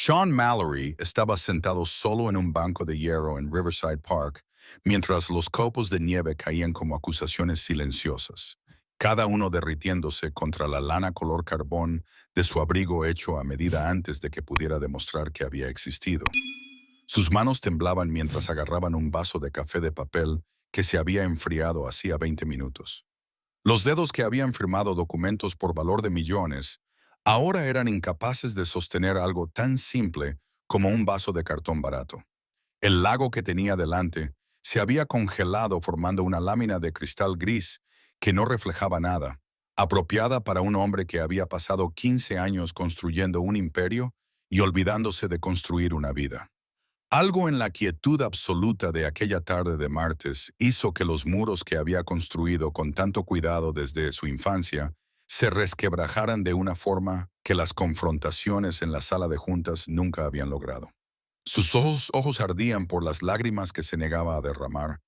Sean Mallory estaba sentado solo en un banco de hierro en Riverside Park, mientras los copos de nieve caían como acusaciones silenciosas, cada uno derritiéndose contra la lana color carbón de su abrigo hecho a medida antes de que pudiera demostrar que había existido. Sus manos temblaban mientras agarraban un vaso de café de papel que se había enfriado hacía 20 minutos. Los dedos que habían firmado documentos por valor de millones ahora eran incapaces de sostener algo tan simple como un vaso de cartón barato. El lago que tenía delante se había congelado formando una lámina de cristal gris que no reflejaba nada, apropiada para un hombre que había pasado 15 años construyendo un imperio y olvidándose de construir una vida. Algo en la quietud absoluta de aquella tarde de martes hizo que los muros que había construido con tanto cuidado desde su infancia se resquebrajaran de una forma que las confrontaciones en la sala de juntas nunca habían logrado. Sus ojos ardían por las lágrimas que se negaba a derramar,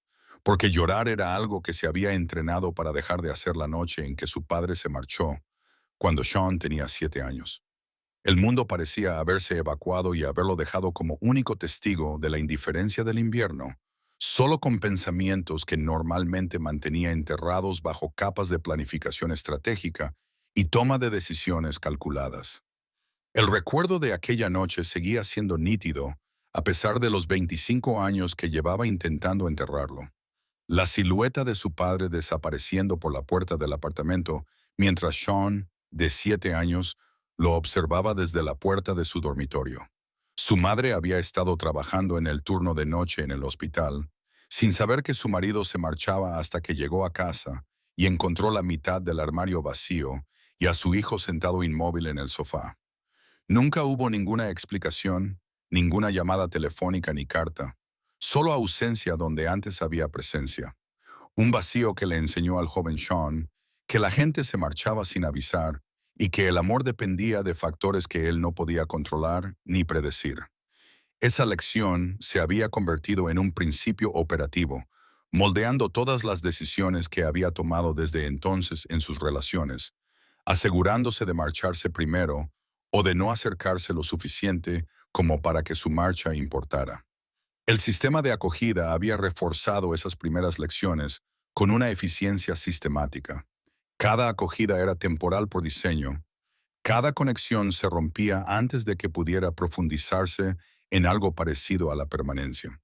porque llorar era algo que se había entrenado para dejar de hacer la noche en que su padre se marchó, cuando Sean tenía 7 años. El mundo parecía haberse evacuado y haberlo dejado como único testigo de la indiferencia del invierno, solo con pensamientos que normalmente mantenía enterrados bajo capas de planificación estratégica y toma de decisiones calculadas. El recuerdo de aquella noche seguía siendo nítido, a pesar de los 25 años que llevaba intentando enterrarlo. La silueta de su padre desapareciendo por la puerta del apartamento, mientras Sean, de 7 años, lo observaba desde la puerta de su dormitorio. Su madre había estado trabajando en el turno de noche en el hospital, sin saber que su marido se marchaba hasta que llegó a casa y encontró la mitad del armario vacío y a su hijo sentado inmóvil en el sofá. Nunca hubo ninguna explicación, ninguna llamada telefónica ni carta, solo ausencia donde antes había presencia. Un vacío que le enseñó al joven Sean que la gente se marchaba sin avisar y que el amor dependía de factores que él no podía controlar ni predecir. Esa lección se había convertido en un principio operativo, moldeando todas las decisiones que había tomado desde entonces en sus relaciones, asegurándose de marcharse primero o de no acercarse lo suficiente como para que su marcha importara. El sistema de acogida había reforzado esas primeras lecciones con una eficiencia sistemática. Cada acogida era temporal por diseño. Cada conexión se rompía antes de que pudiera profundizarse en algo parecido a la permanencia.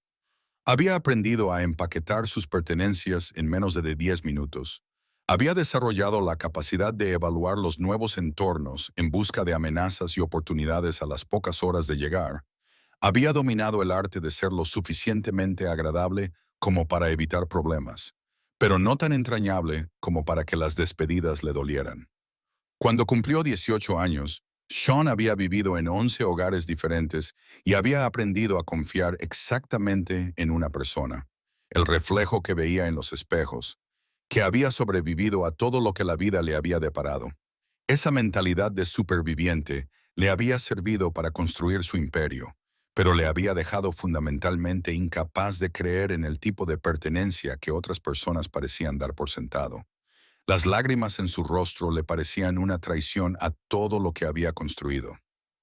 Había aprendido a empaquetar sus pertenencias en menos de 10 minutos. Había desarrollado la capacidad de evaluar los nuevos entornos en busca de amenazas y oportunidades a las pocas horas de llegar. Había dominado el arte de ser lo suficientemente agradable como para evitar problemas, pero no tan entrañable como para que las despedidas le dolieran. Cuando cumplió 18 años, Sean había vivido en 11 hogares diferentes y había aprendido a confiar exactamente en una persona, el reflejo que veía en los espejos, que había sobrevivido a todo lo que la vida le había deparado. Esa mentalidad de superviviente le había servido para construir su imperio, pero le había dejado fundamentalmente incapaz de creer en el tipo de pertenencia que otras personas parecían dar por sentado. Las lágrimas en su rostro le parecían una traición a todo lo que había construido.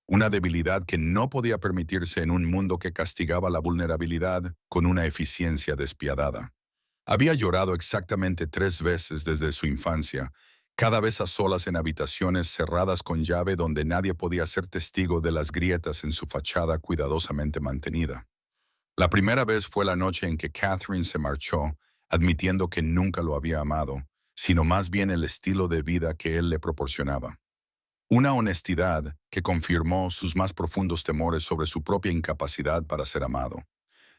Una debilidad que no podía permitirse en un mundo que castigaba la vulnerabilidad con una eficiencia despiadada. Había llorado exactamente 3 veces desde su infancia, cada vez a solas en habitaciones cerradas con llave donde nadie podía ser testigo de las grietas en su fachada cuidadosamente mantenida. La primera vez fue la noche en que Catherine se marchó, admitiendo que nunca lo había amado, sino más bien el estilo de vida que él le proporcionaba. Una honestidad que confirmó sus más profundos temores sobre su propia incapacidad para ser amado.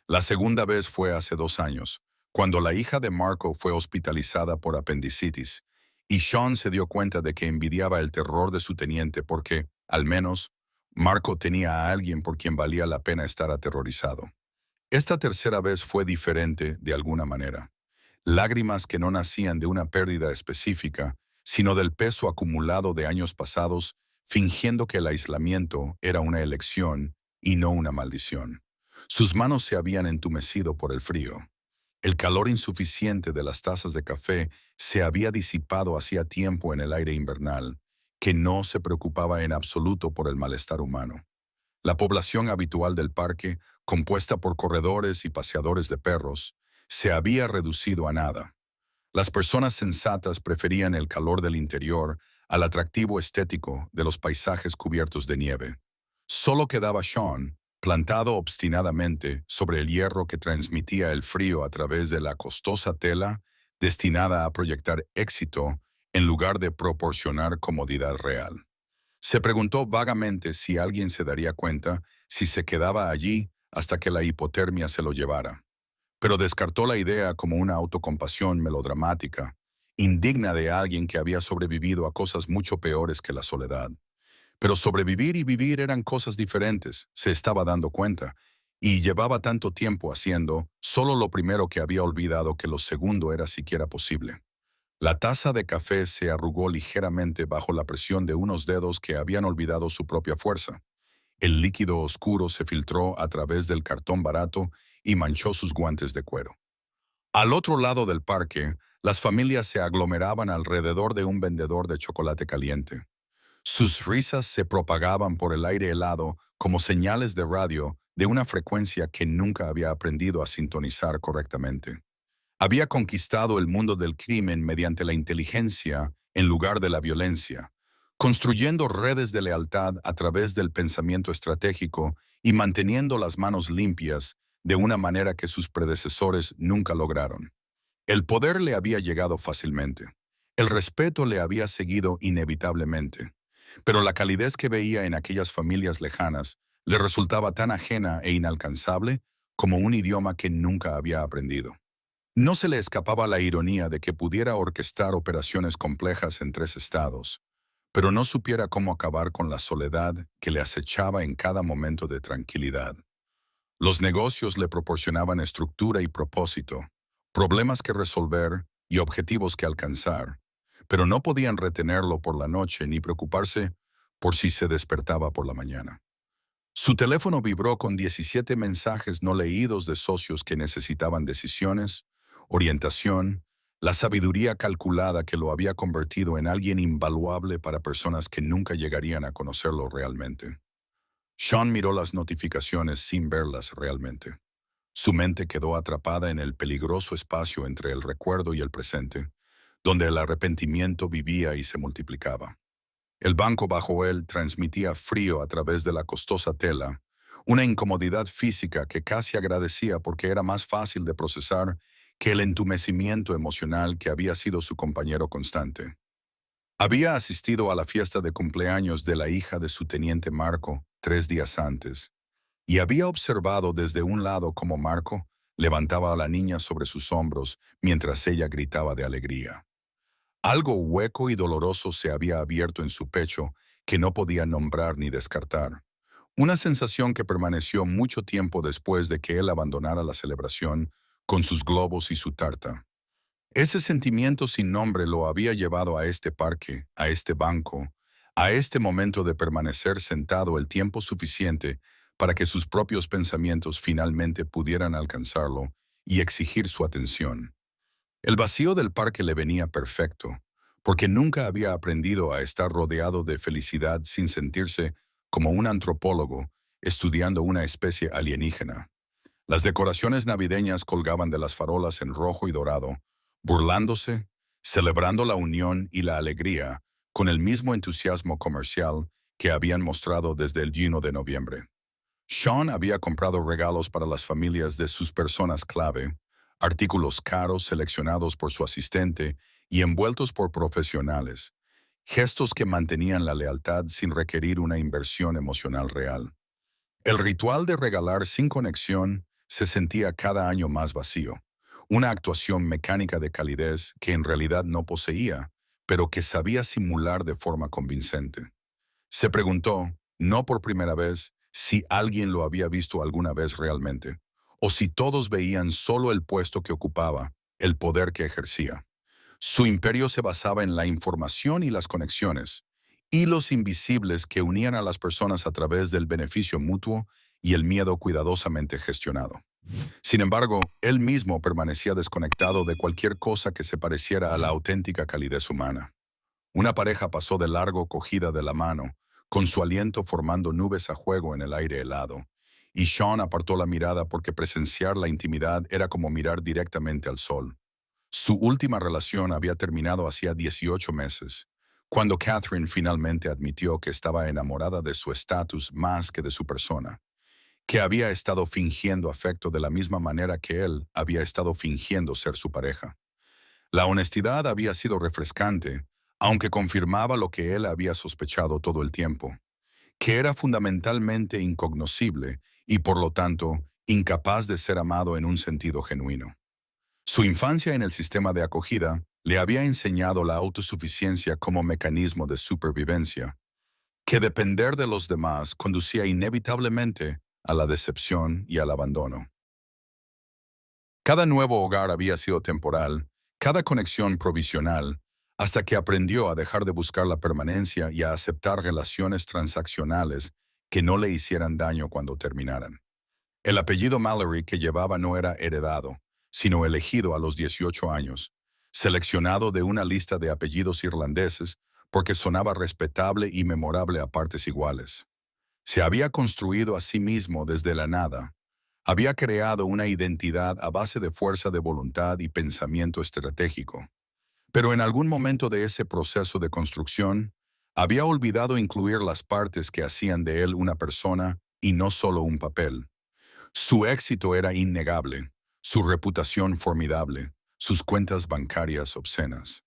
La segunda vez fue hace 2 años, cuando la hija de Marco fue hospitalizada por apendicitis, y Sean se dio cuenta de que envidiaba el terror de su teniente porque, al menos, Marco tenía a alguien por quien valía la pena estar aterrorizado. Esta tercera vez fue diferente de alguna manera. Lágrimas que no nacían de una pérdida específica, sino del peso acumulado de años pasados, fingiendo que el aislamiento era una elección y no una maldición. Sus manos se habían entumecido por el frío. El calor insuficiente de las tazas de café se había disipado hacía tiempo en el aire invernal, que no se preocupaba en absoluto por el malestar humano. La población habitual del parque, compuesta por corredores y paseadores de perros, se había reducido a nada. Las personas sensatas preferían el calor del interior al atractivo estético de los paisajes cubiertos de nieve. Solo quedaba Sean, plantado obstinadamente sobre el hierro que transmitía el frío a través de la costosa tela destinada a proyectar éxito en lugar de proporcionar comodidad real. Se preguntó vagamente si alguien se daría cuenta si se quedaba allí hasta que la hipotermia se lo llevara, pero descartó la idea como una autocompasión melodramática, indigna de alguien que había sobrevivido a cosas mucho peores que la soledad. Pero sobrevivir y vivir eran cosas diferentes, se estaba dando cuenta, y llevaba tanto tiempo haciendo solo lo primero que había olvidado que lo segundo era siquiera posible. La taza de café se arrugó ligeramente bajo la presión de unos dedos que habían olvidado su propia fuerza. El líquido oscuro se filtró a través del cartón barato y manchó sus guantes de cuero. Al otro lado del parque, las familias se aglomeraban alrededor de un vendedor de chocolate caliente. Sus risas se propagaban por el aire helado como señales de radio de una frecuencia que nunca había aprendido a sintonizar correctamente. Había conquistado el mundo del crimen mediante la inteligencia en lugar de la violencia, construyendo redes de lealtad a través del pensamiento estratégico y manteniendo las manos limpias de una manera que sus predecesores nunca lograron. El poder le había llegado fácilmente. El respeto le había seguido inevitablemente. Pero la calidez que veía en aquellas familias lejanas le resultaba tan ajena e inalcanzable como un idioma que nunca había aprendido. No se le escapaba la ironía de que pudiera orquestar operaciones complejas en 3 estados, pero no supiera cómo acabar con la soledad que le acechaba en cada momento de tranquilidad. Los negocios le proporcionaban estructura y propósito, problemas que resolver y objetivos que alcanzar, pero no podían retenerlo por la noche ni preocuparse por si se despertaba por la mañana. Su teléfono vibró con 17 mensajes no leídos de socios que necesitaban decisiones, orientación, la sabiduría calculada que lo había convertido en alguien invaluable para personas que nunca llegarían a conocerlo realmente. Sean miró las notificaciones sin verlas realmente. Su mente quedó atrapada en el peligroso espacio entre el recuerdo y el presente, donde el arrepentimiento vivía y se multiplicaba. El banco bajo él transmitía frío a través de la costosa tela, una incomodidad física que casi agradecía porque era más fácil de procesar que el entumecimiento emocional que había sido su compañero constante. Había asistido a la fiesta de cumpleaños de la hija de su teniente Marco 3 días antes, y había observado desde un lado cómo Marco levantaba a la niña sobre sus hombros mientras ella gritaba de alegría. Algo hueco y doloroso se había abierto en su pecho que no podía nombrar ni descartar. Una sensación que permaneció mucho tiempo después de que él abandonara la celebración con sus globos y su tarta. Ese sentimiento sin nombre lo había llevado a este parque, a este banco, a este momento de permanecer sentado el tiempo suficiente para que sus propios pensamientos finalmente pudieran alcanzarlo y exigir su atención. El vacío del parque le venía perfecto, porque nunca había aprendido a estar rodeado de felicidad sin sentirse como un antropólogo estudiando una especie alienígena. Las decoraciones navideñas colgaban de las farolas en rojo y dorado, burlándose, celebrando la unión y la alegría con el mismo entusiasmo comercial que habían mostrado desde el 1 de noviembre. Sean había comprado regalos para las familias de sus personas clave, artículos caros seleccionados por su asistente y envueltos por profesionales, gestos que mantenían la lealtad sin requerir una inversión emocional real. El ritual de regalar sin conexión se sentía cada año más vacío, una actuación mecánica de calidez que en realidad no poseía, pero que sabía simular de forma convincente. Se preguntó, no por primera vez, si alguien lo había visto alguna vez realmente, o si todos veían solo el puesto que ocupaba, el poder que ejercía. Su imperio se basaba en la información y las conexiones, hilos invisibles que unían a las personas a través del beneficio mutuo y el miedo cuidadosamente gestionado. Sin embargo, él mismo permanecía desconectado de cualquier cosa que se pareciera a la auténtica calidez humana. Una pareja pasó de largo cogida de la mano, con su aliento formando nubes a juego en el aire helado, y Sean apartó la mirada porque presenciar la intimidad era como mirar directamente al sol. Su última relación había terminado hacía 18 meses, cuando Catherine finalmente admitió que estaba enamorada de su estatus más que de su persona, que había estado fingiendo afecto de la misma manera que él había estado fingiendo ser su pareja. La honestidad había sido refrescante, aunque confirmaba lo que él había sospechado todo el tiempo, que era fundamentalmente incognoscible y por lo tanto incapaz de ser amado en un sentido genuino. Su infancia en el sistema de acogida le había enseñado la autosuficiencia como mecanismo de supervivencia, que depender de los demás conducía inevitablemente a la decepción y al abandono. Cada nuevo hogar había sido temporal, cada conexión provisional, hasta que aprendió a dejar de buscar la permanencia y a aceptar relaciones transaccionales que no le hicieran daño cuando terminaran. El apellido Mallory que llevaba no era heredado, sino elegido a los 18 años, seleccionado de una lista de apellidos irlandeses porque sonaba respetable y memorable a partes iguales. Se había construido a sí mismo desde la nada. Había creado una identidad a base de fuerza de voluntad y pensamiento estratégico. Pero en algún momento de ese proceso de construcción, había olvidado incluir las partes que hacían de él una persona y no solo un papel. Su éxito era innegable, su reputación formidable, sus cuentas bancarias obscenas.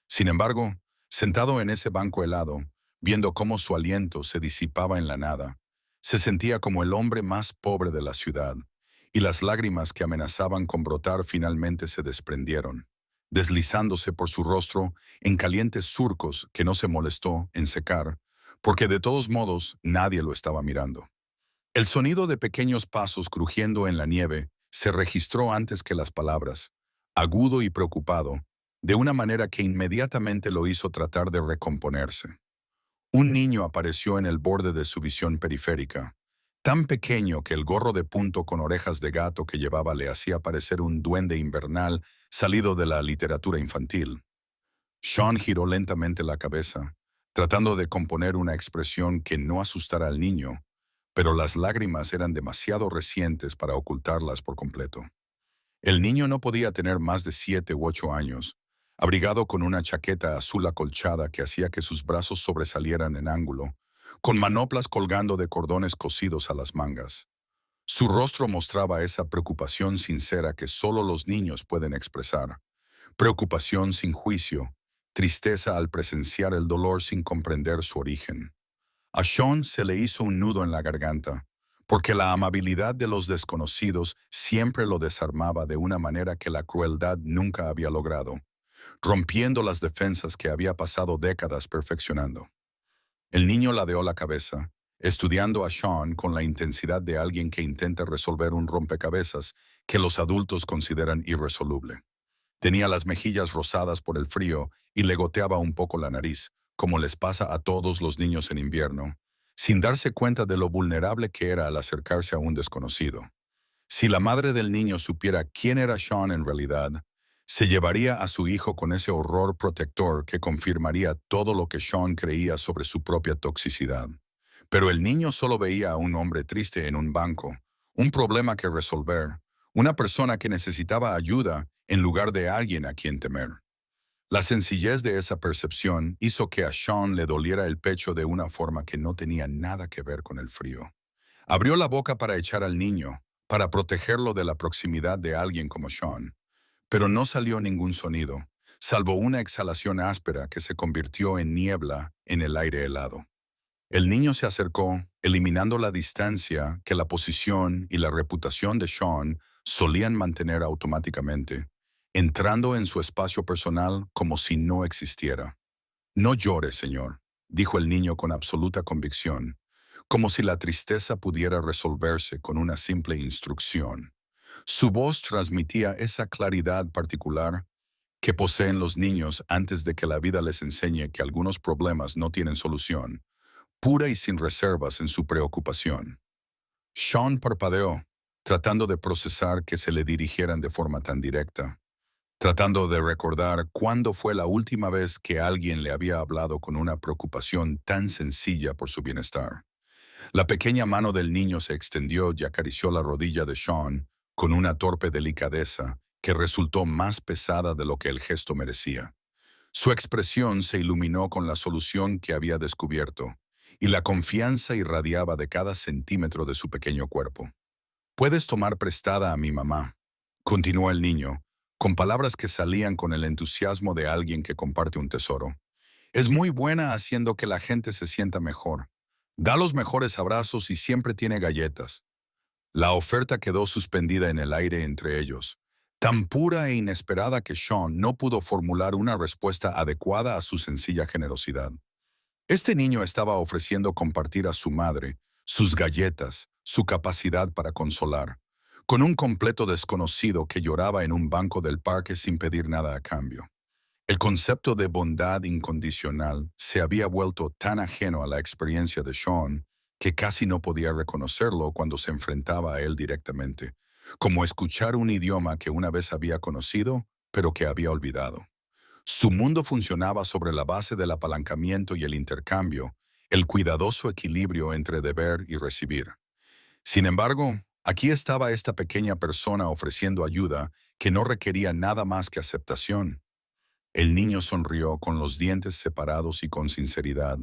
Sin embargo, sentado en ese banco helado, viendo cómo su aliento se disipaba en la nada, se sentía como el hombre más pobre de la ciudad, y las lágrimas que amenazaban con brotar finalmente se desprendieron, deslizándose por su rostro en calientes surcos que no se molestó en secar, porque de todos modos nadie lo estaba mirando. El sonido de pequeños pasos crujiendo en la nieve se registró antes que las palabras, agudo y preocupado, de una manera que inmediatamente lo hizo tratar de recomponerse. Un niño apareció en el borde de su visión periférica, tan pequeño que el gorro de punto con orejas de gato que llevaba le hacía parecer un duende invernal salido de la literatura infantil. Sean giró lentamente la cabeza, tratando de componer una expresión que no asustara al niño, pero las lágrimas eran demasiado recientes para ocultarlas por completo. El niño no podía tener más de 7 u 8 años, abrigado con una chaqueta azul acolchada que hacía que sus brazos sobresalieran en ángulo, con manoplas colgando de cordones cosidos a las mangas. Su rostro mostraba esa preocupación sincera que solo los niños pueden expresar, preocupación sin juicio, tristeza al presenciar el dolor sin comprender su origen. A Sean se le hizo un nudo en la garganta, porque la amabilidad de los desconocidos siempre lo desarmaba de una manera que la crueldad nunca había logrado, rompiendo las defensas que había pasado décadas perfeccionando. El niño ladeó la cabeza, estudiando a Sean con la intensidad de alguien que intenta resolver un rompecabezas que los adultos consideran irresoluble. Tenía las mejillas rosadas por el frío y le goteaba un poco la nariz, como les pasa a todos los niños en invierno, sin darse cuenta de lo vulnerable que era al acercarse a un desconocido. Si la madre del niño supiera quién era Sean en realidad, se llevaría a su hijo con ese horror protector que confirmaría todo lo que Sean creía sobre su propia toxicidad. Pero el niño solo veía a un hombre triste en un banco, un problema que resolver, una persona que necesitaba ayuda en lugar de alguien a quien temer. La sencillez de esa percepción hizo que a Sean le doliera el pecho de una forma que no tenía nada que ver con el frío. Abrió la boca para echar al niño, para protegerlo de la proximidad de alguien como Sean, pero no salió ningún sonido, salvo una exhalación áspera que se convirtió en niebla en el aire helado. El niño se acercó, eliminando la distancia que la posición y la reputación de Sean solían mantener automáticamente, entrando en su espacio personal como si no existiera. No llore, señor, dijo el niño con absoluta convicción, como si la tristeza pudiera resolverse con una simple instrucción. Su voz transmitía esa claridad particular que poseen los niños antes de que la vida les enseñe que algunos problemas no tienen solución, pura y sin reservas en su preocupación. Sean parpadeó, tratando de procesar que se le dirigieran de forma tan directa. tratando de recordar cuándo fue la última vez que alguien le había hablado con una preocupación tan sencilla por su bienestar. La pequeña mano del niño se extendió y acarició la rodilla de Sean con una torpe delicadeza que resultó más pesada de lo que el gesto merecía. Su expresión se iluminó con la solución que había descubierto, y la confianza irradiaba de cada centímetro de su pequeño cuerpo. «Puedes tomar prestada a mi mamá», continuó el niño, con palabras que salían con el entusiasmo de alguien que comparte un tesoro. «Es muy buena haciendo que la gente se sienta mejor. Da los mejores abrazos y siempre tiene galletas». La oferta quedó suspendida en el aire entre ellos, tan pura e inesperada que Sean no pudo formular una respuesta adecuada a su sencilla generosidad. Este niño estaba ofreciendo compartir a su madre sus galletas, su capacidad para consolar, con un completo desconocido que lloraba en un banco del parque sin pedir nada a cambio. El concepto de bondad incondicional se había vuelto tan ajeno a la experiencia de Sean que casi no podía reconocerlo cuando se enfrentaba a él directamente, como escuchar un idioma que una vez había conocido, pero que había olvidado. Su mundo funcionaba sobre la base del apalancamiento y el intercambio, el cuidadoso equilibrio entre deber y recibir. Sin embargo, aquí estaba esta pequeña persona ofreciendo ayuda que no requería nada más que aceptación. El niño sonrió con los dientes separados y con sinceridad,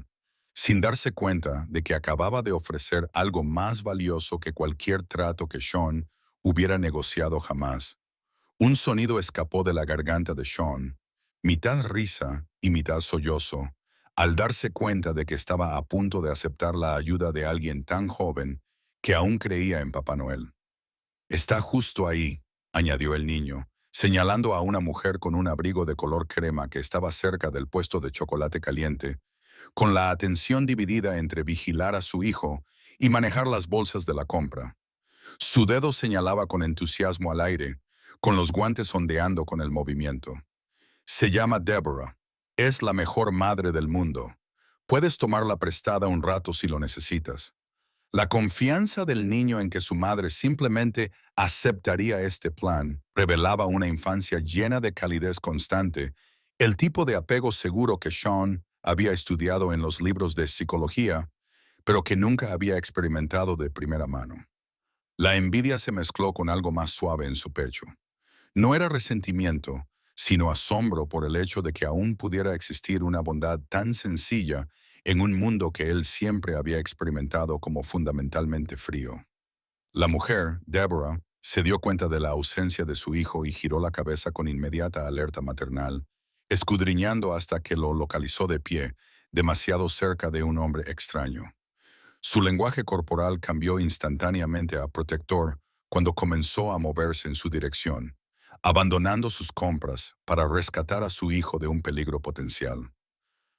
sin darse cuenta de que acababa de ofrecer algo más valioso que cualquier trato que Sean hubiera negociado jamás. Un sonido escapó de la garganta de Sean, mitad risa y mitad sollozo, al darse cuenta de que estaba a punto de aceptar la ayuda de alguien tan joven que aún creía en Papá Noel. «Está justo ahí», añadió el niño, señalando a una mujer con un abrigo de color crema que estaba cerca del puesto de chocolate caliente, con la atención dividida entre vigilar a su hijo y manejar las bolsas de la compra. Su dedo señalaba con entusiasmo al aire, con los guantes ondeando con el movimiento. «Se llama Deborah. Es la mejor madre del mundo. Puedes tomarla prestada un rato si lo necesitas». La confianza del niño en que su madre simplemente aceptaría este plan revelaba una infancia llena de calidez constante, el tipo de apego seguro que Sean había estudiado en los libros de psicología, pero que nunca había experimentado de primera mano. La envidia se mezcló con algo más suave en su pecho. No era resentimiento, sino asombro por el hecho de que aún pudiera existir una bondad tan sencilla en un mundo que él siempre había experimentado como fundamentalmente frío. La mujer, Deborah, se dio cuenta de la ausencia de su hijo y giró la cabeza con inmediata alerta maternal, escudriñando hasta que lo localizó de pie, demasiado cerca de un hombre extraño. Su lenguaje corporal cambió instantáneamente a protector cuando comenzó a moverse en su dirección, abandonando sus compras para rescatar a su hijo de un peligro potencial.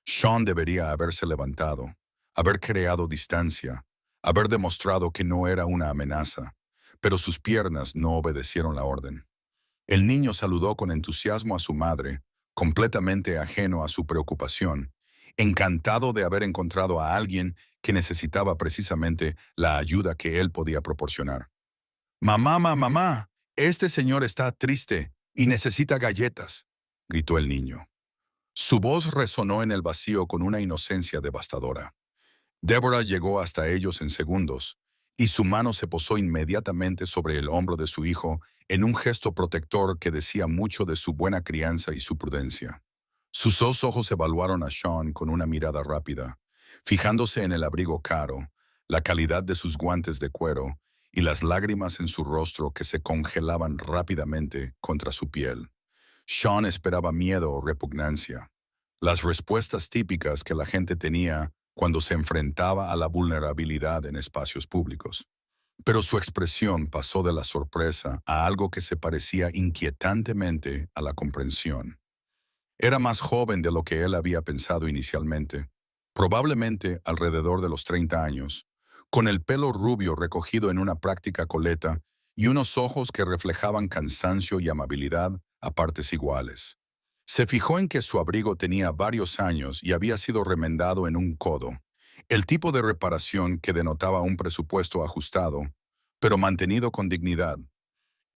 Sean debería haberse levantado, haber creado distancia, haber demostrado que no era una amenaza, pero sus piernas no obedecieron la orden. El niño saludó con entusiasmo a su madre, completamente ajeno a su preocupación, encantado de haber encontrado a alguien que necesitaba precisamente la ayuda que él podía proporcionar. «Mamá, mamá, este señor está triste y necesita galletas», gritó el niño. Su voz resonó en el vacío con una inocencia devastadora. Deborah llegó hasta ellos en segundos, y su mano se posó inmediatamente sobre el hombro de su hijo en un gesto protector que decía mucho de su buena crianza y su prudencia. Sus dos ojos evaluaron a Sean con una mirada rápida, fijándose en el abrigo caro, la calidad de sus guantes de cuero y las lágrimas en su rostro que se congelaban rápidamente contra su piel. Sean esperaba miedo o repugnancia, las respuestas típicas que la gente tenía cuando se enfrentaba a la vulnerabilidad en espacios públicos. Pero su expresión pasó de la sorpresa a algo que se parecía inquietantemente a la comprensión. Era más joven de lo que él había pensado inicialmente, probablemente alrededor de los 30 años, con el pelo rubio recogido en una práctica coleta y unos ojos que reflejaban cansancio y amabilidad a partes iguales. Se fijó en que su abrigo tenía varios años y había sido remendado en un codo, el tipo de reparación que denotaba un presupuesto ajustado, pero mantenido con dignidad.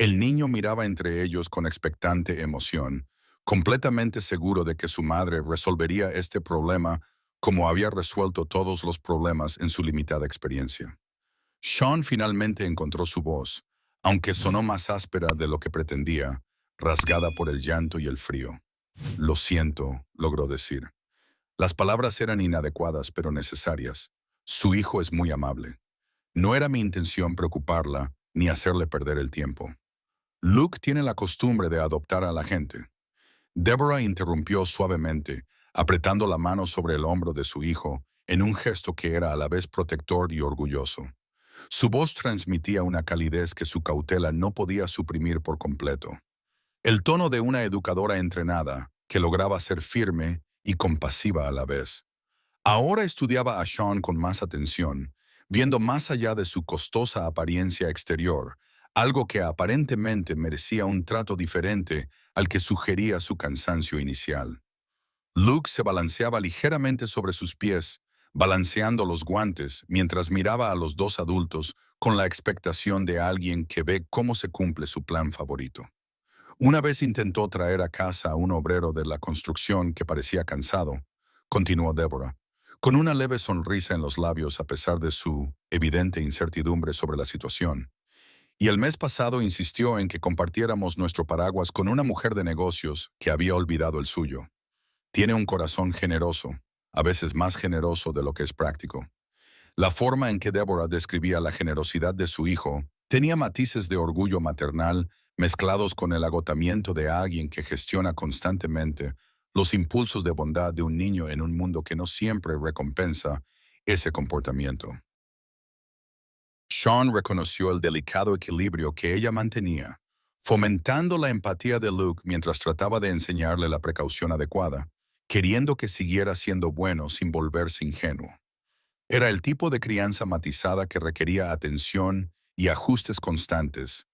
El niño miraba entre ellos con expectante emoción, completamente seguro de que su madre resolvería este problema como había resuelto todos los problemas en su limitada experiencia. Sean finalmente encontró su voz, aunque sonó más áspera de lo que pretendía, rasgada por el llanto y el frío. Lo siento, logró decir. Las palabras eran inadecuadas pero necesarias. Su hijo es muy amable. No era mi intención preocuparla ni hacerle perder el tiempo. Luke tiene la costumbre de adoptar a la gente. Deborah interrumpió suavemente, apretando la mano sobre el hombro de su hijo, en un gesto que era a la vez protector y orgulloso. Su voz transmitía una calidez que su cautela no podía suprimir por completo. El tono de una educadora entrenada, que lograba ser firme y compasiva a la vez. Ahora estudiaba a Sean con más atención, viendo más allá de su costosa apariencia exterior, algo que aparentemente merecía un trato diferente al que sugería su cansancio inicial. Luke se balanceaba ligeramente sobre sus pies, balanceando los guantes mientras miraba a los dos adultos con la expectación de alguien que ve cómo se cumple su plan favorito. Una vez intentó traer a casa a un obrero de la construcción que parecía cansado, continuó Deborah, con una leve sonrisa en los labios a pesar de su evidente incertidumbre sobre la situación. Y el mes pasado insistió en que compartiéramos nuestro paraguas con una mujer de negocios que había olvidado el suyo. Tiene un corazón generoso, a veces más generoso de lo que es práctico. La forma en que Deborah describía la generosidad de su hijo tenía matices de orgullo maternal mezclados con el agotamiento de alguien que gestiona constantemente los impulsos de bondad de un niño en un mundo que no siempre recompensa ese comportamiento. Sean reconoció el delicado equilibrio que ella mantenía, fomentando la empatía de Luke mientras trataba de enseñarle la precaución adecuada, queriendo que siguiera siendo bueno sin volverse ingenuo. Era el tipo de crianza matizada que requería atención y ajustes constantes,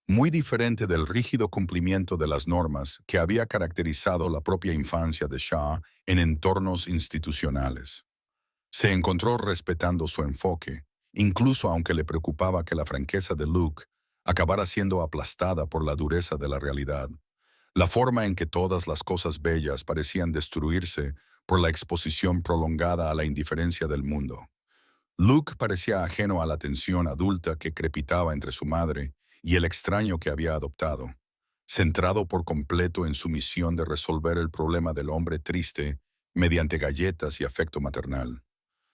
muy diferente del rígido cumplimiento de las normas que había caracterizado la propia infancia de Shaw en entornos institucionales. Se encontró respetando su enfoque, incluso aunque le preocupaba que la franqueza de Luke acabara siendo aplastada por la dureza de la realidad, la forma en que todas las cosas bellas parecían destruirse por la exposición prolongada a la indiferencia del mundo. Luke parecía ajeno a la tensión adulta que crepitaba entre su madre y el extraño que había adoptado, centrado por completo en su misión de resolver el problema del hombre triste mediante galletas y afecto maternal.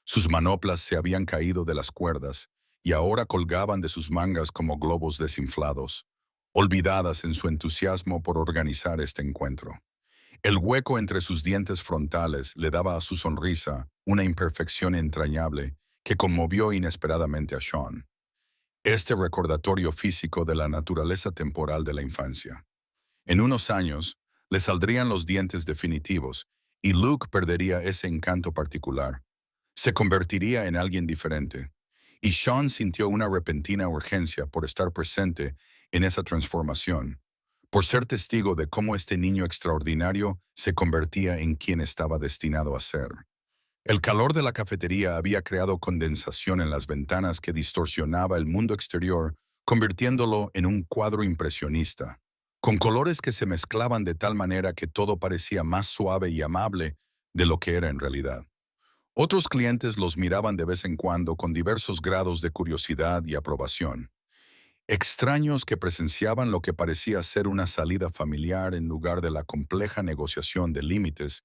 Sus manoplas se habían caído de las cuerdas y ahora colgaban de sus mangas como globos desinflados, olvidadas en su entusiasmo por organizar este encuentro. El hueco entre sus dientes frontales le daba a su sonrisa una imperfección entrañable que conmovió inesperadamente a Sean. Este recordatorio físico de la naturaleza temporal de la infancia. En unos años, le saldrían los dientes definitivos y Luke perdería ese encanto particular. Se convertiría en alguien diferente. Y Sean sintió una repentina urgencia por estar presente en esa transformación, por ser testigo de cómo este niño extraordinario se convertía en quien estaba destinado a ser. El calor de la cafetería había creado condensación en las ventanas que distorsionaba el mundo exterior, convirtiéndolo en un cuadro impresionista, con colores que se mezclaban de tal manera que todo parecía más suave y amable de lo que era en realidad. Otros clientes los miraban de vez en cuando con diversos grados de curiosidad y aprobación. Extraños que presenciaban lo que parecía ser una salida familiar en lugar de la compleja negociación de límites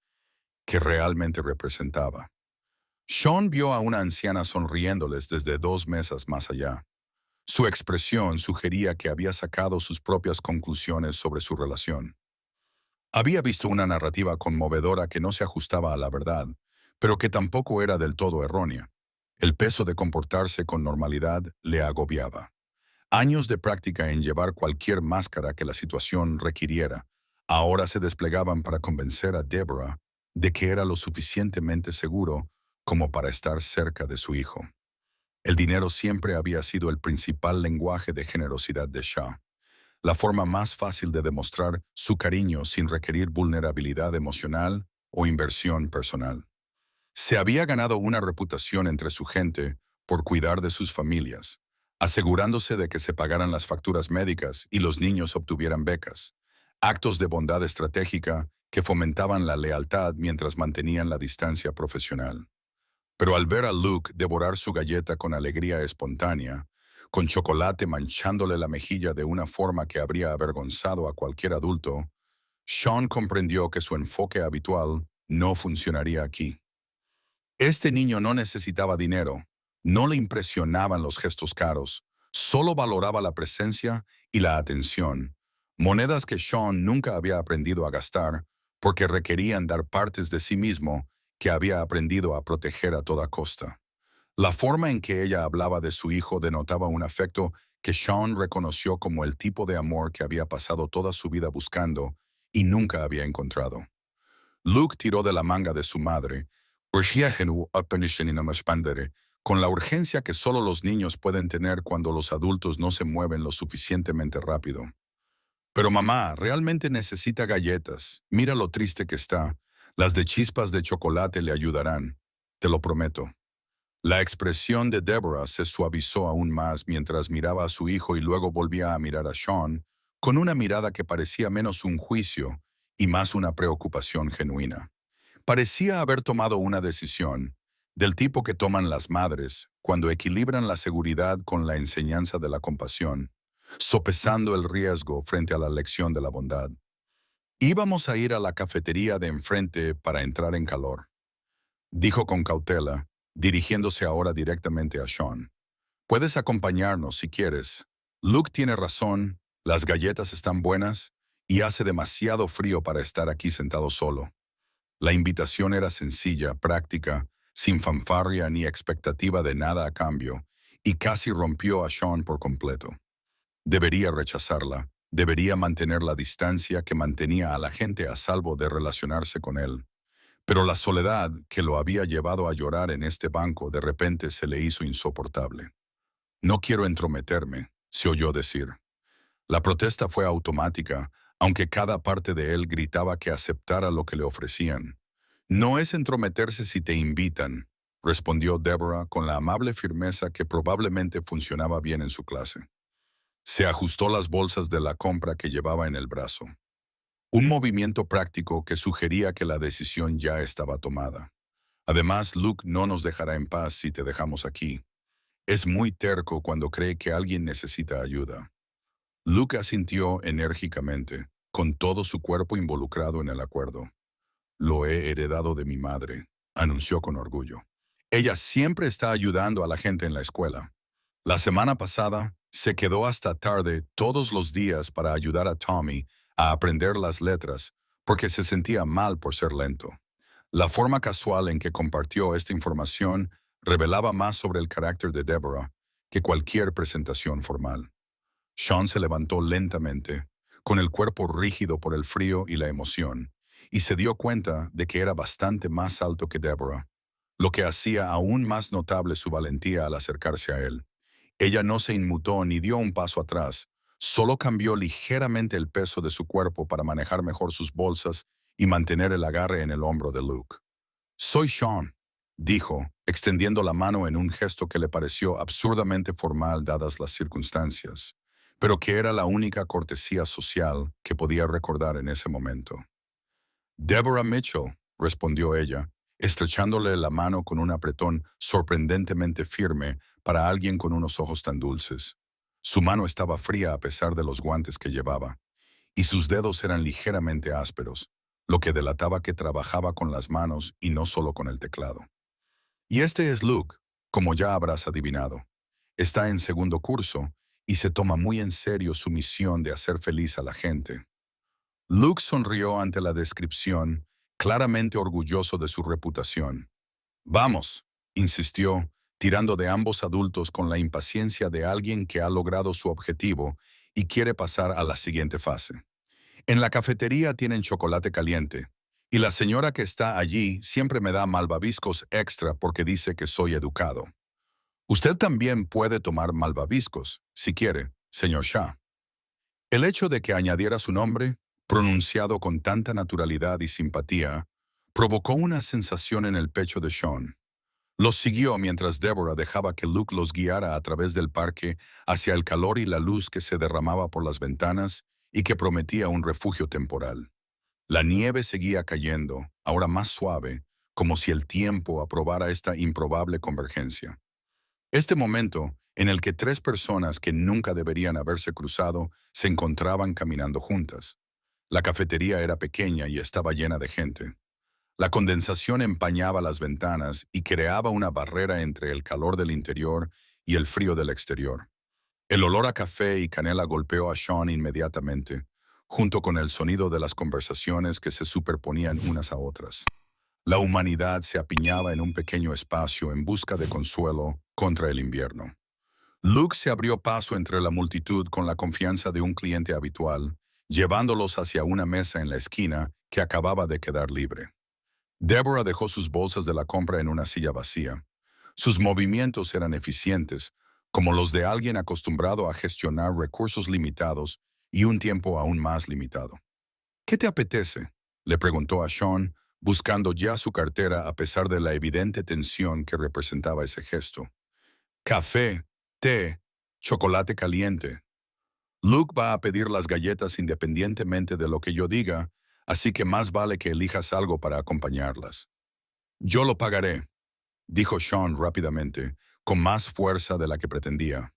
que realmente representaba. Sean vio a una anciana sonriéndoles desde 2 mesas más allá. Su expresión sugería que había sacado sus propias conclusiones sobre su relación. Había visto una narrativa conmovedora que no se ajustaba a la verdad, pero que tampoco era del todo errónea. El peso de comportarse con normalidad le agobiaba. Años de práctica en llevar cualquier máscara que la situación requiriera, ahora se desplegaban para convencer a Deborah de que era lo suficientemente seguro como para estar cerca de su hijo. El dinero siempre había sido el principal lenguaje de generosidad de Shaw, la forma más fácil de demostrar su cariño sin requerir vulnerabilidad emocional o inversión personal. Se había ganado una reputación entre su gente por cuidar de sus familias, asegurándose de que se pagaran las facturas médicas y los niños obtuvieran becas. Actos de bondad estratégica que fomentaban la lealtad mientras mantenían la distancia profesional. Pero al ver a Luke devorar su galleta con alegría espontánea, con chocolate manchándole la mejilla de una forma que habría avergonzado a cualquier adulto, Sean comprendió que su enfoque habitual no funcionaría aquí. Este niño no necesitaba dinero, no le impresionaban los gestos caros, solo valoraba la presencia y la atención, monedas que Sean nunca había aprendido a gastar porque requerían dar partes de sí mismo que había aprendido a proteger a toda costa. La forma en que ella hablaba de su hijo denotaba un afecto que Sean reconoció como el tipo de amor que había pasado toda su vida buscando y nunca había encontrado. Luke tiró de la manga de su madre, con la urgencia que solo los niños pueden tener cuando los adultos no se mueven lo suficientemente rápido. Pero mamá, realmente necesita galletas. Mira lo triste que está. Las de chispas de chocolate le ayudarán. Te lo prometo. La expresión de Deborah se suavizó aún más mientras miraba a su hijo y luego volvía a mirar a Sean, con una mirada que parecía menos un juicio y más una preocupación genuina. Parecía haber tomado una decisión, del tipo que toman las madres cuando equilibran la seguridad con la enseñanza de la compasión, sopesando el riesgo frente a la lección de la bondad. Íbamos a ir a la cafetería de enfrente para entrar en calor, dijo con cautela, dirigiéndose ahora directamente a Sean. Puedes acompañarnos si quieres. Luke tiene razón, las galletas están buenas y hace demasiado frío para estar aquí sentado solo. La invitación era sencilla, práctica, sin fanfarria ni expectativa de nada a cambio, y casi rompió a Sean por completo. Debería rechazarla, debería mantener la distancia que mantenía a la gente a salvo de relacionarse con él. Pero la soledad que lo había llevado a llorar en este banco de repente se le hizo insoportable. No quiero entrometerme, se oyó decir. La protesta fue automática, aunque cada parte de él gritaba que aceptara lo que le ofrecían. No es entrometerse si te invitan, respondió Deborah con la amable firmeza que probablemente funcionaba bien en su clase. Se ajustó las bolsas de la compra que llevaba en el brazo. Un movimiento práctico que sugería que la decisión ya estaba tomada. Además, Luke no nos dejará en paz si te dejamos aquí. Es muy terco cuando cree que alguien necesita ayuda. Luke asintió enérgicamente, con todo su cuerpo involucrado en el acuerdo. Lo he heredado de mi madre, anunció con orgullo. Ella siempre está ayudando a la gente en la escuela. La semana pasada, se quedó hasta tarde todos los días para ayudar a Tommy a aprender las letras, porque se sentía mal por ser lento. La forma casual en que compartió esta información revelaba más sobre el carácter de Deborah que cualquier presentación formal. Sean se levantó lentamente, con el cuerpo rígido por el frío y la emoción, y se dio cuenta de que era bastante más alto que Deborah, lo que hacía aún más notable su valentía al acercarse a él. Ella no se inmutó ni dio un paso atrás, solo cambió ligeramente el peso de su cuerpo para manejar mejor sus bolsas y mantener el agarre en el hombro de Luke. Soy Sean, dijo, extendiendo la mano en un gesto que le pareció absurdamente formal dadas las circunstancias, pero que era la única cortesía social que podía recordar en ese momento. Deborah Mitchell, respondió ella, estrechándole la mano con un apretón sorprendentemente firme para alguien con unos ojos tan dulces. Su mano estaba fría a pesar de los guantes que llevaba, y sus dedos eran ligeramente ásperos, lo que delataba que trabajaba con las manos y no solo con el teclado. Y este es Luke, como ya habrás adivinado. Está en segundo curso y se toma muy en serio su misión de hacer feliz a la gente. Luke sonrió ante la descripción, claramente orgulloso de su reputación. Vamos, insistió, tirando de ambos adultos con la impaciencia de alguien que ha logrado su objetivo y quiere pasar a la siguiente fase. En la cafetería tienen chocolate caliente, y la señora que está allí siempre me da malvaviscos extra porque dice que soy educado. Usted también puede tomar malvaviscos, si quiere, señor Shah. El hecho de que añadiera su nombre, pronunciado con tanta naturalidad y simpatía, provocó una sensación en el pecho de Sean. Los siguió mientras Deborah dejaba que Luke los guiara a través del parque hacia el calor y la luz que se derramaba por las ventanas y que prometía un refugio temporal. La nieve seguía cayendo, ahora más suave, como si el tiempo aprobara esta improbable convergencia. Este momento, en el que tres personas que nunca deberían haberse cruzado se encontraban caminando juntas. La cafetería era pequeña y estaba llena de gente. La condensación empañaba las ventanas y creaba una barrera entre el calor del interior y el frío del exterior. El olor a café y canela golpeó a Sean inmediatamente, junto con el sonido de las conversaciones que se superponían unas a otras. La humanidad se apiñaba en un pequeño espacio en busca de consuelo contra el invierno. Luke se abrió paso entre la multitud con la confianza de un cliente habitual, llevándolos hacia una mesa en la esquina que acababa de quedar libre. Deborah dejó sus bolsas de la compra en una silla vacía. Sus movimientos eran eficientes, como los de alguien acostumbrado a gestionar recursos limitados y un tiempo aún más limitado. ¿Qué te apetece?, le preguntó a Sean, buscando ya su cartera a pesar de la evidente tensión que representaba ese gesto. Café, té, chocolate caliente. Luke va a pedir las galletas independientemente de lo que yo diga, así que más vale que elijas algo para acompañarlas. Yo lo pagaré, dijo Sean rápidamente, con más fuerza de la que pretendía.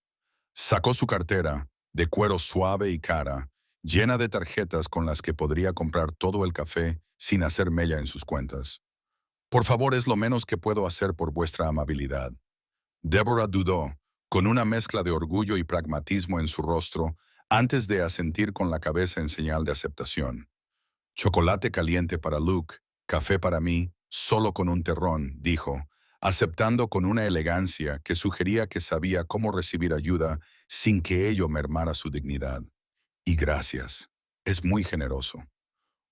Sacó su cartera, de cuero suave y cara, llena de tarjetas con las que podría comprar todo el café sin hacer mella en sus cuentas. Por favor, es lo menos que puedo hacer por vuestra amabilidad. Deborah dudó, con una mezcla de orgullo y pragmatismo en su rostro, antes de asentir con la cabeza en señal de aceptación. Chocolate caliente para Luke, café para mí, solo con un terrón, dijo, aceptando con una elegancia que sugería que sabía cómo recibir ayuda sin que ello mermara su dignidad. Y gracias. Es muy generoso.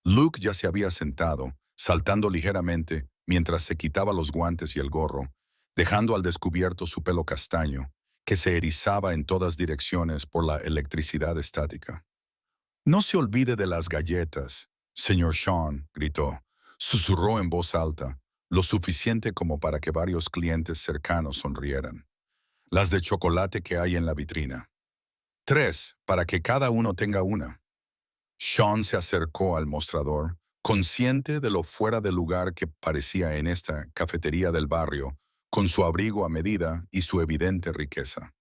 Luke ya se había sentado, saltando ligeramente mientras se quitaba los guantes y el gorro, dejando al descubierto su pelo castaño, que se erizaba en todas direcciones por la electricidad estática. No se olvide de las galletas, señor Sean, gritó. Susurró en voz alta, lo suficiente como para que varios clientes cercanos sonrieran. Las de chocolate que hay en la vitrina. 3, para que cada uno tenga una. Sean se acercó al mostrador, consciente de lo fuera de lugar que parecía en esta cafetería del barrio, con su abrigo a medida y su evidente riqueza.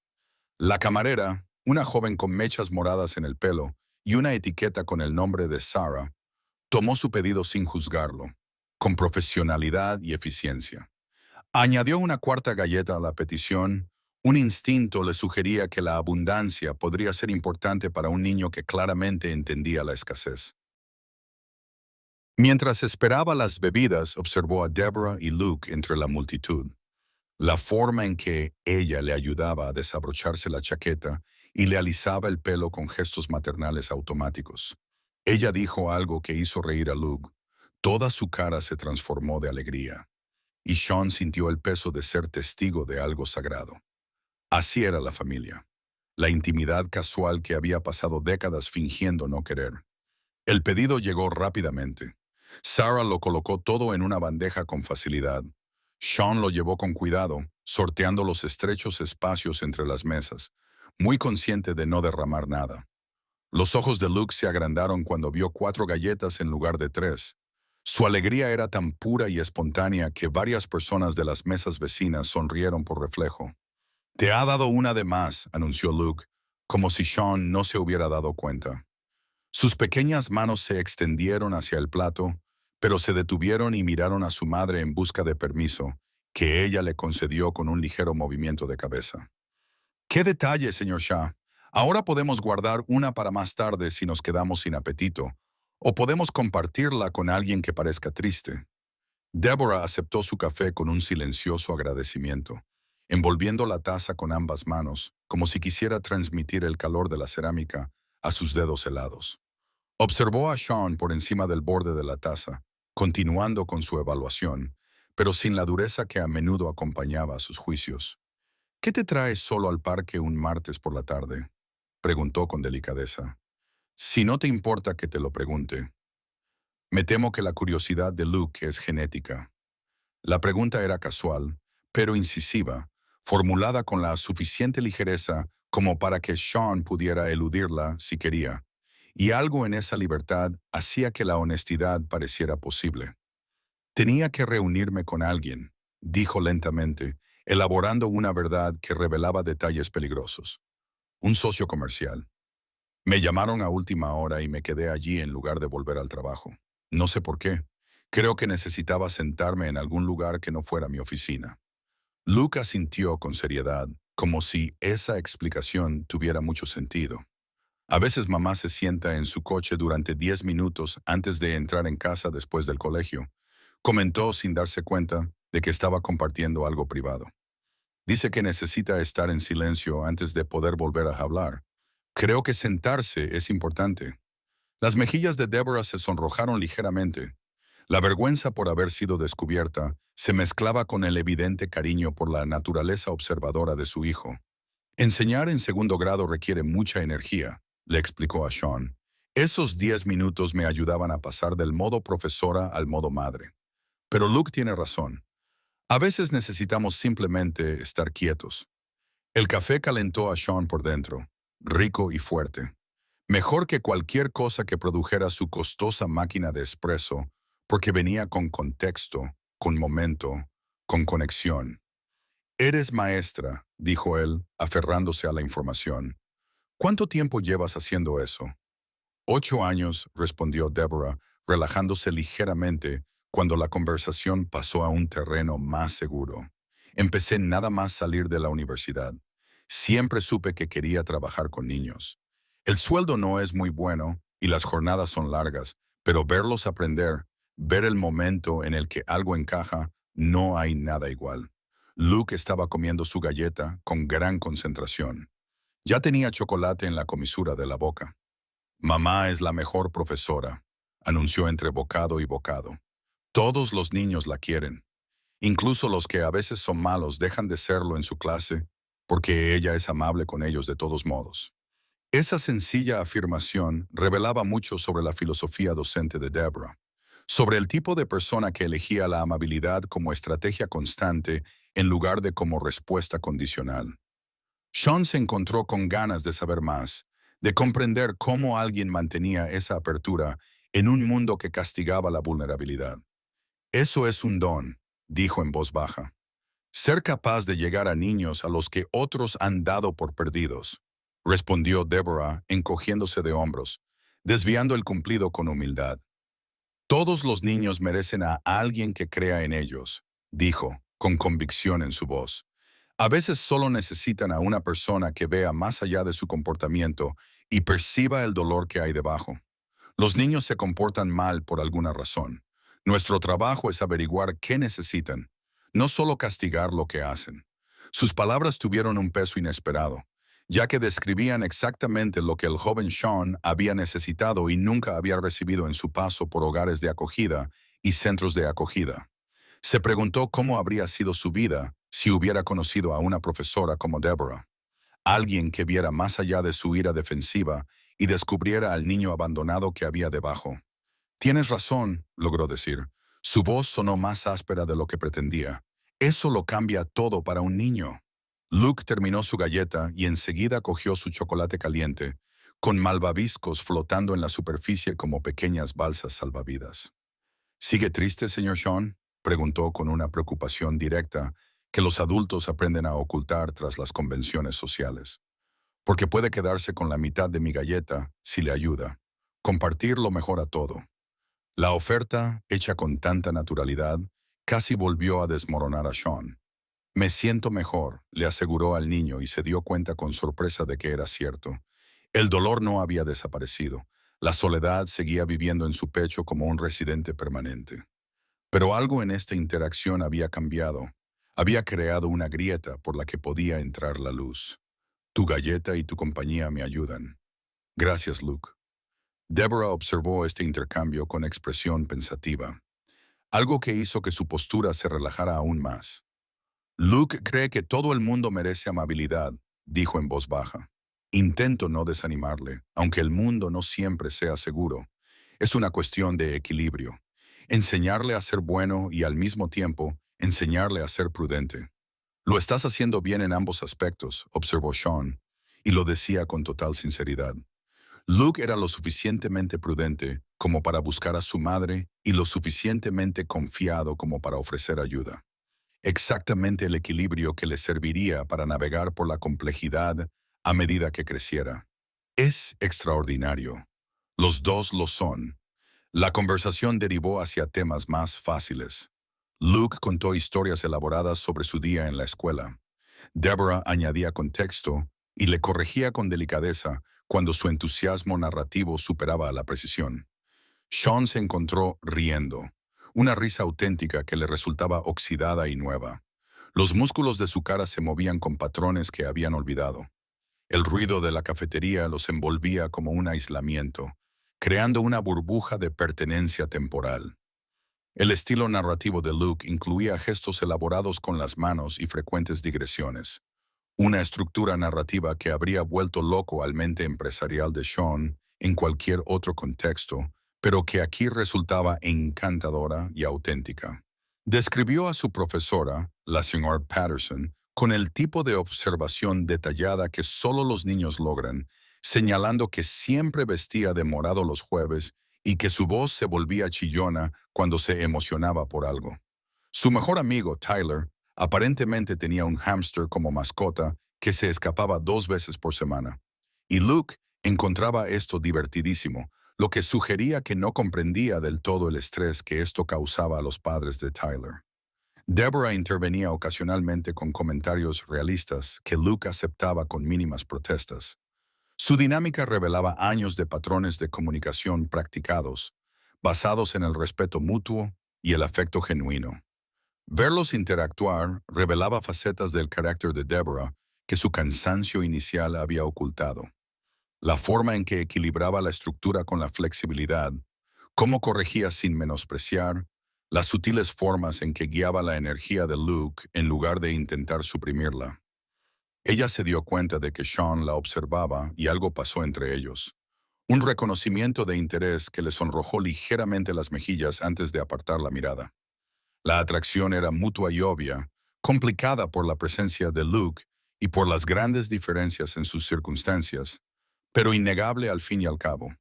La camarera, una joven con mechas moradas en el pelo y una etiqueta con el nombre de Sarah, tomó su pedido sin juzgarlo, con profesionalidad y eficiencia. Añadió una cuarta galleta a la petición. Un instinto le sugería que la abundancia podría ser importante para un niño que claramente entendía la escasez. Mientras esperaba las bebidas, observó a Deborah y Luke entre la multitud. La forma en que ella le ayudaba a desabrocharse la chaqueta y le alisaba el pelo con gestos maternales automáticos. Ella dijo algo que hizo reír a Luke. Toda su cara se transformó de alegría, y Sean sintió el peso de ser testigo de algo sagrado. Así era la familia, la intimidad casual que había pasado décadas fingiendo no querer. El pedido llegó rápidamente. Sarah lo colocó todo en una bandeja con facilidad. Sean lo llevó con cuidado, sorteando los estrechos espacios entre las mesas, muy consciente de no derramar nada. Los ojos de Luke se agrandaron cuando vio 4 galletas en lugar de 3. Su alegría era tan pura y espontánea que varias personas de las mesas vecinas sonrieron por reflejo. «Te ha dado una de más», anunció Luke, como si Sean no se hubiera dado cuenta. Sus pequeñas manos se extendieron hacia el plato, pero se detuvieron y miraron a su madre en busca de permiso, que ella le concedió con un ligero movimiento de cabeza. «¡Qué detalle, señor Shah! Ahora podemos guardar una para más tarde si nos quedamos sin apetito, o podemos compartirla con alguien que parezca triste». Deborah aceptó su café con un silencioso agradecimiento, envolviendo la taza con ambas manos, como si quisiera transmitir el calor de la cerámica a sus dedos helados. Observó a Sean por encima del borde de la taza, continuando con su evaluación, pero sin la dureza que a menudo acompañaba a sus juicios. «¿Qué te traes solo al parque un martes por la tarde?», preguntó con delicadeza. «Si no te importa que te lo pregunte». Me temo que la curiosidad de Luke es genética. La pregunta era casual, pero incisiva, formulada con la suficiente ligereza como para que Sean pudiera eludirla si quería, y algo en esa libertad hacía que la honestidad pareciera posible. Tenía que reunirme con alguien, dijo lentamente, elaborando una verdad que revelaba detalles peligrosos. Un socio comercial. Me llamaron a última hora y me quedé allí en lugar de volver al trabajo. No sé por qué. Creo que necesitaba sentarme en algún lugar que no fuera mi oficina. Luke asintió con seriedad, como si esa explicación tuviera mucho sentido. A veces mamá se sienta en su coche durante 10 minutos antes de entrar en casa después del colegio. Comentó sin darse cuenta de que estaba compartiendo algo privado. Dice que necesita estar en silencio antes de poder volver a hablar. Creo que sentarse es importante. Las mejillas de Deborah se sonrojaron ligeramente. La vergüenza por haber sido descubierta se mezclaba con el evidente cariño por la naturaleza observadora de su hijo. Enseñar en segundo grado requiere mucha energía, le explicó a Sean. Esos 10 minutos me ayudaban a pasar del modo profesora al modo madre. Pero Luke tiene razón. A veces necesitamos simplemente estar quietos. El café calentó a Sean por dentro, rico y fuerte. Mejor que cualquier cosa que produjera su costosa máquina de espresso, porque venía con contexto, con momento, con conexión. Eres maestra, dijo él, aferrándose a la información. ¿Cuánto tiempo llevas haciendo eso? 8 años, respondió Deborah, relajándose ligeramente cuando la conversación pasó a un terreno más seguro. Empecé nada más salir de la universidad. Siempre supe que quería trabajar con niños. El sueldo no es muy bueno y las jornadas son largas, pero verlos aprender, ver el momento en el que algo encaja, no hay nada igual. Luke estaba comiendo su galleta con gran concentración. Ya tenía chocolate en la comisura de la boca. Mamá es la mejor profesora, anunció entre bocado y bocado. Todos los niños la quieren. Incluso los que a veces son malos dejan de serlo en su clase porque ella es amable con ellos de todos modos. Esa sencilla afirmación revelaba mucho sobre la filosofía docente de Deborah, sobre el tipo de persona que elegía la amabilidad como estrategia constante en lugar de como respuesta condicional. Sean se encontró con ganas de saber más, de comprender cómo alguien mantenía esa apertura en un mundo que castigaba la vulnerabilidad. Eso es un don, dijo en voz baja. Ser capaz de llegar a niños a los que otros han dado por perdidos, respondió Deborah, encogiéndose de hombros, desviando el cumplido con humildad. Todos los niños merecen a alguien que crea en ellos, dijo, con convicción en su voz. A veces solo necesitan a una persona que vea más allá de su comportamiento y perciba el dolor que hay debajo. Los niños se comportan mal por alguna razón. Nuestro trabajo es averiguar qué necesitan, no solo castigar lo que hacen. Sus palabras tuvieron un peso inesperado, ya que describían exactamente lo que el joven Sean había necesitado y nunca había recibido en su paso por hogares de acogida y centros de acogida. Se preguntó cómo habría sido su vida si hubiera conocido a una profesora como Deborah, alguien que viera más allá de su ira defensiva y descubriera al niño abandonado que había debajo. Tienes razón, logró decir. Su voz sonó más áspera de lo que pretendía. Eso lo cambia todo para un niño. Luke terminó su galleta y enseguida cogió su chocolate caliente, con malvaviscos flotando en la superficie como pequeñas balsas salvavidas. ¿Sigue triste, señor Sean?, preguntó con una preocupación directa que los adultos aprenden a ocultar tras las convenciones sociales. Porque puede quedarse con la mitad de mi galleta si le ayuda. Compartir lo mejora todo. La oferta, hecha con tanta naturalidad, casi volvió a desmoronar a Sean. Me siento mejor, le aseguró al niño y se dio cuenta con sorpresa de que era cierto. El dolor no había desaparecido. La soledad seguía viviendo en su pecho como un residente permanente. Pero algo en esta interacción había cambiado. Había creado una grieta por la que podía entrar la luz. Tu galleta y tu compañía me ayudan. Gracias, Luke. Deborah observó este intercambio con expresión pensativa, algo que hizo que su postura se relajara aún más. Luke cree que todo el mundo merece amabilidad, dijo en voz baja. Intento no desanimarle, aunque el mundo no siempre sea seguro. Es una cuestión de equilibrio. Enseñarle a ser bueno y al mismo tiempo enseñarle a ser prudente. Lo estás haciendo bien en ambos aspectos, observó Sean, y lo decía con total sinceridad. Luke era lo suficientemente prudente como para buscar a su madre y lo suficientemente confiado como para ofrecer ayuda. Exactamente el equilibrio que le serviría para navegar por la complejidad a medida que creciera. Es extraordinario. Los dos lo son. La conversación derivó hacia temas más fáciles. Luke contó historias elaboradas sobre su día en la escuela. Deborah añadía contexto y le corregía con delicadeza cuando su entusiasmo narrativo superaba a la precisión. Sean se encontró riendo, una risa auténtica que le resultaba oxidada y nueva. Los músculos de su cara se movían con patrones que habían olvidado. El ruido de la cafetería los envolvía como un aislamiento, creando una burbuja de pertenencia temporal. El estilo narrativo de Luke incluía gestos elaborados con las manos y frecuentes digresiones. Una estructura narrativa que habría vuelto loco al mente empresarial de Sean en cualquier otro contexto, pero que aquí resultaba encantadora y auténtica. Describió a su profesora, la señora Patterson, con el tipo de observación detallada que solo los niños logran, señalando que siempre vestía de morado los jueves y que su voz se volvía chillona cuando se emocionaba por algo. Su mejor amigo, Tyler, aparentemente tenía un hámster como mascota que se escapaba 2 veces por semana. Y Luke encontraba esto divertidísimo, lo que sugería que no comprendía del todo el estrés que esto causaba a los padres de Tyler. Deborah intervenía ocasionalmente con comentarios realistas que Luke aceptaba con mínimas protestas. Su dinámica revelaba años de patrones de comunicación practicados, basados en el respeto mutuo y el afecto genuino. Verlos interactuar revelaba facetas del carácter de Deborah que su cansancio inicial había ocultado. La forma en que equilibraba la estructura con la flexibilidad, cómo corregía sin menospreciar, las sutiles formas en que guiaba la energía de Luke en lugar de intentar suprimirla. Ella se dio cuenta de que Sean la observaba y algo pasó entre ellos. Un reconocimiento de interés que le sonrojó ligeramente las mejillas antes de apartar la mirada. La atracción era mutua y obvia, complicada por la presencia de Luke y por las grandes diferencias en sus circunstancias, pero innegable al fin y al cabo.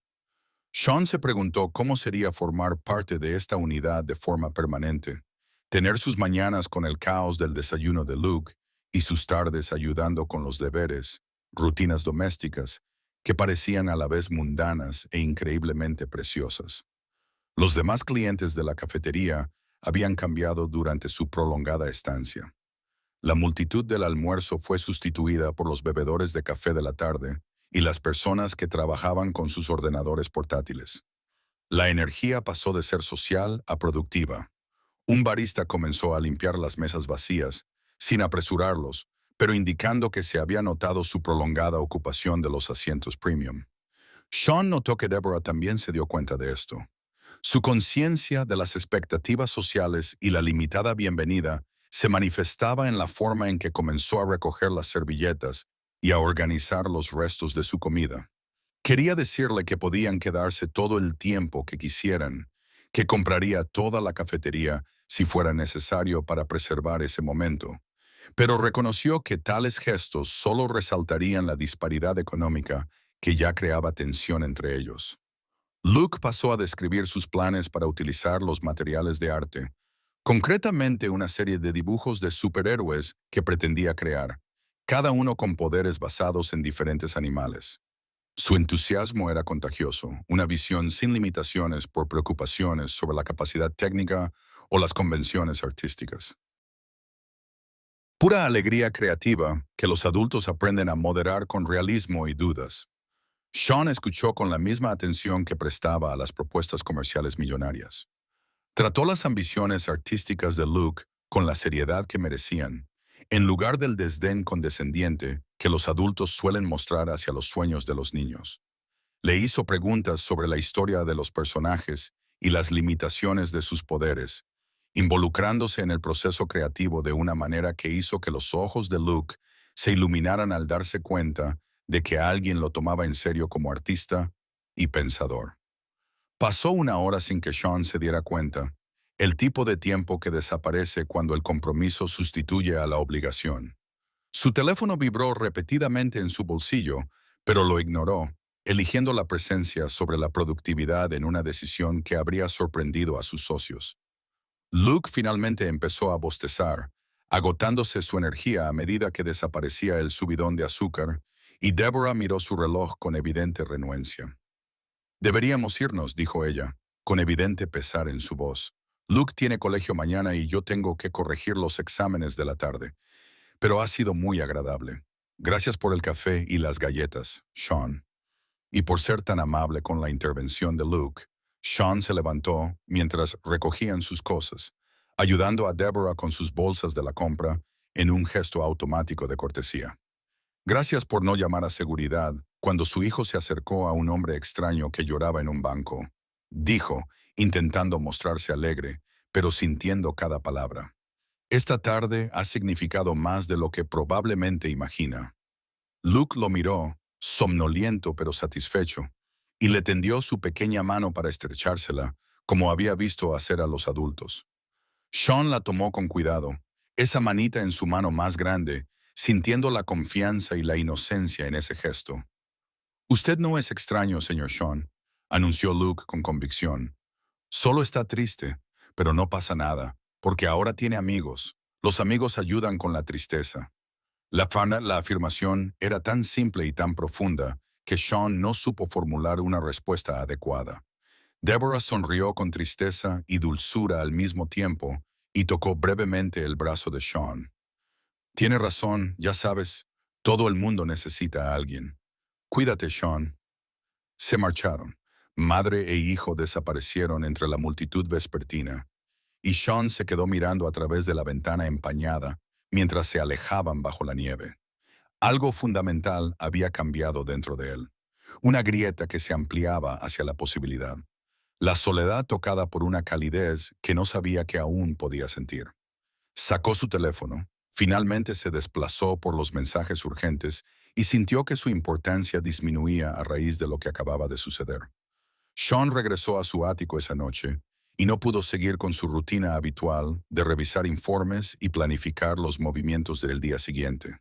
Sean se preguntó cómo sería formar parte de esta unidad de forma permanente, tener sus mañanas con el caos del desayuno de Luke y sus tardes ayudando con los deberes, rutinas domésticas, que parecían a la vez mundanas e increíblemente preciosas. Los demás clientes de la cafetería habían cambiado durante su prolongada estancia. La multitud del almuerzo fue sustituida por los bebedores de café de la tarde y las personas que trabajaban con sus ordenadores portátiles. La energía pasó de ser social a productiva. Un barista comenzó a limpiar las mesas vacías, sin apresurarlos, pero indicando que se había notado su prolongada ocupación de los asientos premium. Sean notó que Deborah también se dio cuenta de esto. Su conciencia de las expectativas sociales y la limitada bienvenida se manifestaba en la forma en que comenzó a recoger las servilletas y a organizar los restos de su comida. Quería decirle que podían quedarse todo el tiempo que quisieran, que compraría toda la cafetería si fuera necesario para preservar ese momento, pero reconoció que tales gestos solo resaltarían la disparidad económica que ya creaba tensión entre ellos. Luke pasó a describir sus planes para utilizar los materiales de arte, concretamente una serie de dibujos de superhéroes que pretendía crear, cada uno con poderes basados en diferentes animales. Su entusiasmo era contagioso, una visión sin limitaciones por preocupaciones sobre la capacidad técnica o las convenciones artísticas. Pura alegría creativa que los adultos aprenden a moderar con realismo y dudas. Sean escuchó con la misma atención que prestaba a las propuestas comerciales millonarias. Trató las ambiciones artísticas de Luke con la seriedad que merecían, en lugar del desdén condescendiente que los adultos suelen mostrar hacia los sueños de los niños. Le hizo preguntas sobre la historia de los personajes y las limitaciones de sus poderes, involucrándose en el proceso creativo de una manera que hizo que los ojos de Luke se iluminaran al darse cuenta de que alguien lo tomaba en serio como artista y pensador. Pasó una hora sin que Sean se diera cuenta. el tipo de tiempo que desaparece cuando el compromiso sustituye a la obligación. Su teléfono vibró repetidamente en su bolsillo, pero lo ignoró, eligiendo la presencia sobre la productividad en una decisión que habría sorprendido a sus socios. Luke finalmente empezó a bostezar, agotándose su energía a medida que desaparecía el subidón de azúcar, y Deborah miró su reloj con evidente renuencia. Deberíamos irnos, dijo ella, con evidente pesar en su voz. Luke tiene colegio mañana y yo tengo que corregir los exámenes de la tarde. Pero ha sido muy agradable. Gracias por el café y las galletas, Sean. Y por ser tan amable con la intervención de Luke. Sean se levantó mientras recogían sus cosas, ayudando a Deborah con sus bolsas de la compra en un gesto automático de cortesía. Gracias por no llamar a seguridad cuando su hijo se acercó a un hombre extraño que lloraba en un banco, dijo, intentando mostrarse alegre, pero sintiendo cada palabra. Esta tarde ha significado más de lo que probablemente imagina. Luke lo miró, somnoliento pero satisfecho, y le tendió su pequeña mano para estrechársela, como había visto hacer a los adultos. Sean la tomó con cuidado, esa manita en su mano más grande, sintiendo la confianza y la inocencia en ese gesto. Usted no es extraño, señor Sean, anunció Luke con convicción. Solo está triste, pero no pasa nada, porque ahora tiene amigos. Los amigos ayudan con la tristeza. La afirmación era tan simple y tan profunda que Sean no supo formular una respuesta adecuada. Deborah sonrió con tristeza y dulzura al mismo tiempo y tocó brevemente el brazo de Sean. Tiene razón, ya sabes, todo el mundo necesita a alguien. Cuídate, Sean. Se marcharon. Madre e hijo desaparecieron entre la multitud vespertina, y Sean se quedó mirando a través de la ventana empañada mientras se alejaban bajo la nieve. Algo fundamental había cambiado dentro de él, una grieta que se ampliaba hacia la posibilidad. La soledad tocada por una calidez que no sabía que aún podía sentir. Sacó su teléfono, finalmente se desplazó por los mensajes urgentes y sintió que su importancia disminuía a raíz de lo que acababa de suceder. Sean regresó a su ático esa noche y no pudo seguir con su rutina habitual de revisar informes y planificar los movimientos del día siguiente.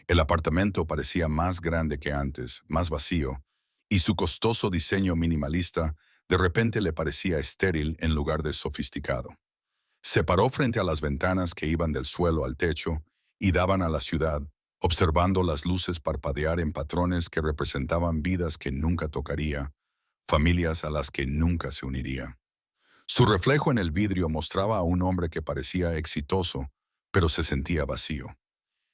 El apartamento parecía más grande que antes, más vacío, y su costoso diseño minimalista de repente le parecía estéril en lugar de sofisticado. Se paró frente a las ventanas que iban del suelo al techo y daban a la ciudad, observando las luces parpadear en patrones que representaban vidas que nunca tocaría, familias a las que nunca se uniría. Su reflejo en el vidrio mostraba a un hombre que parecía exitoso, pero se sentía vacío.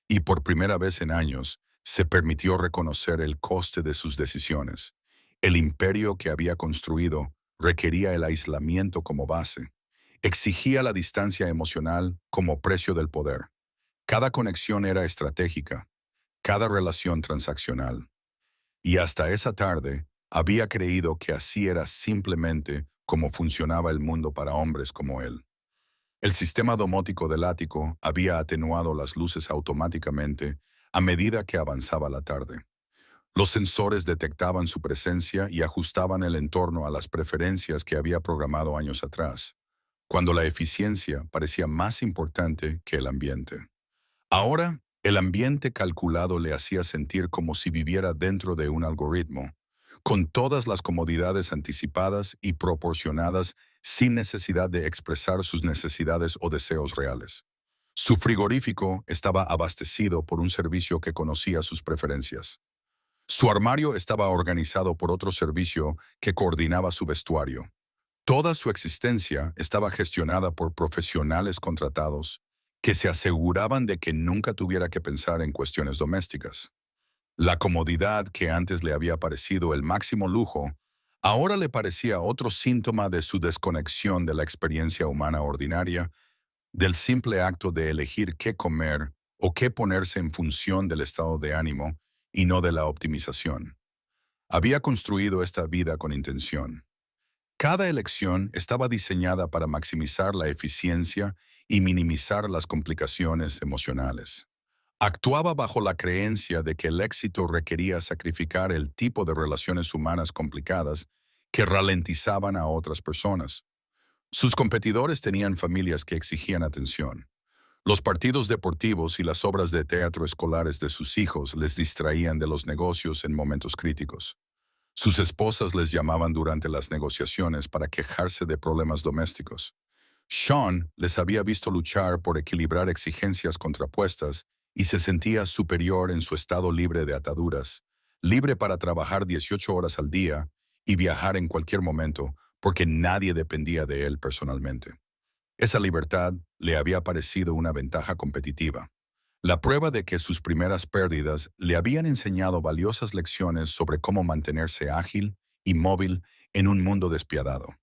Y por primera vez en años, se permitió reconocer el coste de sus decisiones. El imperio que había construido requería el aislamiento como base. Exigía la distancia emocional como precio del poder. Cada conexión era estratégica, cada relación transaccional. Y hasta esa tarde, había creído que así era simplemente como funcionaba el mundo para hombres como él. El sistema domótico del ático había atenuado las luces automáticamente a medida que avanzaba la tarde. Los sensores detectaban su presencia y ajustaban el entorno a las preferencias que había programado años atrás, cuando la eficiencia parecía más importante que el ambiente. Ahora, el ambiente calculado le hacía sentir como si viviera dentro de un algoritmo, con todas las comodidades anticipadas y proporcionadas sin necesidad de expresar sus necesidades o deseos reales. Su frigorífico estaba abastecido por un servicio que conocía sus preferencias. Su armario estaba organizado por otro servicio que coordinaba su vestuario. Toda su existencia estaba gestionada por profesionales contratados que se aseguraban de que nunca tuviera que pensar en cuestiones domésticas. La comodidad que antes le había parecido el máximo lujo, ahora le parecía otro síntoma de su desconexión de la experiencia humana ordinaria, del simple acto de elegir qué comer o qué ponerse en función del estado de ánimo y no de la optimización. Había construido esta vida con intención. Cada elección estaba diseñada para maximizar la eficiencia y minimizar las complicaciones emocionales. Actuaba bajo la creencia de que el éxito requería sacrificar el tipo de relaciones humanas complicadas que ralentizaban a otras personas. Sus competidores tenían familias que exigían atención. Los partidos deportivos y las obras de teatro escolares de sus hijos les distraían de los negocios en momentos críticos. Sus esposas les llamaban durante las negociaciones para quejarse de problemas domésticos. Sean les había visto luchar por equilibrar exigencias contrapuestas y se sentía superior en su estado libre de ataduras, libre para trabajar 18 horas al día y viajar en cualquier momento porque nadie dependía de él personalmente. Esa libertad le había parecido una ventaja competitiva. La prueba de que sus primeras pérdidas le habían enseñado valiosas lecciones sobre cómo mantenerse ágil y móvil en un mundo despiadado.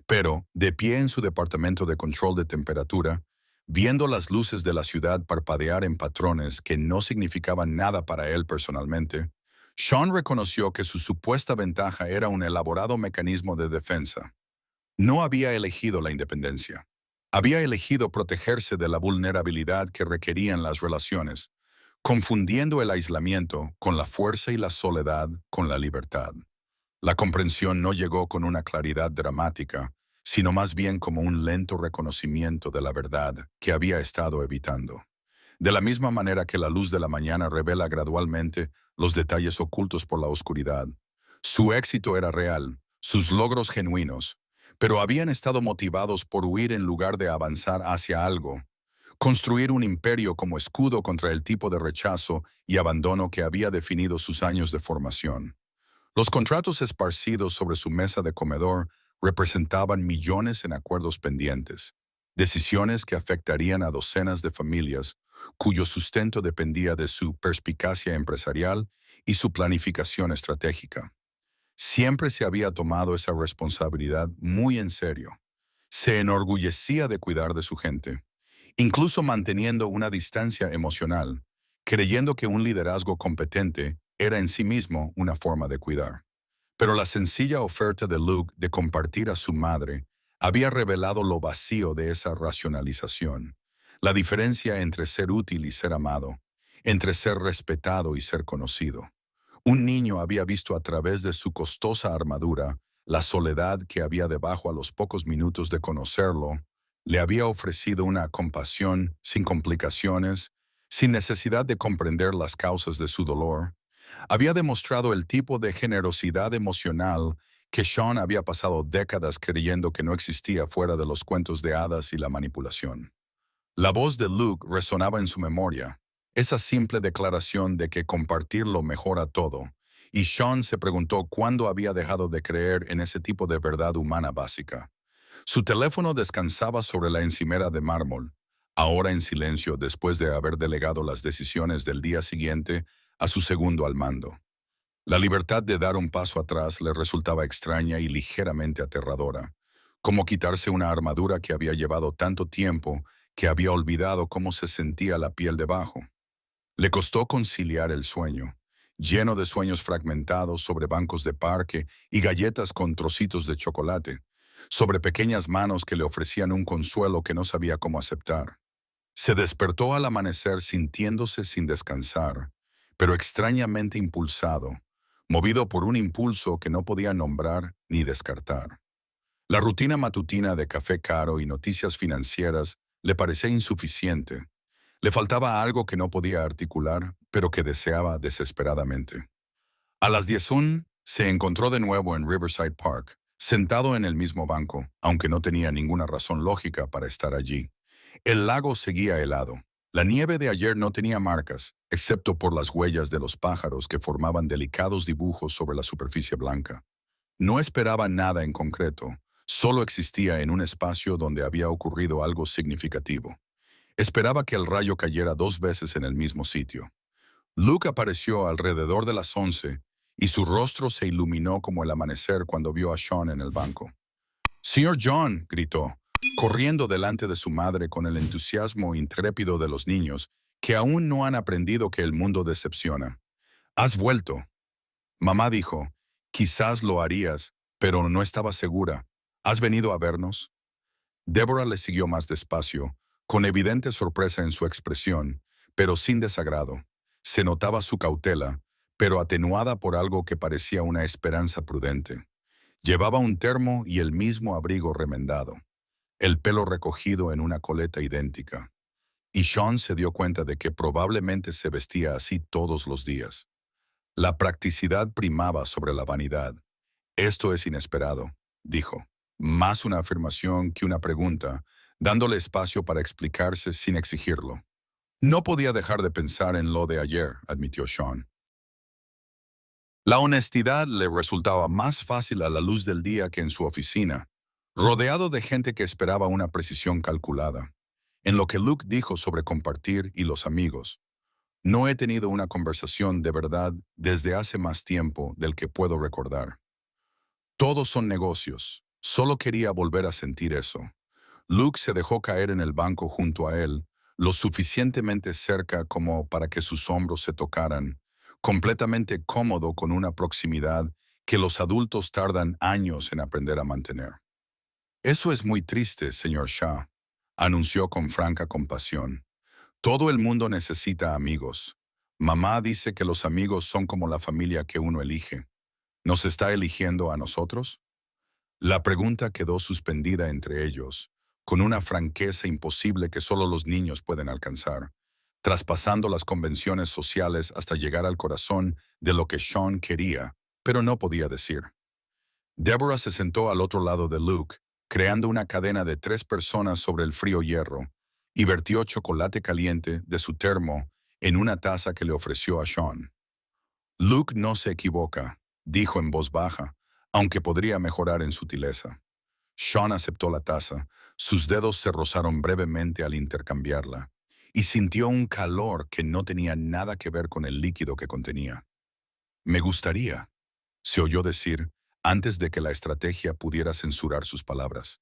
Pero, de pie en su departamento de control de temperatura, viendo las luces de la ciudad parpadear en patrones que no significaban nada para él personalmente, Sean reconoció que su supuesta ventaja era un elaborado mecanismo de defensa. No había elegido la independencia. Había elegido protegerse de la vulnerabilidad que requerían las relaciones, confundiendo el aislamiento con la fuerza y la soledad con la libertad. La comprensión no llegó con una claridad dramática, sino más bien como un lento reconocimiento de la verdad que había estado evitando. De la misma manera que la luz de la mañana revela gradualmente los detalles ocultos por la oscuridad. Su éxito era real, sus logros genuinos, pero habían estado motivados por huir en lugar de avanzar hacia algo, construir un imperio como escudo contra el tipo de rechazo y abandono que había definido sus años de formación. Los contratos esparcidos sobre su mesa de comedor representaban millones en acuerdos pendientes, decisiones que afectarían a docenas de familias cuyo sustento dependía de su perspicacia empresarial y su planificación estratégica. Siempre se había tomado esa responsabilidad muy en serio. Se enorgullecía de cuidar de su gente, incluso manteniendo una distancia emocional, creyendo que un liderazgo competente era en sí mismo una forma de cuidar. Pero la sencilla oferta de Luke de compartir a su madre había revelado lo vacío de esa racionalización, la diferencia entre ser útil y ser amado, entre ser respetado y ser conocido. Un niño había visto a través de su costosa armadura la soledad que había debajo a los pocos minutos de conocerlo. Le había ofrecido una compasión sin complicaciones, sin necesidad de comprender las causas de su dolor. Había demostrado el tipo de generosidad emocional que Sean había pasado décadas creyendo que no existía fuera de los cuentos de hadas y la manipulación. La voz de Luke resonaba en su memoria, esa simple declaración de que compartir lo mejora todo, y Sean se preguntó cuándo había dejado de creer en ese tipo de verdad humana básica. Su teléfono descansaba sobre la encimera de mármol, ahora en silencio después de haber delegado las decisiones del día siguiente a su segundo al mando. La libertad de dar un paso atrás le resultaba extraña y ligeramente aterradora, como quitarse una armadura que había llevado tanto tiempo que había olvidado cómo se sentía la piel debajo. Le costó conciliar el sueño, lleno de sueños fragmentados sobre bancos de parque y galletas con trocitos de chocolate, sobre pequeñas manos que le ofrecían un consuelo que no sabía cómo aceptar. Se despertó al amanecer sintiéndose sin descansar, pero extrañamente impulsado, movido por un impulso que no podía nombrar ni descartar. La rutina matutina de café caro y noticias financieras le parecía insuficiente. Le faltaba algo que no podía articular, pero que deseaba desesperadamente. A las 10:01 se encontró de nuevo en Riverside Park, sentado en el mismo banco, aunque no tenía ninguna razón lógica para estar allí. El lago seguía helado. La nieve de ayer no tenía marcas, excepto por las huellas de los pájaros que formaban delicados dibujos sobre la superficie blanca. No esperaba nada en concreto, solo existía en un espacio donde había ocurrido algo significativo. Esperaba que el rayo cayera 2 veces en el mismo sitio. Luke apareció alrededor de las 11 y su rostro se iluminó como el amanecer cuando vio a Sean en el banco. «Señor John», gritó, corriendo delante de su madre con el entusiasmo intrépido de los niños que aún no han aprendido que el mundo decepciona. «Has vuelto». Mamá dijo, «Quizás lo harías, pero no estaba segura. ¿Has venido a vernos?» Deborah le siguió más despacio, con evidente sorpresa en su expresión, pero sin desagrado. Se notaba su cautela, pero atenuada por algo que parecía una esperanza prudente. Llevaba un termo y el mismo abrigo remendado. el pelo recogido en una coleta idéntica. Y Sean se dio cuenta de que probablemente se vestía así todos los días. La practicidad primaba sobre la vanidad. Esto es inesperado, dijo. Más una afirmación que una pregunta, dándole espacio para explicarse sin exigirlo. No podía dejar de pensar en lo de ayer, admitió Sean. La honestidad le resultaba más fácil a la luz del día que en su oficina, rodeado de gente que esperaba una precisión calculada. En lo que Luke dijo sobre compartir y los amigos, no he tenido una conversación de verdad desde hace más tiempo del que puedo recordar. Todos son negocios. Solo quería volver a sentir eso. Luke se dejó caer en el banco junto a él, lo suficientemente cerca como para que sus hombros se tocaran, completamente cómodo con una proximidad que los adultos tardan años en aprender a mantener. Eso es muy triste, señor Shaw, anunció con franca compasión. Todo el mundo necesita amigos. Mamá dice que los amigos son como la familia que uno elige. ¿Nos está eligiendo a nosotros? La pregunta quedó suspendida entre ellos, con una franqueza imposible que solo los niños pueden alcanzar, traspasando las convenciones sociales hasta llegar al corazón de lo que Sean quería, pero no podía decir. Deborah se sentó al otro lado de Luke, creando una cadena de 3 personas sobre el frío hierro, y vertió chocolate caliente de su termo en una taza que le ofreció a Sean. Luke no se equivoca, dijo en voz baja, aunque podría mejorar en sutileza. Sean aceptó la taza, sus dedos se rozaron brevemente al intercambiarla, y sintió un calor que no tenía nada que ver con el líquido que contenía. Me gustaría, se oyó decir, antes de que la estrategia pudiera censurar sus palabras.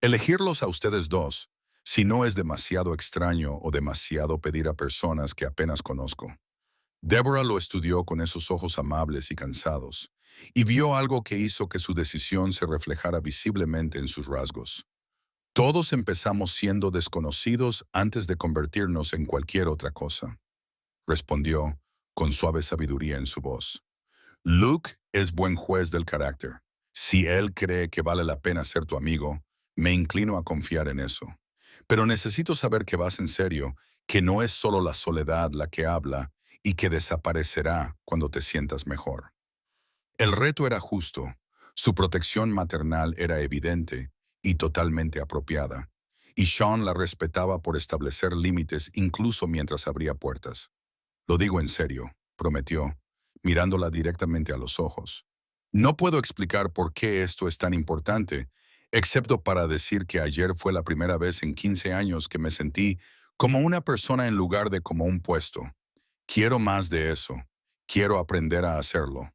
Elegirlos a ustedes dos, si no es demasiado extraño o demasiado pedir a personas que apenas conozco. Deborah lo estudió con esos ojos amables y cansados, y vio algo que hizo que su decisión se reflejara visiblemente en sus rasgos. Todos empezamos siendo desconocidos antes de convertirnos en cualquier otra cosa, respondió, con suave sabiduría en su voz. Luke es buen juez del carácter. Si él cree que vale la pena ser tu amigo, me inclino a confiar en eso. Pero necesito saber que vas en serio, que no es solo la soledad la que habla y que desaparecerá cuando te sientas mejor. El reto era justo, su protección maternal era evidente y totalmente apropiada, y Sean la respetaba por establecer límites incluso mientras abría puertas. Lo digo en serio, prometió, mirándola directamente a los ojos. No puedo explicar por qué esto es tan importante, excepto para decir que ayer fue la primera vez en 15 años que me sentí como una persona en lugar de como un puesto. Quiero más de eso. Quiero aprender a hacerlo.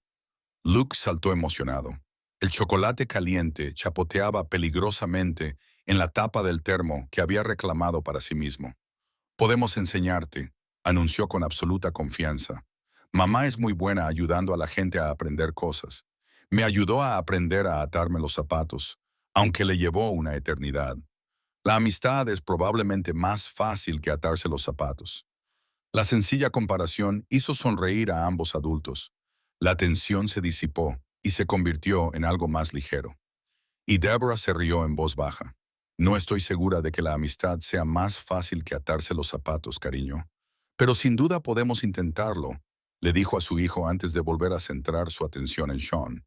Luke saltó emocionado. El chocolate caliente chapoteaba peligrosamente en la tapa del termo que había reclamado para sí mismo. Podemos enseñarte, anunció con absoluta confianza. Mamá es muy buena ayudando a la gente a aprender cosas. Me ayudó a aprender a atarme los zapatos, aunque le llevó una eternidad. La amistad es probablemente más fácil que atarse los zapatos. La sencilla comparación hizo sonreír a ambos adultos. La tensión se disipó y se convirtió en algo más ligero. Y Deborah se rió en voz baja. No estoy segura de que la amistad sea más fácil que atarse los zapatos, cariño. Pero sin duda podemos intentarlo, le dijo a su hijo antes de volver a centrar su atención en Sean.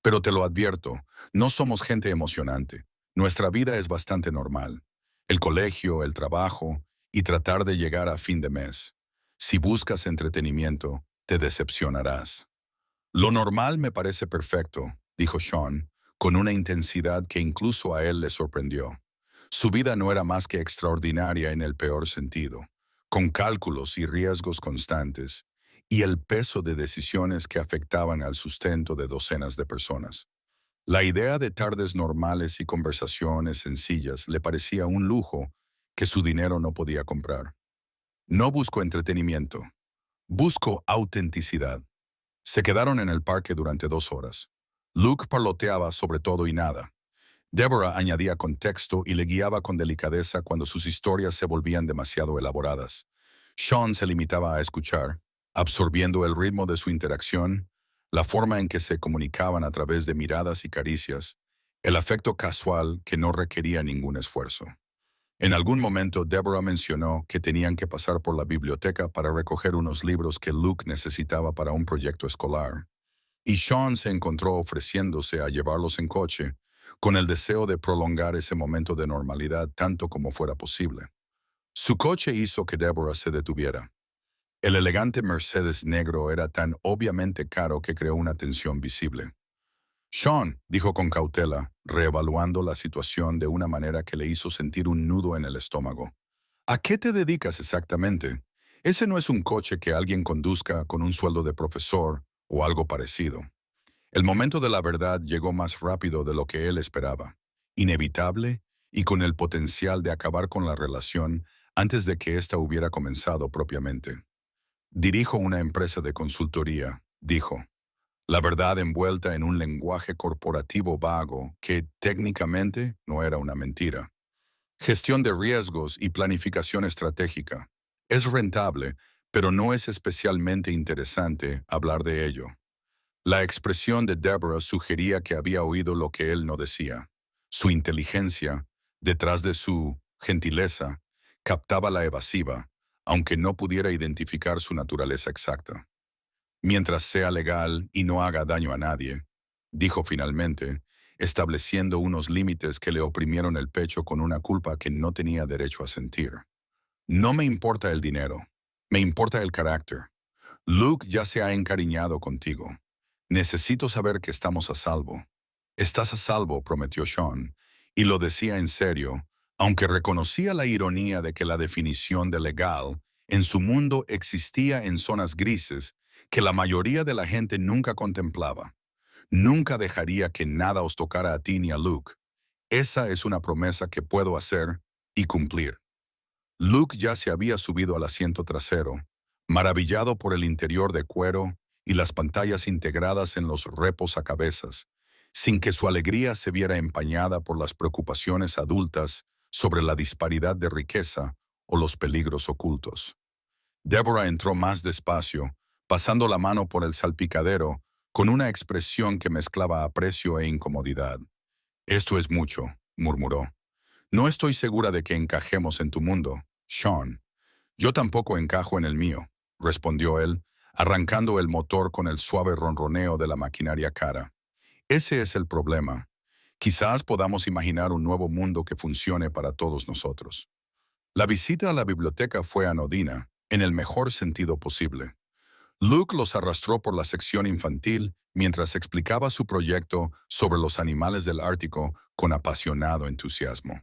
Pero te lo advierto, no somos gente emocionante. Nuestra vida es bastante normal. El colegio, el trabajo y tratar de llegar a fin de mes. Si buscas entretenimiento, te decepcionarás. Lo normal me parece perfecto, dijo Sean, con una intensidad que incluso a él le sorprendió. Su vida no era más que extraordinaria en el peor sentido, con cálculos y riesgos constantes, y el peso de decisiones que afectaban al sustento de docenas de personas. La idea de tardes normales y conversaciones sencillas le parecía un lujo que su dinero no podía comprar. No busco entretenimiento, busco autenticidad. Se quedaron en el parque durante 2 horas. Luke parloteaba sobre todo y nada. Deborah añadía contexto y le guiaba con delicadeza cuando sus historias se volvían demasiado elaboradas. Sean se limitaba a escuchar, absorbiendo el ritmo de su interacción, la forma en que se comunicaban a través de miradas y caricias, El afecto casual que no requería ningún esfuerzo. En algún momento, Deborah mencionó que tenían que pasar por la biblioteca para recoger unos libros que Luke necesitaba para un proyecto escolar. Y Sean se encontró ofreciéndose a llevarlos en coche, con el deseo de prolongar ese momento de normalidad tanto como fuera posible. Su coche hizo que Deborah se detuviera. El elegante Mercedes negro era tan obviamente caro que creó una tensión visible. Sean, dijo con cautela, reevaluando la situación de una manera que le hizo sentir un nudo en el estómago. ¿A qué te dedicas exactamente? Ese no es un coche que alguien conduzca con un sueldo de profesor o algo parecido. El momento de la verdad llegó más rápido de lo que él esperaba, inevitable y con el potencial de acabar con la relación antes de que ésta hubiera comenzado propiamente. Dirijo una empresa de consultoría, dijo, la verdad envuelta en un lenguaje corporativo vago que técnicamente no era una mentira. Gestión de riesgos y planificación estratégica. Es rentable, pero no es especialmente interesante hablar de ello. La expresión de Deborah sugería que había oído lo que él no decía. Su inteligencia, detrás de su gentileza, captaba la evasiva, aunque no pudiera identificar su naturaleza exacta. Mientras sea legal y no haga daño a nadie, dijo finalmente, estableciendo unos límites que le oprimieron el pecho con una culpa que no tenía derecho a sentir. No me importa el dinero, me importa el carácter. Luke ya se ha encariñado contigo. Necesito saber que estamos a salvo. Estás a salvo, prometió Sean, y lo decía en serio, aunque reconocía la ironía de que la definición de legal en su mundo existía en zonas grises que la mayoría de la gente nunca contemplaba. Nunca dejaría que nada os tocara a ti ni a Luke. Esa es una promesa que puedo hacer y cumplir. Luke ya se había subido al asiento trasero, maravillado por el interior de cuero y las pantallas integradas en los reposacabezas, sin que su alegría se viera empañada por las preocupaciones adultas sobre la disparidad de riqueza o los peligros ocultos. Deborah entró más despacio, pasando la mano por el salpicadero, con una expresión que mezclaba aprecio e incomodidad. Esto es mucho, murmuró. No estoy segura de que encajemos en tu mundo, Sean. Yo tampoco encajo en el mío, respondió él, arrancando el motor con el suave ronroneo de la maquinaria cara. Ese es el problema. Quizás podamos imaginar un nuevo mundo que funcione para todos nosotros. La visita a la biblioteca fue anodina, en el mejor sentido posible. Luke los arrastró por la sección infantil mientras explicaba su proyecto sobre los animales del Ártico con apasionado entusiasmo.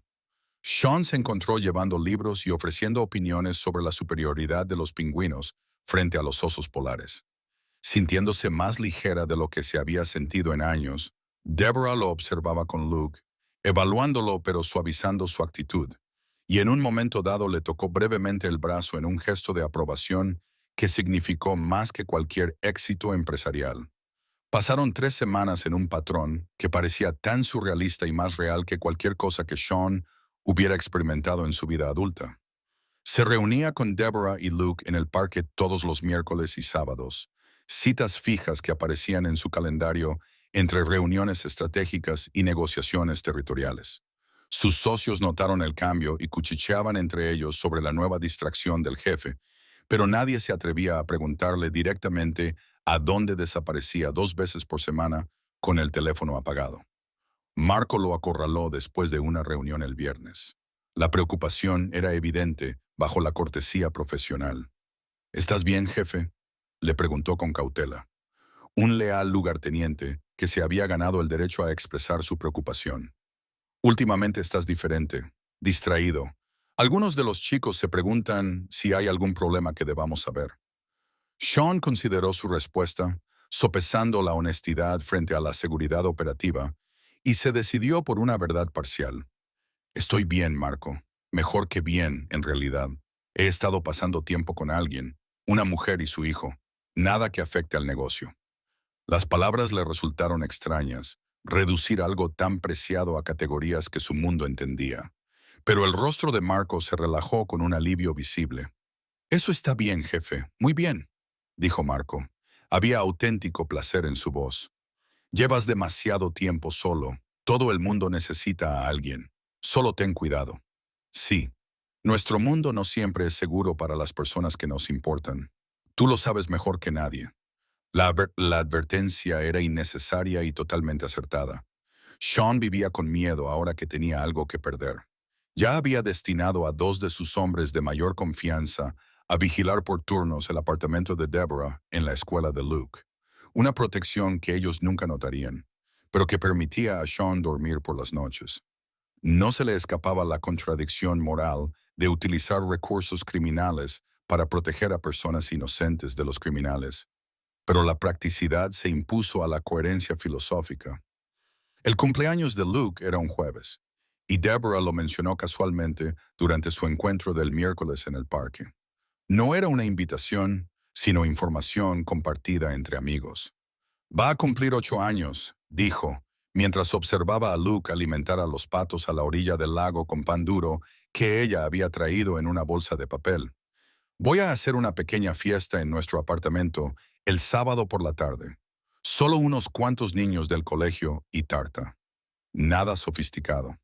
Sean se encontró llevando libros y ofreciendo opiniones sobre la superioridad de los pingüinos frente a los osos polares. Sintiéndose más ligera de lo que se había sentido en años, Deborah lo observaba con Luke, evaluándolo pero suavizando su actitud, y en un momento dado le tocó brevemente el brazo en un gesto de aprobación que significó más que cualquier éxito empresarial. Pasaron 3 semanas en un patrón que parecía tan surrealista y más real que cualquier cosa que Sean hubiera experimentado en su vida adulta. Se reunía con Deborah y Luke en el parque todos los miércoles y sábados, citas fijas que aparecían en su calendario entre reuniones estratégicas y negociaciones territoriales. Sus socios notaron el cambio y cuchicheaban entre ellos sobre la nueva distracción del jefe, pero nadie se atrevía a preguntarle directamente a dónde desaparecía 2 veces por semana con el teléfono apagado. Marco lo acorraló después de una reunión el viernes. La preocupación era evidente bajo la cortesía profesional. ¿Estás bien, jefe?, le preguntó con cautela. Un leal lugarteniente que se había ganado el derecho a expresar su preocupación. Últimamente estás diferente, distraído. Algunos de los chicos se preguntan si hay algún problema que debamos saber. Sean consideró su respuesta, sopesando la honestidad frente a la seguridad operativa, y se decidió por una verdad parcial. Estoy bien, Marco. Mejor que bien, en realidad. He estado pasando tiempo con alguien, una mujer y su hijo. Nada que afecte al negocio. Las palabras le resultaron extrañas, reducir algo tan preciado a categorías que su mundo entendía. Pero el rostro de Marco se relajó con un alivio visible. Eso está bien, jefe, muy bien, dijo Marco. Había auténtico placer en su voz. Llevas demasiado tiempo solo. Todo el mundo necesita a alguien. Solo ten cuidado. Sí, nuestro mundo no siempre es seguro para las personas que nos importan. Tú lo sabes mejor que nadie. La advertencia era innecesaria y totalmente acertada. Sean vivía con miedo ahora que tenía algo que perder. Ya había destinado a dos de sus hombres de mayor confianza a vigilar por turnos el apartamento de Deborah en la escuela de Luke. Una protección que ellos nunca notarían, pero que permitía a Sean dormir por las noches. No se le escapaba la contradicción moral de utilizar recursos criminales para proteger a personas inocentes de los criminales, pero la practicidad se impuso a la coherencia filosófica. El cumpleaños de Luke era un jueves, y Deborah lo mencionó casualmente durante su encuentro del miércoles en el parque. No era una invitación, sino información compartida entre amigos. Va a cumplir 8 años, dijo, mientras observaba a Luke alimentar a los patos a la orilla del lago con pan duro que ella había traído en una bolsa de papel. Voy a hacer una pequeña fiesta en nuestro apartamento el sábado por la tarde. Solo unos cuantos niños del colegio y tarta. Nada sofisticado.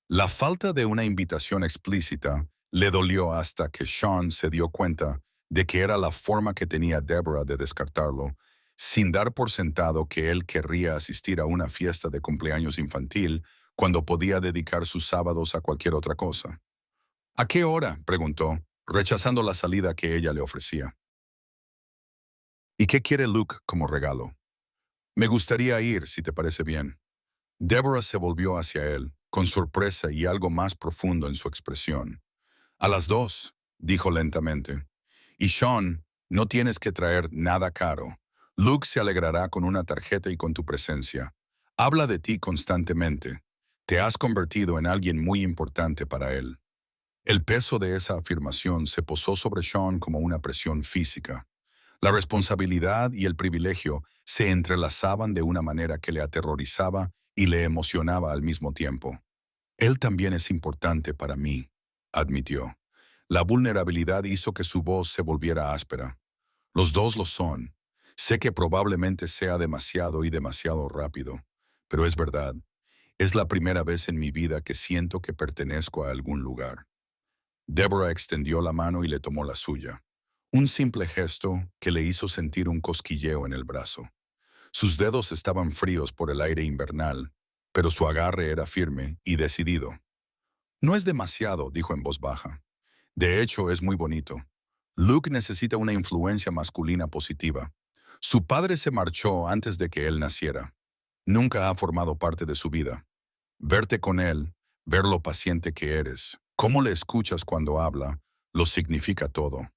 La falta de una invitación explícita le dolió hasta que Sean se dio cuenta de que era la forma que tenía Deborah de descartarlo, sin dar por sentado que él querría asistir a una fiesta de cumpleaños infantil cuando podía dedicar sus sábados a cualquier otra cosa. ¿A qué hora?, preguntó, rechazando la salida que ella le ofrecía. ¿Y qué quiere Luke como regalo? Me gustaría ir, si te parece bien. Deborah se volvió hacia él, con sorpresa y algo más profundo en su expresión. A las 2, dijo lentamente. Y Sean, no tienes que traer nada caro. Luke se alegrará con una tarjeta y con tu presencia. Habla de ti constantemente. Te has convertido en alguien muy importante para él. El peso de esa afirmación se posó sobre Sean como una presión física. La responsabilidad y el privilegio se entrelazaban de una manera que le aterrorizaba y le emocionaba al mismo tiempo. Él también es importante para mí, admitió. La vulnerabilidad hizo que su voz se volviera áspera. Los dos lo son. Sé que probablemente sea demasiado y demasiado rápido, pero es verdad. Es la primera vez en mi vida que siento que pertenezco a algún lugar. Deborah extendió la mano y le tomó la suya. Un simple gesto que le hizo sentir un cosquilleo en el brazo. Sus dedos estaban fríos por el aire invernal, pero su agarre era firme y decidido. No es demasiado, dijo en voz baja. De hecho, es muy bonito. Luke necesita una influencia masculina positiva. Su padre se marchó antes de que él naciera. Nunca ha formado parte de su vida. Verte con él, ver lo paciente que eres, cómo le escuchas cuando habla, lo significa todo.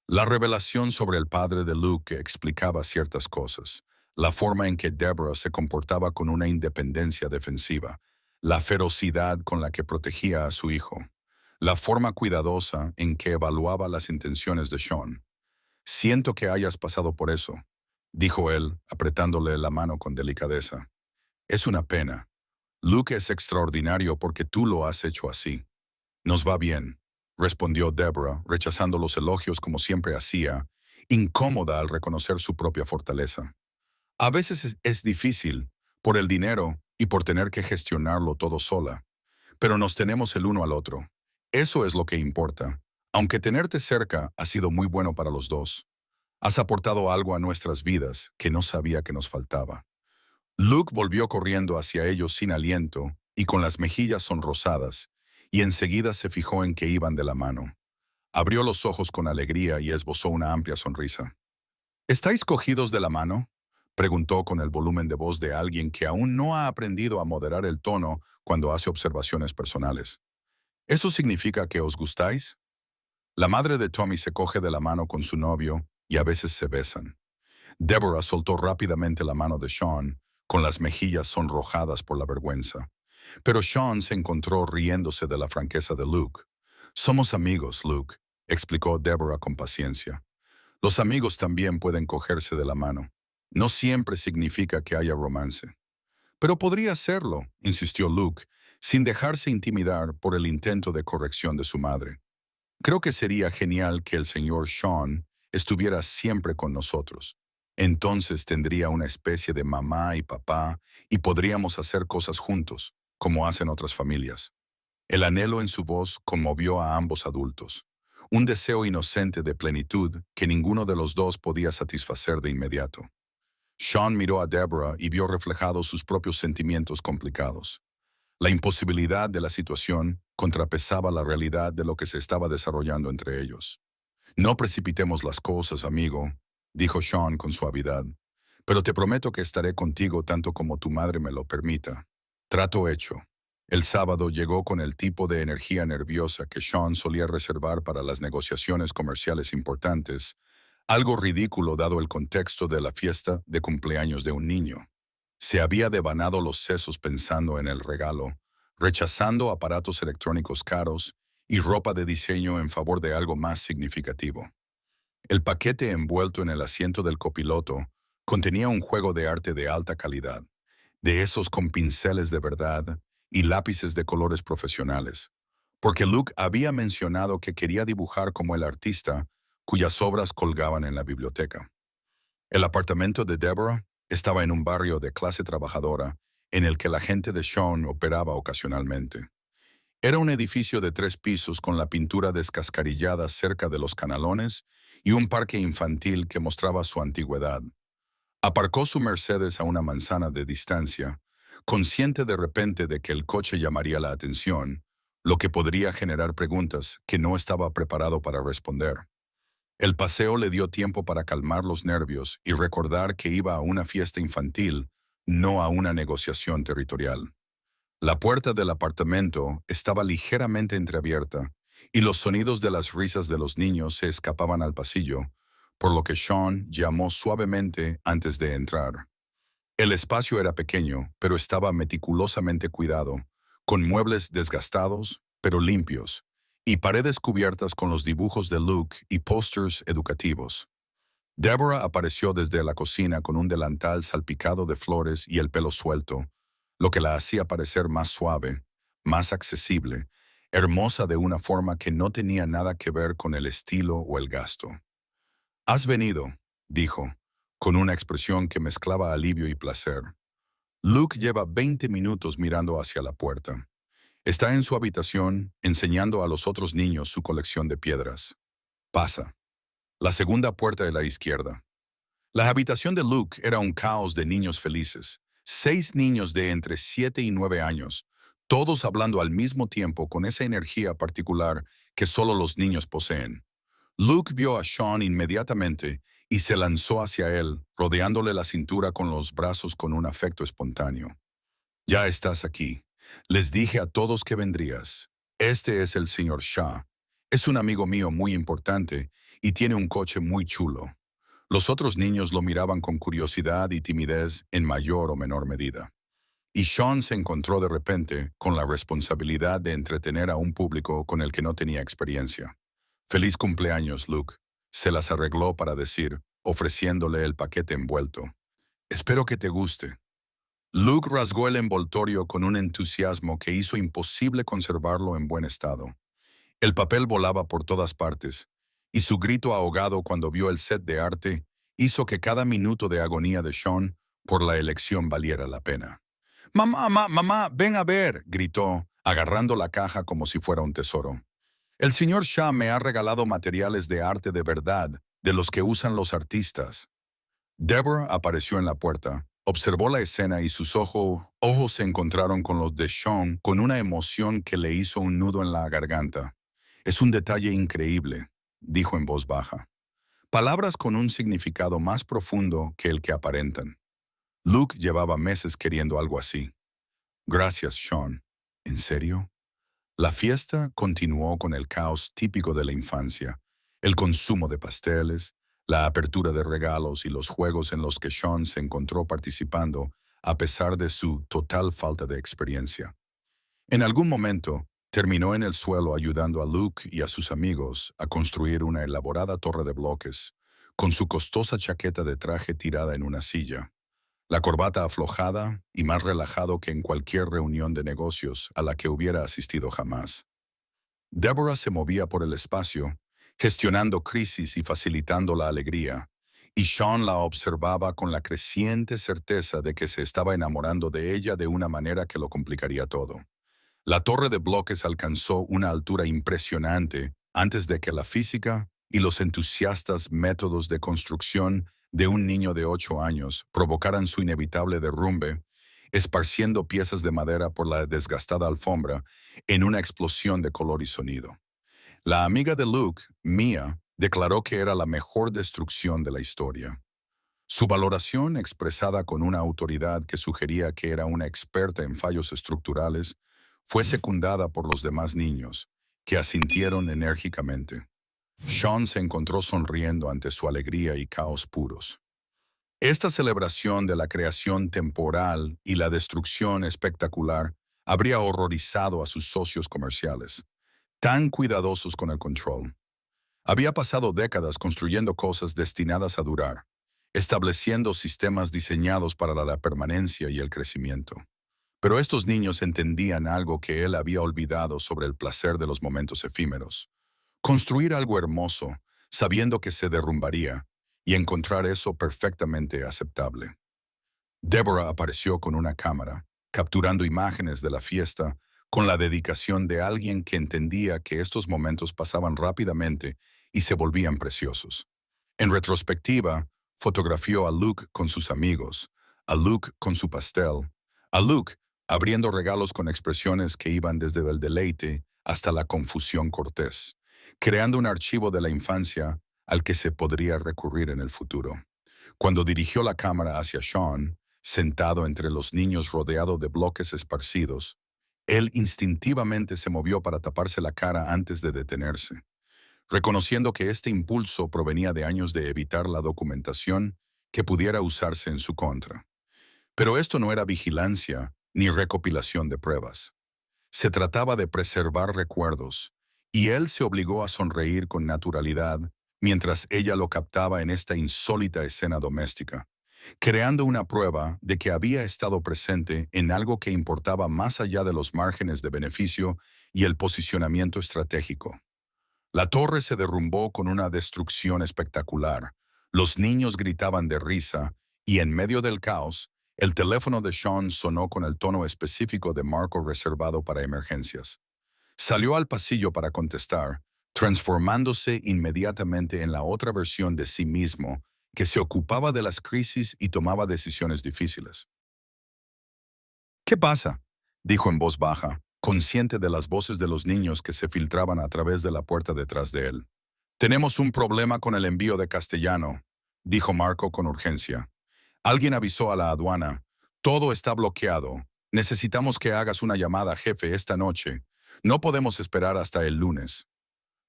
La revelación sobre el padre de Luke explicaba ciertas cosas, la forma en que Deborah se comportaba con una independencia defensiva, la ferocidad con la que protegía a su hijo, la forma cuidadosa en que evaluaba las intenciones de Sean. Siento que hayas pasado por eso, dijo él, apretándole la mano con delicadeza. Es una pena. Luke es extraordinario porque tú lo has hecho así. Nos va bien, respondió Deborah, rechazando los elogios como siempre hacía, incómoda al reconocer su propia fortaleza. A veces es difícil, por el dinero y por tener que gestionarlo todo sola, pero nos tenemos el uno al otro. Eso es lo que importa. Aunque tenerte cerca ha sido muy bueno para los dos. Has aportado algo a nuestras vidas que no sabía que nos faltaba. Luke volvió corriendo hacia ellos sin aliento y con las mejillas sonrosadas, y enseguida se fijó en que iban de la mano. Abrió los ojos con alegría y esbozó una amplia sonrisa. ¿Estáis cogidos de la mano?, preguntó con el volumen de voz de alguien que aún no ha aprendido a moderar el tono cuando hace observaciones personales. ¿Eso significa que os gustáis? La madre de Tommy se coge de la mano con su novio y a veces se besan. Deborah soltó rápidamente la mano de Sean, con las mejillas sonrojadas por la vergüenza. Pero Sean se encontró riéndose de la franqueza de Luke. Somos amigos, Luke, explicó Deborah con paciencia. Los amigos también pueden cogerse de la mano. No siempre significa que haya romance. Pero podría serlo, insistió Luke, sin dejarse intimidar por el intento de corrección de su madre. Creo que sería genial que el señor Sean estuviera siempre con nosotros. Entonces tendría una especie de mamá y papá y podríamos hacer cosas juntos, como hacen otras familias. El anhelo en su voz conmovió a ambos adultos. Un deseo inocente de plenitud que ninguno de los dos podía satisfacer de inmediato. Sean miró a Deborah y vio reflejados sus propios sentimientos complicados. La imposibilidad de la situación contrapesaba la realidad de lo que se estaba desarrollando entre ellos. No precipitemos las cosas, amigo, dijo Sean con suavidad, pero te prometo que estaré contigo tanto como tu madre me lo permita. Trato hecho. El sábado llegó con el tipo de energía nerviosa que Sean solía reservar para las negociaciones comerciales importantes, algo ridículo dado el contexto de la fiesta de cumpleaños de un niño. Se había devanado los sesos pensando en el regalo, rechazando aparatos electrónicos caros y ropa de diseño en favor de algo más significativo. El paquete envuelto en el asiento del copiloto contenía un juego de arte de alta calidad, de esos con pinceles de verdad y lápices de colores profesionales, porque Luke había mencionado que quería dibujar como el artista cuyas obras colgaban en la biblioteca. El apartamento de Deborah estaba en un barrio de clase trabajadora en el que la gente de Sean operaba ocasionalmente. Era un edificio de 3 pisos con la pintura descascarillada cerca de los canalones y un parque infantil que mostraba su antigüedad. Aparcó su Mercedes a una manzana de distancia, consciente de repente de que el coche llamaría la atención, lo que podría generar preguntas que no estaba preparado para responder. El paseo le dio tiempo para calmar los nervios y recordar que iba a una fiesta infantil, no a una negociación territorial. La puerta del apartamento estaba ligeramente entreabierta y los sonidos de las risas de los niños se escapaban al pasillo, por lo que Sean llamó suavemente antes de entrar. El espacio era pequeño, pero estaba meticulosamente cuidado, con muebles desgastados, pero limpios, y paredes cubiertas con los dibujos de Luke y pósters educativos. Deborah apareció desde la cocina con un delantal salpicado de flores y el pelo suelto, lo que la hacía parecer más suave, más accesible, hermosa de una forma que no tenía nada que ver con el estilo o el gasto. «Has venido», dijo, con una expresión que mezclaba alivio y placer. Luke lleva 20 minutos mirando hacia la puerta. Está en su habitación enseñando a los otros niños su colección de piedras. Pasa. La segunda puerta de la izquierda. La habitación de Luke era un caos de niños felices. 6 niños de entre 7 y 9 años, todos hablando al mismo tiempo con esa energía particular que solo los niños poseen. Luke vio a Sean inmediatamente y se lanzó hacia él, rodeándole la cintura con los brazos con un afecto espontáneo. «Ya estás aquí. Les dije a todos que vendrías. Este es el señor Shaw. Es un amigo mío muy importante y tiene un coche muy chulo». Los otros niños lo miraban con curiosidad y timidez en mayor o menor medida. Y Sean se encontró de repente con la responsabilidad de entretener a un público con el que no tenía experiencia. «Feliz cumpleaños, Luke», se las arregló para decir, ofreciéndole el paquete envuelto. «Espero que te guste». Luke rasgó el envoltorio con un entusiasmo que hizo imposible conservarlo en buen estado. El papel volaba por todas partes, y su grito ahogado cuando vio el set de arte hizo que cada minuto de agonía de Sean por la elección valiera la pena. «Mamá, mamá, ven a ver», gritó, agarrando la caja como si fuera un tesoro. «El señor Shaw me ha regalado materiales de arte de verdad, de los que usan los artistas». Deborah apareció en la puerta, observó la escena y sus ojos se encontraron con los de Sean con una emoción que le hizo un nudo en la garganta. «Es un detalle increíble», dijo en voz baja. Palabras con un significado más profundo que el que aparentan. Luke llevaba meses queriendo algo así. «Gracias, Sean». «¿En serio?» La fiesta continuó con el caos típico de la infancia, el consumo de pasteles, la apertura de regalos y los juegos en los que Sean se encontró participando a pesar de su total falta de experiencia. En algún momento, terminó en el suelo ayudando a Luke y a sus amigos a construir una elaborada torre de bloques, con su costosa chaqueta de traje tirada en una silla, la corbata aflojada y más relajado que en cualquier reunión de negocios a la que hubiera asistido jamás. Deborah se movía por el espacio, gestionando crisis y facilitando la alegría, y Sean la observaba con la creciente certeza de que se estaba enamorando de ella de una manera que lo complicaría todo. La torre de bloques alcanzó una altura impresionante antes de que la física y los entusiastas métodos de construcción de un niño de 8 años provocaran su inevitable derrumbe, esparciendo piezas de madera por la desgastada alfombra en una explosión de color y sonido. La amiga de Luke, Mia, declaró que era la mejor destrucción de la historia. Su valoración, expresada con una autoridad que sugería que era una experta en fallos estructurales, fue secundada por los demás niños, que asintieron enérgicamente. Sean se encontró sonriendo ante su alegría y caos puros. Esta celebración de la creación temporal y la destrucción espectacular habría horrorizado a sus socios comerciales, tan cuidadosos con el control. Había pasado décadas construyendo cosas destinadas a durar, estableciendo sistemas diseñados para la permanencia y el crecimiento. Pero estos niños entendían algo que él había olvidado sobre el placer de los momentos efímeros. Construir algo hermoso, sabiendo que se derrumbaría, y encontrar eso perfectamente aceptable. Deborah apareció con una cámara, capturando imágenes de la fiesta, con la dedicación de alguien que entendía que estos momentos pasaban rápidamente y se volvían preciosos. En retrospectiva, fotografió a Luke con sus amigos, a Luke con su pastel, a Luke abriendo regalos con expresiones que iban desde el deleite hasta la confusión cortés, creando un archivo de la infancia al que se podría recurrir en el futuro. Cuando dirigió la cámara hacia Sean, sentado entre los niños rodeado de bloques esparcidos, él instintivamente se movió para taparse la cara antes de detenerse, reconociendo que este impulso provenía de años de evitar la documentación que pudiera usarse en su contra. Pero esto no era vigilancia ni recopilación de pruebas. Se trataba de preservar recuerdos, y él se obligó a sonreír con naturalidad mientras ella lo captaba en esta insólita escena doméstica, creando una prueba de que había estado presente en algo que importaba más allá de los márgenes de beneficio y el posicionamiento estratégico. La torre se derrumbó con una destrucción espectacular. Los niños gritaban de risa y en medio del caos, el teléfono de Sean sonó con el tono específico de marco reservado para emergencias. Salió al pasillo para contestar, transformándose inmediatamente en la otra versión de sí mismo que se ocupaba de las crisis y tomaba decisiones difíciles. ¿Qué pasa?, dijo en voz baja, consciente de las voces de los niños que se filtraban a través de la puerta detrás de él. Tenemos un problema con el envío de castellano, dijo Marco con urgencia. Alguien avisó a la aduana. Todo está bloqueado. Necesitamos que hagas una llamada, jefe, esta noche. No podemos esperar hasta el lunes.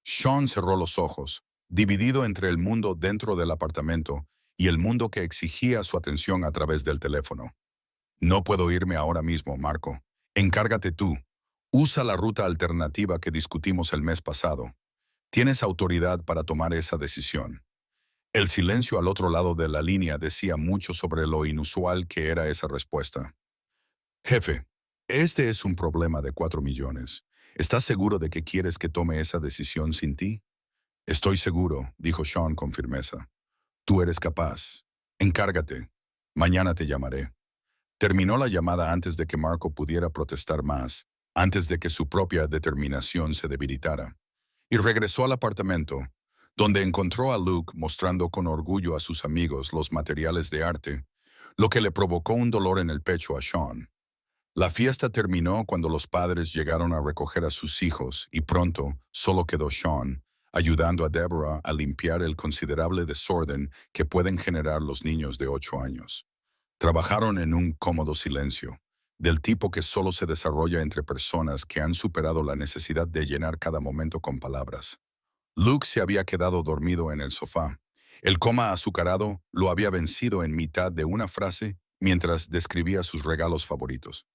Sean cerró los ojos, dividido entre el mundo dentro del apartamento y el mundo que exigía su atención a través del teléfono. No puedo irme ahora mismo, Marco. Encárgate tú. Usa la ruta alternativa que discutimos el mes pasado. Tienes autoridad para tomar esa decisión. El silencio al otro lado de la línea decía mucho sobre lo inusual que era esa respuesta. Jefe, este es un problema de 4 millones. ¿Estás seguro de que quieres que tome esa decisión sin ti? Estoy seguro, dijo Sean con firmeza. Tú eres capaz. Encárgate. Mañana te llamaré. Terminó la llamada antes de que Marco pudiera protestar más, antes de que su propia determinación se debilitara, y regresó al apartamento, donde encontró a Luke mostrando con orgullo a sus amigos los materiales de arte, lo que le provocó un dolor en el pecho a Sean. La fiesta terminó cuando los padres llegaron a recoger a sus hijos y pronto solo quedó Sean, ayudando a Deborah a limpiar el considerable desorden que pueden generar los niños de 8 años. Trabajaron en un cómodo silencio, del tipo que solo se desarrolla entre personas que han superado la necesidad de llenar cada momento con palabras. Luke se había quedado dormido en el sofá. El coma azucarado lo había vencido en mitad de una frase mientras describía sus regalos favoritos.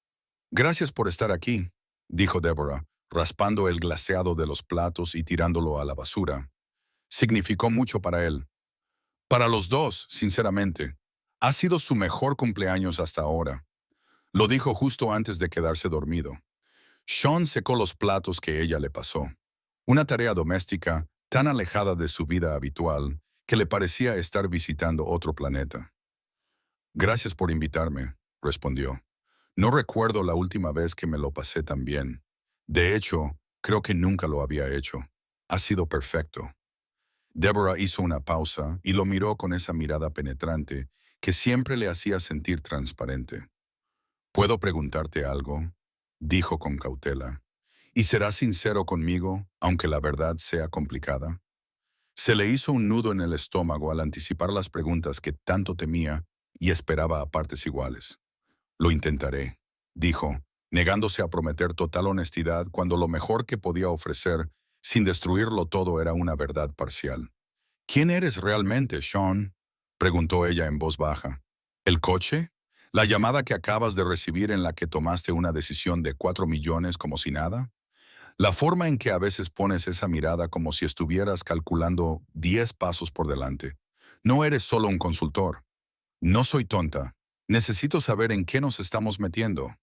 Gracias por estar aquí, dijo Deborah, raspando el glaseado de los platos y tirándolo a la basura. Significó mucho para él. Para los dos, sinceramente. Ha sido su mejor cumpleaños hasta ahora. Lo dijo justo antes de quedarse dormido. Sean secó los platos que ella le pasó. Una tarea doméstica tan alejada de su vida habitual que le parecía estar visitando otro planeta. Gracias por invitarme, respondió. No recuerdo la última vez que me lo pasé tan bien. De hecho, creo que nunca lo había hecho. Ha sido perfecto. Deborah hizo una pausa y lo miró con esa mirada penetrante que siempre le hacía sentir transparente. ¿Puedo preguntarte algo?, dijo con cautela. ¿Y serás sincero conmigo, aunque la verdad sea complicada? Se le hizo un nudo en el estómago al anticipar las preguntas que tanto temía y esperaba a partes iguales. Lo intentaré, dijo, negándose a prometer total honestidad cuando lo mejor que podía ofrecer, sin destruirlo todo, era una verdad parcial. ¿Quién eres realmente, Sean?, preguntó ella en voz baja. ¿El coche? ¿La llamada que acabas de recibir en la que tomaste una decisión de 4 millones como si nada? La forma en que a veces pones esa mirada como si estuvieras calculando 10 pasos por delante. No eres solo un consultor. No soy tonta. Necesito saber en qué nos estamos metiendo.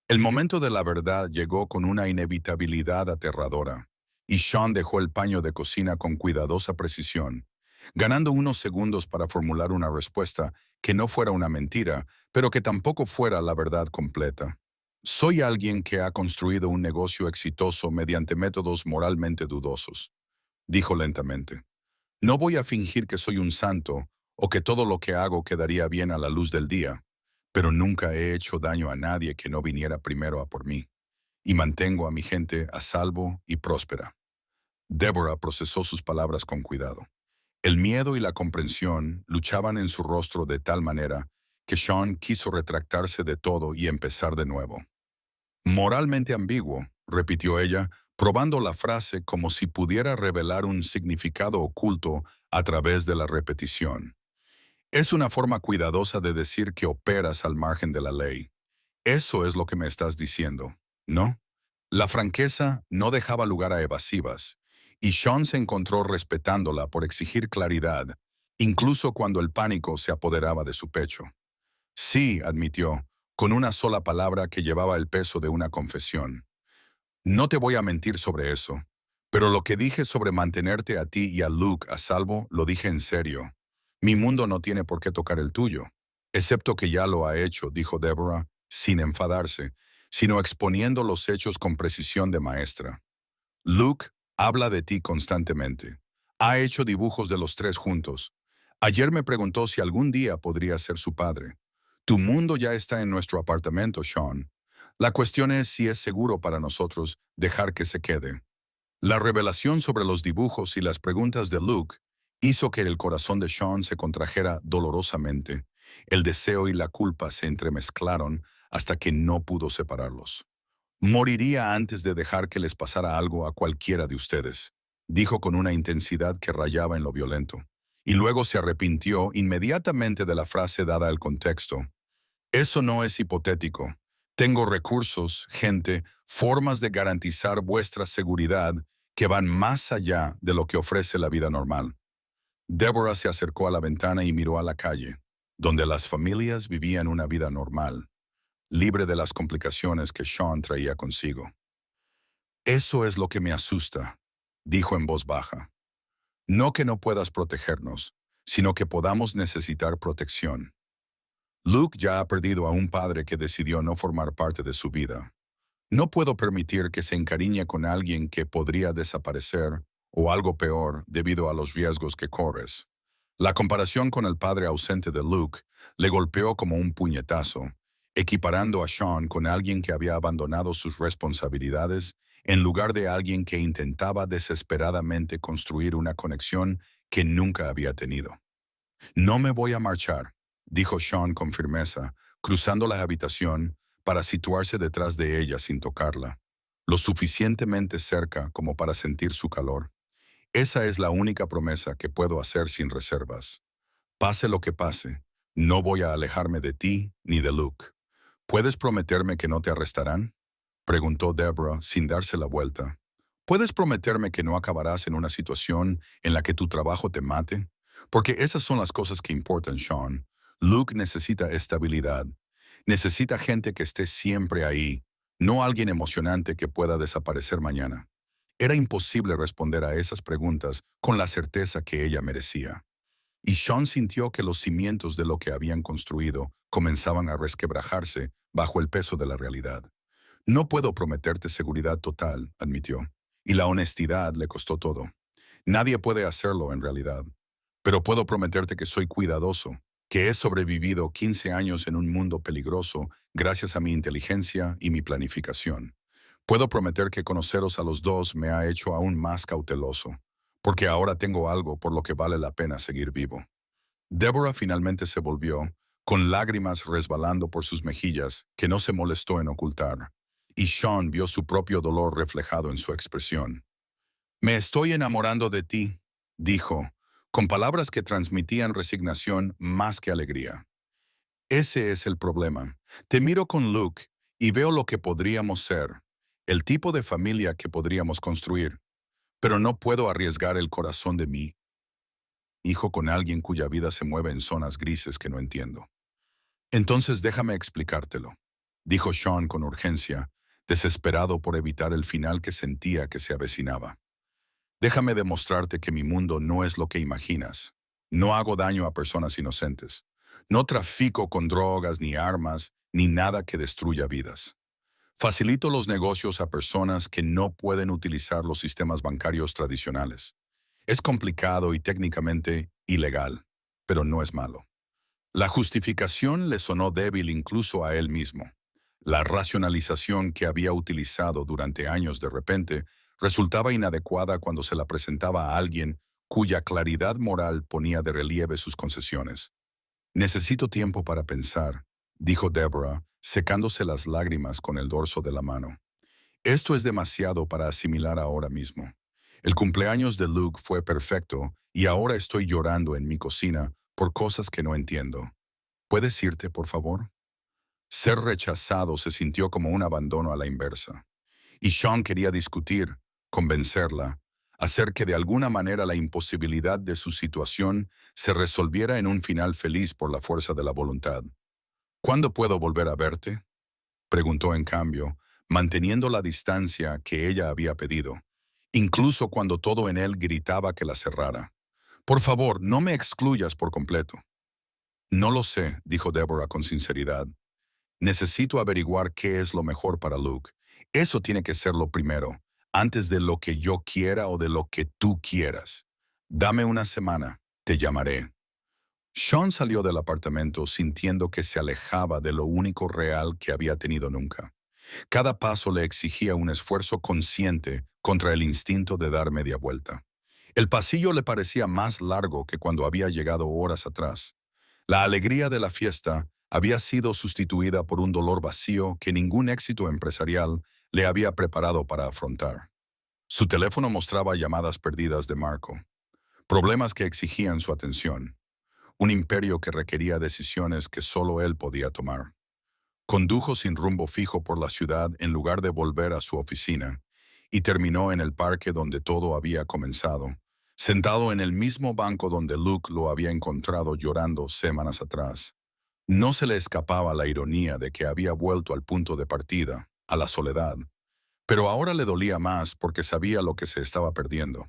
El momento de la verdad llegó con una inevitabilidad aterradora, y Sean dejó el paño de cocina con cuidadosa precisión, ganando unos segundos para formular una respuesta que no fuera una mentira, pero que tampoco fuera la verdad completa. Soy alguien que ha construido un negocio exitoso mediante métodos moralmente dudosos, dijo lentamente. No voy a fingir que soy un santo o que todo lo que hago quedaría bien a la luz del día, pero nunca he hecho daño a nadie que no viniera primero a por mí, y mantengo a mi gente a salvo y próspera. Deborah procesó sus palabras con cuidado. El miedo y la comprensión luchaban en su rostro de tal manera que Sean quiso retractarse de todo y empezar de nuevo. Moralmente ambiguo, repitió ella, probando la frase como si pudiera revelar un significado oculto a través de la repetición. Es una forma cuidadosa de decir que operas al margen de la ley. Eso es lo que me estás diciendo, ¿no? La franqueza no dejaba lugar a evasivas, y Sean se encontró respetándola por exigir claridad, incluso cuando el pánico se apoderaba de su pecho. Sí, admitió, con una sola palabra que llevaba el peso de una confesión. No te voy a mentir sobre eso, pero lo que dije sobre mantenerte a ti y a Luke a salvo lo dije en serio. Mi mundo no tiene por qué tocar el tuyo, excepto que ya lo ha hecho, dijo Deborah, sin enfadarse, sino exponiendo los hechos con precisión de maestra. Luke habla de ti constantemente. Ha hecho dibujos de los tres juntos. Ayer me preguntó si algún día podría ser su padre. Tu mundo ya está en nuestro apartamento, Sean. La cuestión es si es seguro para nosotros dejar que se quede. La revelación sobre los dibujos y las preguntas de Luke hizo que el corazón de Sean se contrajera dolorosamente. El deseo y la culpa se entremezclaron hasta que no pudo separarlos. Moriría antes de dejar que les pasara algo a cualquiera de ustedes, dijo con una intensidad que rayaba en lo violento. Y luego se arrepintió inmediatamente de la frase dada el contexto. Eso no es hipotético. Tengo recursos, gente, formas de garantizar vuestra seguridad que van más allá de lo que ofrece la vida normal. Deborah se acercó a la ventana y miró a la calle, donde las familias vivían una vida normal, libre de las complicaciones que Sean traía consigo. Eso es lo que me asusta, dijo en voz baja. No que no puedas protegernos, sino que podamos necesitar protección. Luke ya ha perdido a un padre que decidió no formar parte de su vida. No puedo permitir que se encariñe con alguien que podría desaparecer o algo peor debido a los riesgos que corres. La comparación con el padre ausente de Luke le golpeó como un puñetazo, equiparando a Sean con alguien que había abandonado sus responsabilidades en lugar de alguien que intentaba desesperadamente construir una conexión que nunca había tenido. No me voy a marchar, dijo Sean con firmeza, cruzando la habitación para situarse detrás de ella sin tocarla, lo suficientemente cerca como para sentir su calor. Esa es la única promesa que puedo hacer sin reservas. Pase lo que pase, no voy a alejarme de ti ni de Luke. ¿Puedes prometerme que no te arrestarán?, preguntó Deborah sin darse la vuelta. ¿Puedes prometerme que no acabarás en una situación en la que tu trabajo te mate? Porque esas son las cosas que importan, Sean. Luke necesita estabilidad. Necesita gente que esté siempre ahí, no alguien emocionante que pueda desaparecer mañana. Era imposible responder a esas preguntas con la certeza que ella merecía. y Sean sintió que los cimientos de lo que habían construido comenzaban a resquebrajarse bajo el peso de la realidad. No puedo prometerte seguridad total, admitió, y la honestidad le costó todo. Nadie puede hacerlo en realidad, pero puedo prometerte que soy cuidadoso, que he sobrevivido 15 años en un mundo peligroso gracias a mi inteligencia y mi planificación. Puedo prometer que conoceros a los dos me ha hecho aún más cauteloso, porque ahora tengo algo por lo que vale la pena seguir vivo. Deborah finalmente se volvió, con lágrimas resbalando por sus mejillas, que no se molestó en ocultar, y Sean vio su propio dolor reflejado en su expresión. Me estoy enamorando de ti, dijo, con palabras que transmitían resignación más que alegría. Ese es el problema. Te miro con Luke y veo lo que podríamos ser, el tipo de familia que podríamos construir, pero no puedo arriesgar el corazón de mi hijo con alguien cuya vida se mueve en zonas grises que no entiendo. Entonces déjame explicártelo, dijo Sean con urgencia, desesperado por evitar el final que sentía que se avecinaba. Déjame demostrarte que mi mundo no es lo que imaginas. No hago daño a personas inocentes. No trafico con drogas, ni armas, ni nada que destruya vidas. Facilito los negocios a personas que no pueden utilizar los sistemas bancarios tradicionales. Es complicado y técnicamente ilegal, pero no es malo. La justificación le sonó débil incluso a él mismo. La racionalización que había utilizado durante años de repente resultaba inadecuada cuando se la presentaba a alguien cuya claridad moral ponía de relieve sus concesiones. Necesito tiempo para pensar, dijo Deborah, secándose las lágrimas con el dorso de la mano. Esto es demasiado para asimilar ahora mismo. El cumpleaños de Luke fue perfecto y ahora estoy llorando en mi cocina por cosas que no entiendo. ¿Puedes irte, por favor? Ser rechazado se sintió como un abandono a la inversa. Y Sean quería discutir, convencerla, hacer que de alguna manera la imposibilidad de su situación se resolviera en un final feliz por la fuerza de la voluntad. ¿Cuándo puedo volver a verte?, preguntó en cambio, manteniendo la distancia que ella había pedido, incluso cuando todo en él gritaba que la cerrara. Por favor, no me excluyas por completo. No lo sé, dijo Deborah con sinceridad. Necesito averiguar qué es lo mejor para Luke. Eso tiene que ser lo primero, antes de lo que yo quiera o de lo que tú quieras. Dame una semana, te llamaré. Sean salió del apartamento sintiendo que se alejaba de lo único real que había tenido nunca. Cada paso le exigía un esfuerzo consciente contra el instinto de dar media vuelta. El pasillo le parecía más largo que cuando había llegado horas atrás. La alegría de la fiesta había sido sustituida por un dolor vacío que ningún éxito empresarial le había preparado para afrontar. Su teléfono mostraba llamadas perdidas de Marco, problemas que exigían su atención, un imperio que requería decisiones que solo él podía tomar. Condujo sin rumbo fijo por la ciudad en lugar de volver a su oficina, y terminó en el parque donde todo había comenzado, sentado en el mismo banco donde Luke lo había encontrado llorando semanas atrás. No se le escapaba la ironía de que había vuelto al punto de partida, a la soledad, pero ahora le dolía más porque sabía lo que se estaba perdiendo.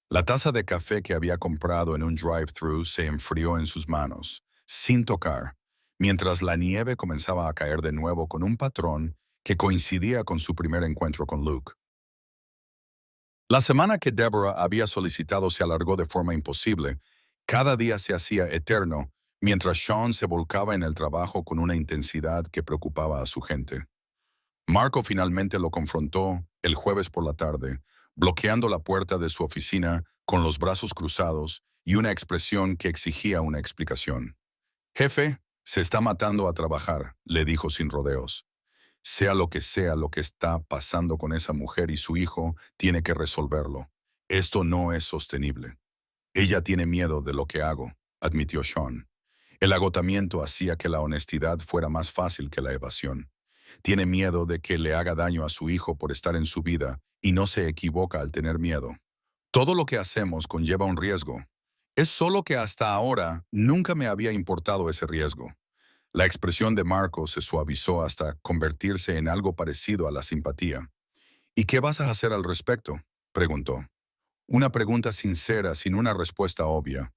La taza de café que había comprado en un drive-thru se enfrió en sus manos, sin tocar, mientras la nieve comenzaba a caer de nuevo con un patrón que coincidía con su primer encuentro con Luke. La semana que Deborah había solicitado se alargó de forma imposible. Cada día se hacía eterno, mientras Sean se volcaba en el trabajo con una intensidad que preocupaba a su gente. Marco finalmente lo confrontó el jueves por la tarde, bloqueando la puerta de su oficina con los brazos cruzados y una expresión que exigía una explicación. Jefe, se está matando a trabajar, le dijo sin rodeos. Sea lo que está pasando con esa mujer y su hijo, tiene que resolverlo. Esto no es sostenible. Ella tiene miedo de lo que hago, admitió Sean. El agotamiento hacía que la honestidad fuera más fácil que la evasión. Tiene miedo de que le haga daño a su hijo por estar en su vida y no se equivoca al tener miedo. Todo lo que hacemos conlleva un riesgo. Es solo que hasta ahora nunca me había importado ese riesgo. La expresión de Marco se suavizó hasta convertirse en algo parecido a la simpatía. ¿Y qué vas a hacer al respecto?, preguntó. Una pregunta sincera sin una respuesta obvia.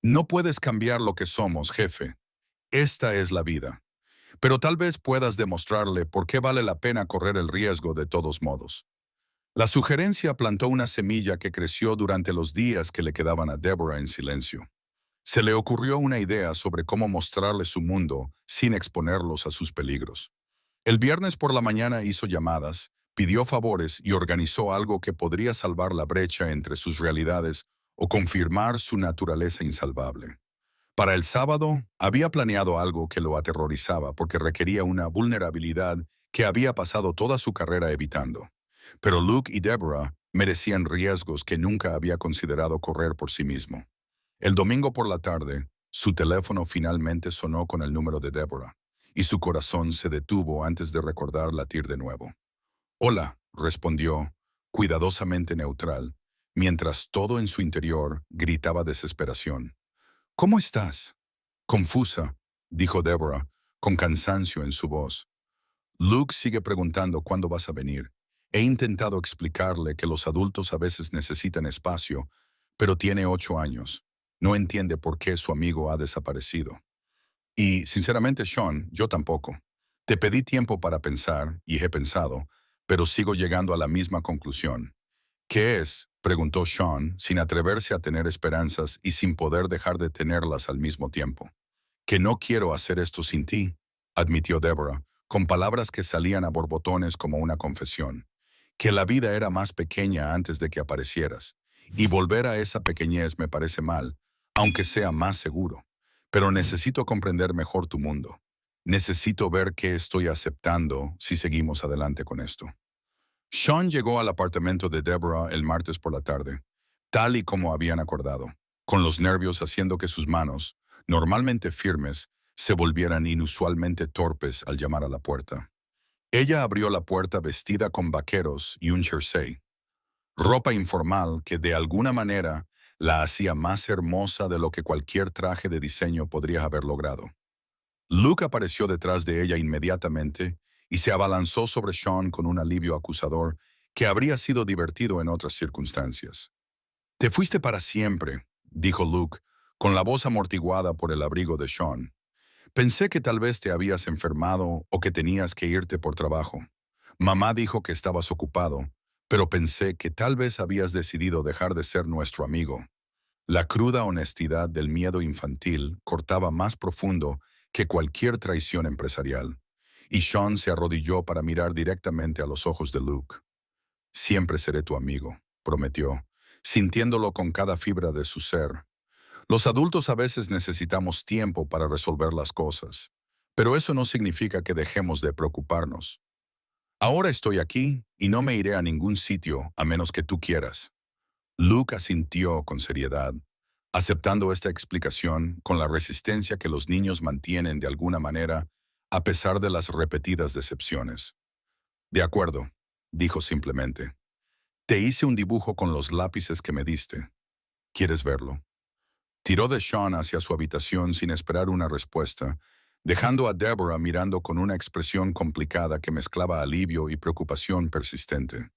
No puedes cambiar lo que somos, jefe. Esta es la vida. Pero tal vez puedas demostrarle por qué vale la pena correr el riesgo de todos modos. La sugerencia plantó una semilla que creció durante los días que le quedaban a Deborah en silencio. Se le ocurrió una idea sobre cómo mostrarle su mundo sin exponerlos a sus peligros. El viernes por la mañana hizo llamadas, pidió favores y organizó algo que podría salvar la brecha entre sus realidades o confirmar su naturaleza insalvable. Para el sábado, había planeado algo que lo aterrorizaba porque requería una vulnerabilidad que había pasado toda su carrera evitando. Pero Luke y Deborah merecían riesgos que nunca había considerado correr por sí mismo. El domingo por la tarde, su teléfono finalmente sonó con el número de Deborah, y su corazón se detuvo antes de recordar latir de nuevo. Hola, respondió, cuidadosamente neutral, mientras todo en su interior gritaba desesperación. ¿Cómo estás? Confusa, dijo Deborah, con cansancio en su voz. Luke sigue preguntando cuándo vas a venir. He intentado explicarle que los adultos a veces necesitan espacio, pero tiene 8 años. No entiende por qué su amigo ha desaparecido. Y, sinceramente, Sean, yo tampoco. Te pedí tiempo para pensar, y he pensado, pero sigo llegando a la misma conclusión. ¿Qué es? Preguntó Sean, sin atreverse a tener esperanzas y sin poder dejar de tenerlas al mismo tiempo. Que no quiero hacer esto sin ti, admitió Deborah, con palabras que salían a borbotones como una confesión. Que la vida era más pequeña antes de que aparecieras, y volver a esa pequeñez me parece mal, aunque sea más seguro. Pero necesito comprender mejor tu mundo. Necesito ver qué estoy aceptando si seguimos adelante con esto. Sean llegó al apartamento de Deborah el martes por la tarde, tal y como habían acordado, con los nervios haciendo que sus manos, normalmente firmes, se volvieran inusualmente torpes al llamar a la puerta. Ella abrió la puerta vestida con vaqueros y un jersey, ropa informal que de alguna manera la hacía más hermosa de lo que cualquier traje de diseño podría haber logrado. Luke apareció detrás de ella inmediatamente y se abalanzó sobre Sean con un alivio acusador que habría sido divertido en otras circunstancias. Te fuiste para siempre, dijo Luke, con la voz amortiguada por el abrigo de Sean. Pensé que tal vez te habías enfermado o que tenías que irte por trabajo. Mamá dijo que estabas ocupado, pero pensé que tal vez habías decidido dejar de ser nuestro amigo. La cruda honestidad del miedo infantil cortaba más profundo que cualquier traición empresarial, y Sean se arrodilló para mirar directamente a los ojos de Luke. Siempre seré tu amigo, prometió, sintiéndolo con cada fibra de su ser. Los adultos a veces necesitamos tiempo para resolver las cosas, pero eso no significa que dejemos de preocuparnos. Ahora estoy aquí y no me iré a ningún sitio a menos que tú quieras. Luke asintió con seriedad, aceptando esta explicación con la resistencia que los niños mantienen de alguna manera a pesar de las repetidas decepciones. De acuerdo, dijo simplemente. Te hice un dibujo con los lápices que me diste. ¿Quieres verlo? Tiró de Sean hacia su habitación sin esperar una respuesta, dejando a Deborah mirando con una expresión complicada que mezclaba alivio y preocupación persistente.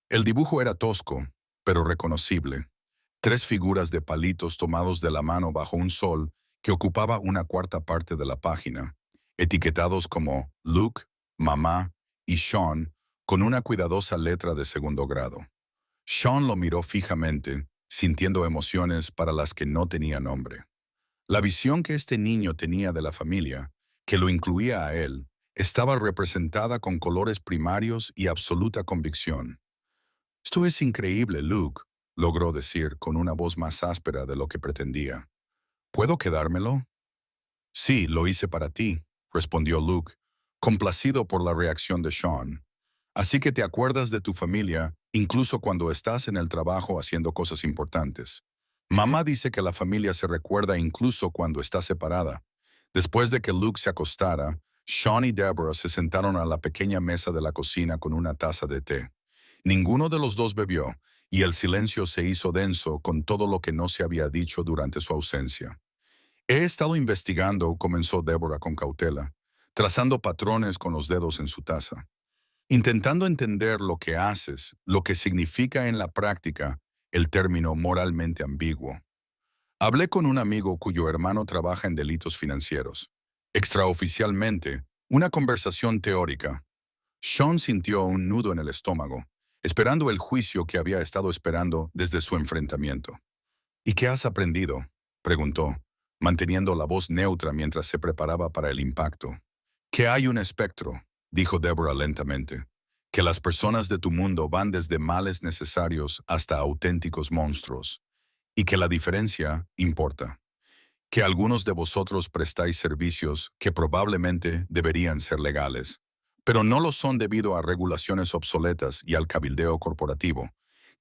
El dibujo era tosco, pero reconocible. 3 figuras de palitos tomados de la mano bajo un sol que ocupaba una cuarta parte de la página, etiquetados como Luke, Mamá y Sean, con una cuidadosa letra de segundo grado. Sean lo miró fijamente, sintiendo emociones para las que no tenía nombre. La visión que este niño tenía de la familia, que lo incluía a él, estaba representada con colores primarios y absoluta convicción. Esto es increíble, Luke, logró decir con una voz más áspera de lo que pretendía. ¿Puedo quedármelo? Sí, lo hice para ti, respondió Luke, complacido por la reacción de Sean. Así que te acuerdas de tu familia, incluso cuando estás en el trabajo haciendo cosas importantes. Mamá dice que la familia se recuerda incluso cuando está separada. Después de que Luke se acostara, Sean y Deborah se sentaron a la pequeña mesa de la cocina con una taza de té. Ninguno de los dos bebió, y el silencio se hizo denso con todo lo que no se había dicho durante su ausencia. He estado investigando, comenzó Deborah con cautela, trazando patrones con los dedos en su taza. Intentando entender lo que haces, lo que significa en la práctica el término moralmente ambiguo. Hablé con un amigo cuyo hermano trabaja en delitos financieros. Extraoficialmente, una conversación teórica. Sean sintió un nudo en el estómago, esperando el juicio que había estado esperando desde su enfrentamiento. ¿Y qué has aprendido?, preguntó, manteniendo la voz neutra mientras se preparaba para el impacto. Que hay un espectro, dijo Deborah lentamente, que las personas de tu mundo van desde males necesarios hasta auténticos monstruos, y que la diferencia importa. Que algunos de vosotros prestáis servicios que probablemente deberían ser legales, pero no lo son debido a regulaciones obsoletas y al cabildeo corporativo,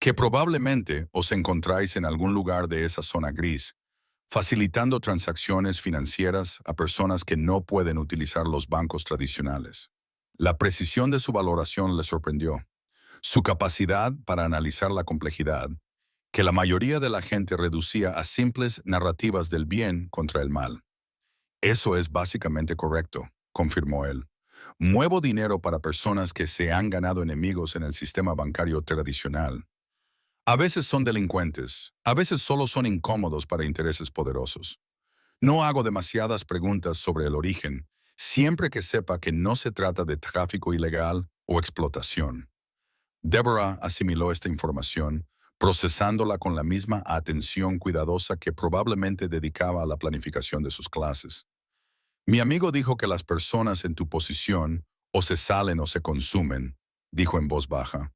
que probablemente os encontráis en algún lugar de esa zona gris, facilitando transacciones financieras a personas que no pueden utilizar los bancos tradicionales. La precisión de su valoración le sorprendió. Su capacidad para analizar la complejidad, que la mayoría de la gente reducía a simples narrativas del bien contra el mal. Eso es básicamente correcto, confirmó él. Muevo dinero para personas que se han ganado enemigos en el sistema bancario tradicional. A veces son delincuentes, a veces solo son incómodos para intereses poderosos. No hago demasiadas preguntas sobre el origen, siempre que sepa que no se trata de tráfico ilegal o explotación. Deborah asimiló esta información, procesándola con la misma atención cuidadosa que probablemente dedicaba a la planificación de sus clases. Mi amigo dijo que las personas en tu posición o se salen o se consumen, dijo en voz baja,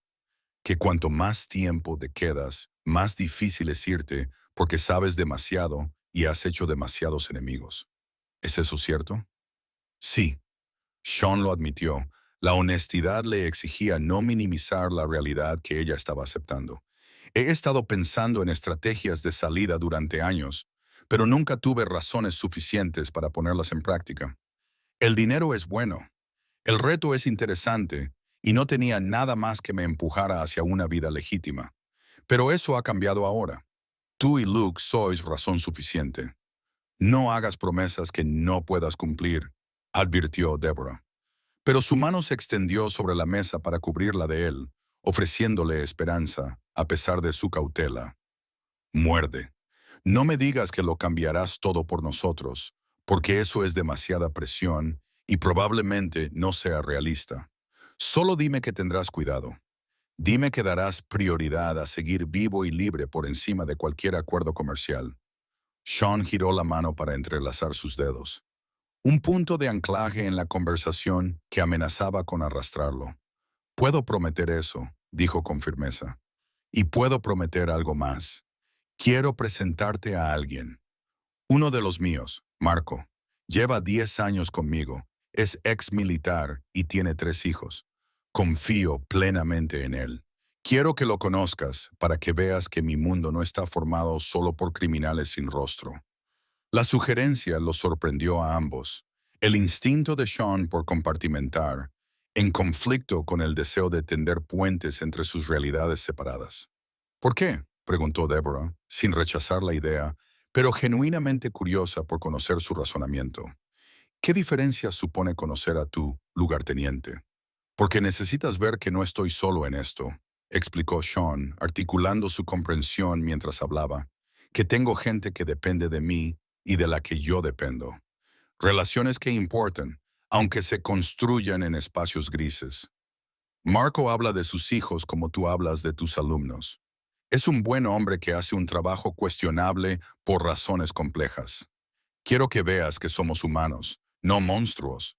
que cuanto más tiempo te quedas, más difícil es irte porque sabes demasiado y has hecho demasiados enemigos. ¿Es eso cierto? Sí, Sean lo admitió. La honestidad le exigía no minimizar la realidad que ella estaba aceptando. He estado pensando en estrategias de salida durante años, pero nunca tuve razones suficientes para ponerlas en práctica. El dinero es bueno, el reto es interesante, y no tenía nada más que me empujara hacia una vida legítima. Pero eso ha cambiado ahora. Tú y Luke sois razón suficiente. No hagas promesas que no puedas cumplir, advirtió Deborah. Pero su mano se extendió sobre la mesa para cubrirla de él, ofreciéndole esperanza, a pesar de su cautela. Muerde. No me digas que lo cambiarás todo por nosotros, porque eso es demasiada presión y probablemente no sea realista. Solo dime que tendrás cuidado. Dime que darás prioridad a seguir vivo y libre por encima de cualquier acuerdo comercial. Sean giró la mano para entrelazar sus dedos. Un punto de anclaje en la conversación que amenazaba con arrastrarlo. Puedo prometer eso, dijo con firmeza. Y puedo prometer algo más. Quiero presentarte a alguien. Uno de los míos, Marco. Lleva 10 años conmigo, es ex militar y tiene 3 hijos. Confío plenamente en él. Quiero que lo conozcas para que veas que mi mundo no está formado solo por criminales sin rostro. La sugerencia los sorprendió a ambos. El instinto de Sean por compartimentar, en conflicto con el deseo de tender puentes entre sus realidades separadas. ¿Por qué?, preguntó Deborah, sin rechazar la idea, pero genuinamente curiosa por conocer su razonamiento. ¿Qué diferencia supone conocer a tu lugarteniente? Porque necesitas ver que no estoy solo en esto, explicó Sean, articulando su comprensión mientras hablaba, que tengo gente que depende de mí y de la que yo dependo. Relaciones que importan, aunque se construyan en espacios grises. Marco habla de sus hijos como tú hablas de tus alumnos. Es un buen hombre que hace un trabajo cuestionable por razones complejas. Quiero que veas que somos humanos, no monstruos.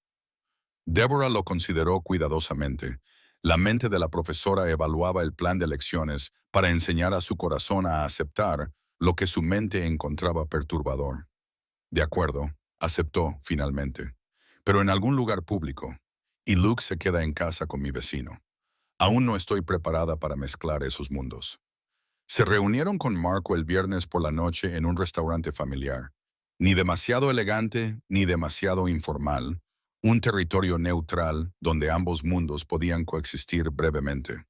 Deborah lo consideró cuidadosamente. La mente de la profesora evaluaba el plan de lecciones para enseñar a su corazón a aceptar lo que su mente encontraba perturbador. De acuerdo, aceptó finalmente. Pero en algún lugar público. Y Luke se queda en casa con mi vecino. Aún no estoy preparada para mezclar esos mundos. Se reunieron con Marco el viernes por la noche en un restaurante familiar. Ni demasiado elegante ni demasiado informal. Un territorio neutral donde ambos mundos podían coexistir brevemente.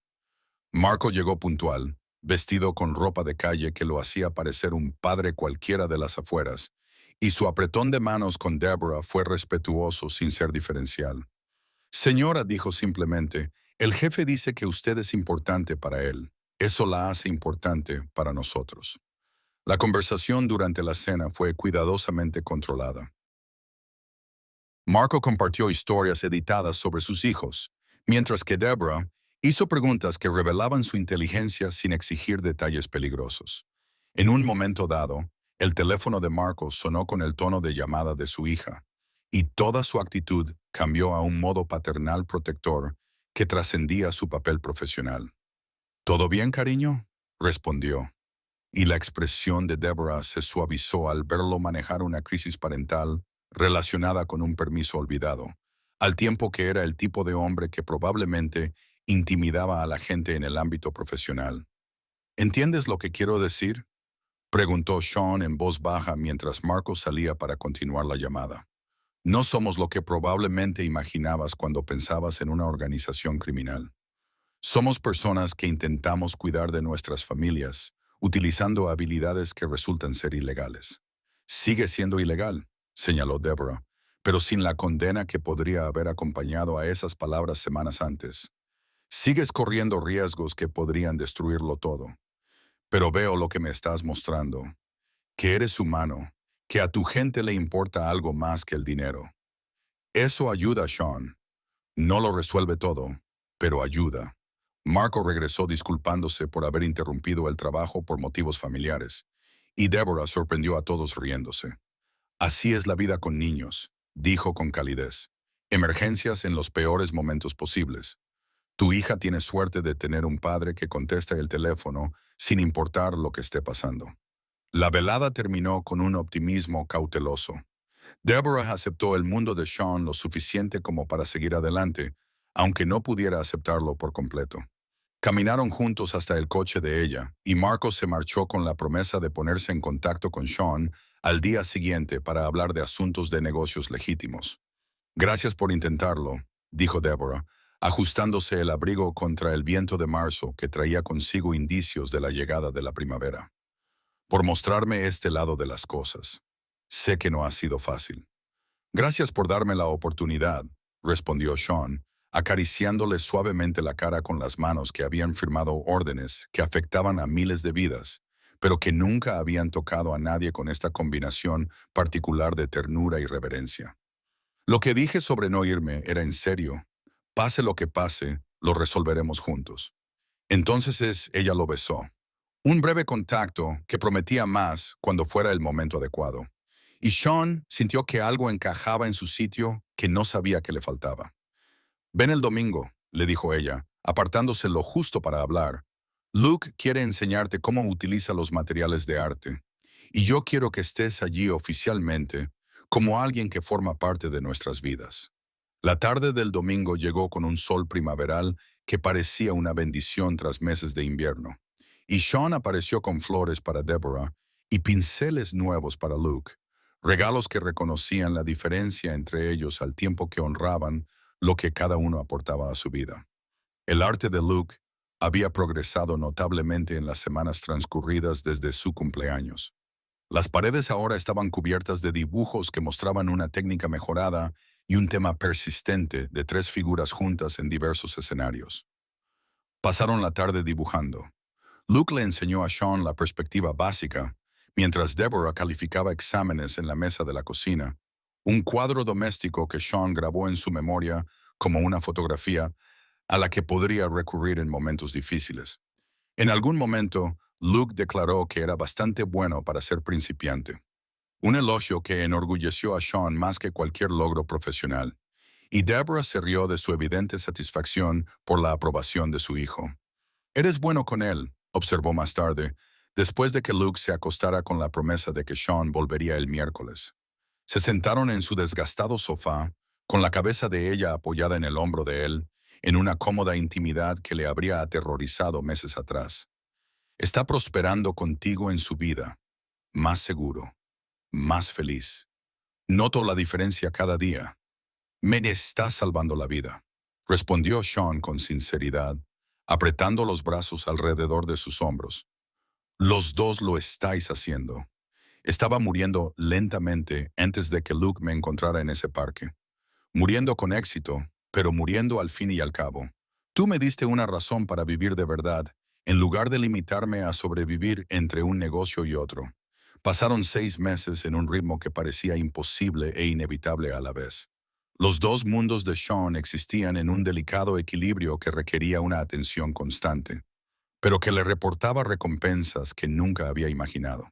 Marco llegó puntual, vestido con ropa de calle que lo hacía parecer un padre cualquiera de las afueras, y su apretón de manos con Deborah fue respetuoso sin ser diferencial. Señora, dijo simplemente, el jefe dice que usted es importante para él. Eso la hace importante para nosotros. La conversación durante la cena fue cuidadosamente controlada. Marco compartió historias editadas sobre sus hijos, mientras que Deborah hizo preguntas que revelaban su inteligencia sin exigir detalles peligrosos. En un momento dado, el teléfono de Marco sonó con el tono de llamada de su hija, y toda su actitud cambió a un modo paternal protector que trascendía su papel profesional. ¿Todo bien, cariño?, respondió, y la expresión de Deborah se suavizó al verlo manejar una crisis parental relacionada con un permiso olvidado, al tiempo que era el tipo de hombre que probablemente intimidaba a la gente en el ámbito profesional. ¿Entiendes lo que quiero decir?, preguntó Sean en voz baja mientras Marcos salía para continuar la llamada. No somos lo que probablemente imaginabas cuando pensabas en una organización criminal. Somos personas que intentamos cuidar de nuestras familias, utilizando habilidades que resultan ser ilegales. Sigue siendo ilegal, señaló Deborah, pero sin la condena que podría haber acompañado a esas palabras semanas antes. Sigues corriendo riesgos que podrían destruirlo todo. Pero veo lo que me estás mostrando, que eres humano, que a tu gente le importa algo más que el dinero. Eso ayuda, Sean. No lo resuelve todo, pero ayuda. Marco regresó disculpándose por haber interrumpido el trabajo por motivos familiares, y Deborah sorprendió a todos riéndose. Así es la vida con niños, dijo con calidez. Emergencias en los peores momentos posibles. Tu hija tiene suerte de tener un padre que contesta el teléfono sin importar lo que esté pasando. La velada terminó con un optimismo cauteloso. Deborah aceptó el mundo de Sean lo suficiente como para seguir adelante, aunque no pudiera aceptarlo por completo. Caminaron juntos hasta el coche de ella, y Marcos se marchó con la promesa de ponerse en contacto con Sean al día siguiente para hablar de asuntos de negocios legítimos. Gracias por intentarlo, dijo Deborah, ajustándose el abrigo contra el viento de marzo que traía consigo indicios de la llegada de la primavera. Por mostrarme este lado de las cosas. Sé que no ha sido fácil. Gracias por darme la oportunidad, respondió Sean, acariciándole suavemente la cara con las manos que habían firmado órdenes que afectaban a miles de vidas, pero que nunca habían tocado a nadie con esta combinación particular de ternura y reverencia. Lo que dije sobre no irme era en serio. Pase lo que pase, lo resolveremos juntos. Entonces ella lo besó. Un breve contacto que prometía más cuando fuera el momento adecuado. Y Sean sintió que algo encajaba en su sitio que no sabía que le faltaba. Ven el domingo, le dijo ella, apartándose lo justo para hablar. Luke quiere enseñarte cómo utiliza los materiales de arte. Y yo quiero que estés allí oficialmente, como alguien que forma parte de nuestras vidas. La tarde del domingo llegó con un sol primaveral que parecía una bendición tras meses de invierno. Y Sean apareció con flores para Deborah y pinceles nuevos para Luke, regalos que reconocían la diferencia entre ellos al tiempo que honraban lo que cada uno aportaba a su vida. El arte de Luke había progresado notablemente en las semanas transcurridas desde su cumpleaños. Las paredes ahora estaban cubiertas de dibujos que mostraban una técnica mejorada y un tema persistente de tres figuras juntas en diversos escenarios. Pasaron la tarde dibujando. Luke le enseñó a Sean la perspectiva básica, mientras Deborah calificaba exámenes en la mesa de la cocina, un cuadro doméstico que Sean grabó en su memoria como una fotografía a la que podría recurrir en momentos difíciles. En algún momento, Luke declaró que era bastante bueno para ser principiante, un elogio que enorgulleció a Sean más que cualquier logro profesional, y Deborah se rió de su evidente satisfacción por la aprobación de su hijo. «Eres bueno con él», observó más tarde, después de que Luke se acostara con la promesa de que Sean volvería el miércoles. Se sentaron en su desgastado sofá, con la cabeza de ella apoyada en el hombro de él, en una cómoda intimidad que le habría aterrorizado meses atrás. Está prosperando contigo en su vida, más seguro, más feliz. Noto la diferencia cada día. Me está salvando la vida, respondió Sean con sinceridad, apretando los brazos alrededor de sus hombros. Los dos lo estáis haciendo. Estaba muriendo lentamente antes de que Luke me encontrara en ese parque. Muriendo con éxito, pero muriendo al fin y al cabo. Tú me diste una razón para vivir de verdad, en lugar de limitarme a sobrevivir entre un negocio y otro. Pasaron 6 meses en un ritmo que parecía imposible e inevitable a la vez. Los dos mundos de Sean existían en un delicado equilibrio que requería una atención constante, pero que le reportaba recompensas que nunca había imaginado.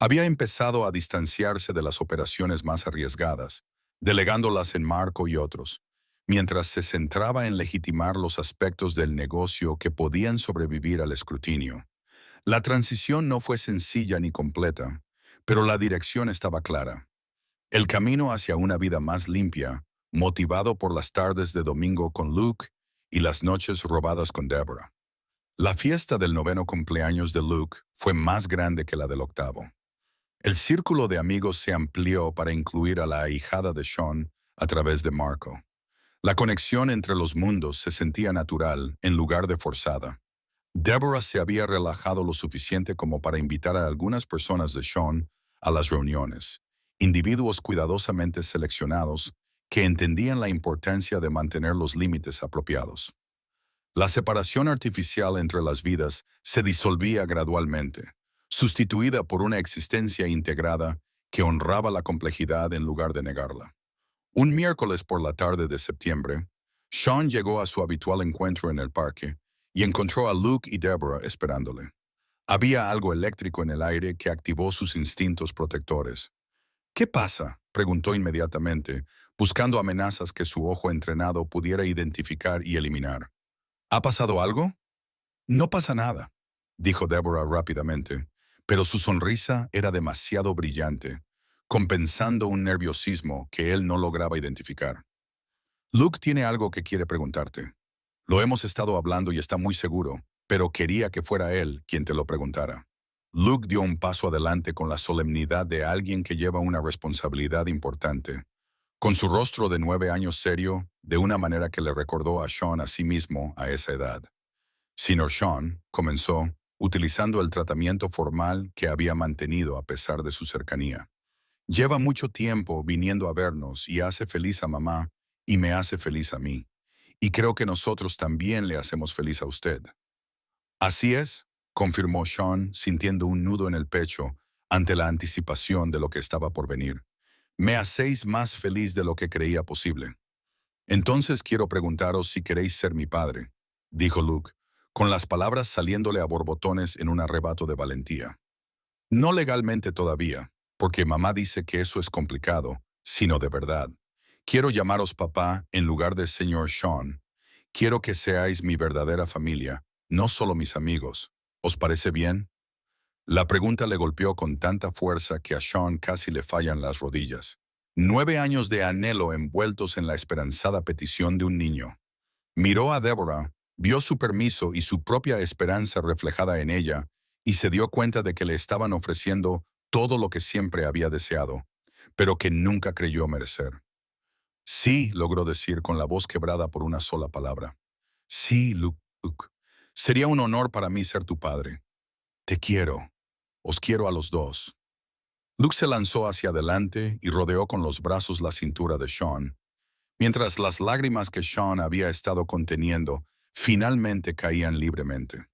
Había empezado a distanciarse de las operaciones más arriesgadas, delegándolas en Marco y otros, mientras se centraba en legitimar los aspectos del negocio que podían sobrevivir al escrutinio. La transición no fue sencilla ni completa, pero la dirección estaba clara. El camino hacia una vida más limpia, motivado por las tardes de domingo con Luke y las noches robadas con Deborah. La fiesta del 9º cumpleaños de Luke fue más grande que la del 8º. El círculo de amigos se amplió para incluir a la ahijada de Sean a través de Marco. La conexión entre los mundos se sentía natural en lugar de forzada. Deborah se había relajado lo suficiente como para invitar a algunas personas de Sean a las reuniones, individuos cuidadosamente seleccionados que entendían la importancia de mantener los límites apropiados. La separación artificial entre las vidas se disolvía gradualmente, sustituida por una existencia integrada que honraba la complejidad en lugar de negarla. Un miércoles por la tarde de septiembre, Sean llegó a su habitual encuentro en el parque y encontró a Luke y Deborah esperándole. Había algo eléctrico en el aire que activó sus instintos protectores. ¿Qué pasa?, preguntó inmediatamente, buscando amenazas que su ojo entrenado pudiera identificar y eliminar. ¿Ha pasado algo? No pasa nada, dijo Deborah rápidamente, pero su sonrisa era demasiado brillante, compensando un nerviosismo que él no lograba identificar. Luke tiene algo que quiere preguntarte. Lo hemos estado hablando y está muy seguro, pero quería que fuera él quien te lo preguntara. Luke dio un paso adelante con la solemnidad de alguien que lleva una responsabilidad importante, con su rostro de 9 años serio, de una manera que le recordó a Sean a sí mismo a esa edad. Sr. Sean comenzó, utilizando el tratamiento formal que había mantenido a pesar de su cercanía. Lleva mucho tiempo viniendo a vernos y hace feliz a mamá y me hace feliz a mí. Y creo que nosotros también le hacemos feliz a usted. Así es, confirmó Sean, sintiendo un nudo en el pecho ante la anticipación de lo que estaba por venir. Me hacéis más feliz de lo que creía posible. Entonces quiero preguntaros si queréis ser mi padre, dijo Luke, con las palabras saliéndole a borbotones en un arrebato de valentía. No legalmente todavía, porque mamá dice que eso es complicado, sino de verdad. Quiero llamaros papá en lugar de señor Sean. Quiero que seáis mi verdadera familia, no solo mis amigos. ¿Os parece bien? La pregunta le golpeó con tanta fuerza que a Sean casi le fallan las rodillas. 9 años de anhelo envueltos en la esperanzada petición de un niño. Miró a Deborah, vio su permiso y su propia esperanza reflejada en ella, y se dio cuenta de que le estaban ofreciendo todo lo que siempre había deseado, pero que nunca creyó merecer. Sí, logró decir con la voz quebrada por una sola palabra. Sí, Luke. Sería un honor para mí ser tu padre. Te quiero. Os quiero a los dos. Luke se lanzó hacia adelante y rodeó con los brazos la cintura de Sean, mientras las lágrimas que Sean había estado conteniendo finalmente caían libremente.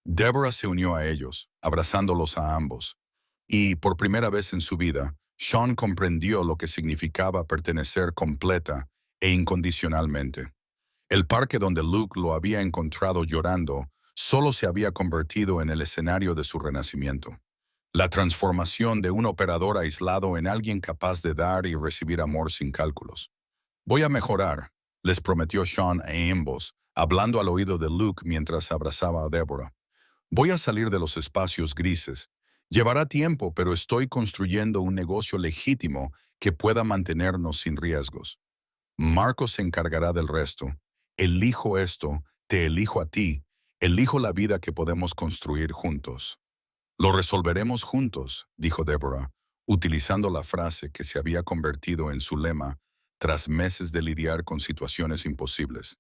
Deborah se unió a ellos, abrazándolos a ambos, y, por primera vez en su vida, Sean comprendió lo que significaba pertenecer completa e incondicionalmente. El parque donde Luke lo había encontrado llorando solo se había convertido en el escenario de su renacimiento. La transformación de un operador aislado en alguien capaz de dar y recibir amor sin cálculos. Voy a mejorar, les prometió Sean a ambos, hablando al oído de Luke mientras abrazaba a Deborah. Voy a salir de los espacios grises. Llevará tiempo, pero estoy construyendo un negocio legítimo que pueda mantenernos sin riesgos. Marco se encargará del resto. Elijo esto, te elijo a ti, elijo la vida que podemos construir juntos. Lo resolveremos juntos, dijo Deborah, utilizando la frase que se había convertido en su lema tras meses de lidiar con situaciones imposibles.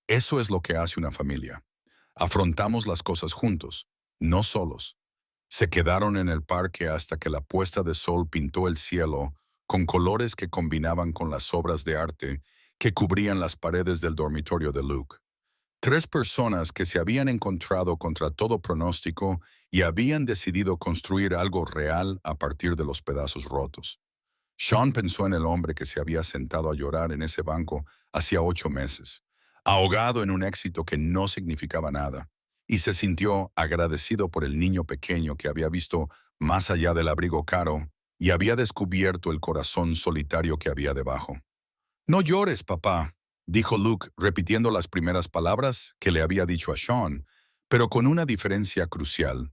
Eso es lo que hace una familia. Afrontamos las cosas juntos, no solos. Se quedaron en el parque hasta que la puesta de sol pintó el cielo con colores que combinaban con las obras de arte que cubrían las paredes del dormitorio de Luke. Tres personas que se habían encontrado contra todo pronóstico y habían decidido construir algo real a partir de los pedazos rotos. Sean pensó en el hombre que se había sentado a llorar en ese banco hacía 8 meses, ahogado en un éxito que no significaba nada, y se sintió agradecido por el niño pequeño que había visto más allá del abrigo caro y había descubierto el corazón solitario que había debajo. No llores, papá, dijo Luke, repitiendo las primeras palabras que le había dicho a Sean, pero con una diferencia crucial.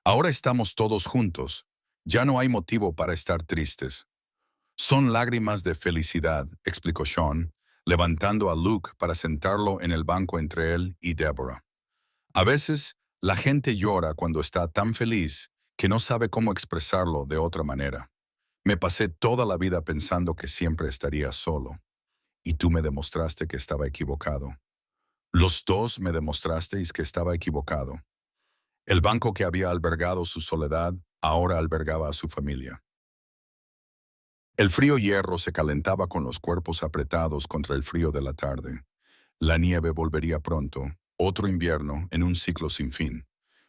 Ahora estamos todos juntos. Ya no hay motivo para estar tristes. Son lágrimas de felicidad, explicó Sean, levantando a Luke para sentarlo en el banco entre él y Deborah. A veces, la gente llora cuando está tan feliz que no sabe cómo expresarlo de otra manera. Me pasé toda la vida pensando que siempre estaría solo, y tú me demostraste que estaba equivocado. Los dos me demostrasteis que estaba equivocado. El banco que había albergado su soledad ahora albergaba a su familia. El frío hierro se calentaba con los cuerpos apretados contra el frío de la tarde. La nieve volvería pronto, otro invierno en un ciclo sin fin.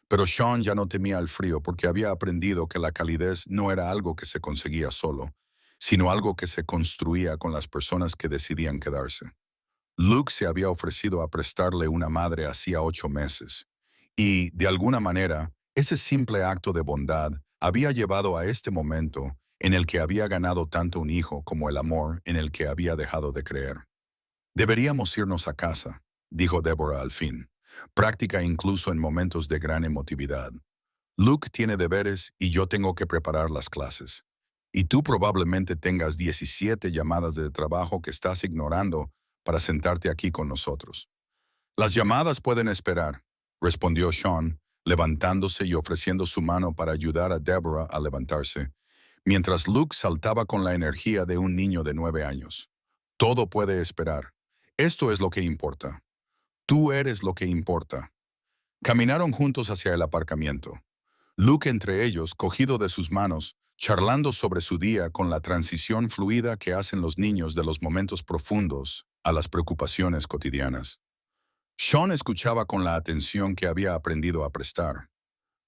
Pero Sean ya no temía el frío porque había aprendido que la calidez no era algo que se conseguía solo, sino algo que se construía con las personas que decidían quedarse. Luke se había ofrecido a prestarle una madre hacía 8 meses, y, de alguna manera, ese simple acto de bondad había llevado a este momento en el que había ganado tanto un hijo como el amor en el que había dejado de creer. Deberíamos irnos a casa, dijo Deborah al fin, práctica incluso en momentos de gran emotividad. Luke tiene deberes y yo tengo que preparar las clases. Y tú probablemente tengas 17 llamadas de trabajo que estás ignorando para sentarte aquí con nosotros. Las llamadas pueden esperar, respondió Sean, levantándose y ofreciendo su mano para ayudar a Deborah a levantarse, mientras Luke saltaba con la energía de un niño de 9 años. Todo puede esperar. Esto es lo que importa. Tú eres lo que importa. Caminaron juntos hacia el aparcamiento. Luke entre ellos, cogido de sus manos, charlando sobre su día con la transición fluida que hacen los niños de los momentos profundos a las preocupaciones cotidianas. Sean escuchaba con la atención que había aprendido a prestar,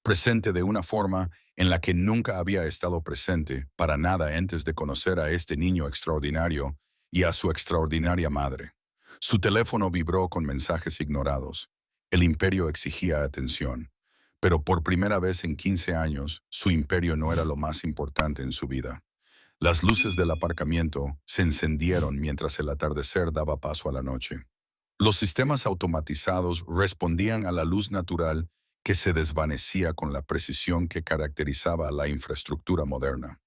presente de una forma en la que nunca había estado presente para nada antes de conocer a este niño extraordinario y a su extraordinaria madre. Su teléfono vibró con mensajes ignorados. El imperio exigía atención, pero por primera vez en 15 años, su imperio no era lo más importante en su vida. Las luces del aparcamiento se encendieron mientras el atardecer daba paso a la noche. Los sistemas automatizados respondían a la luz natural que se desvanecía con la precisión que caracterizaba la infraestructura moderna.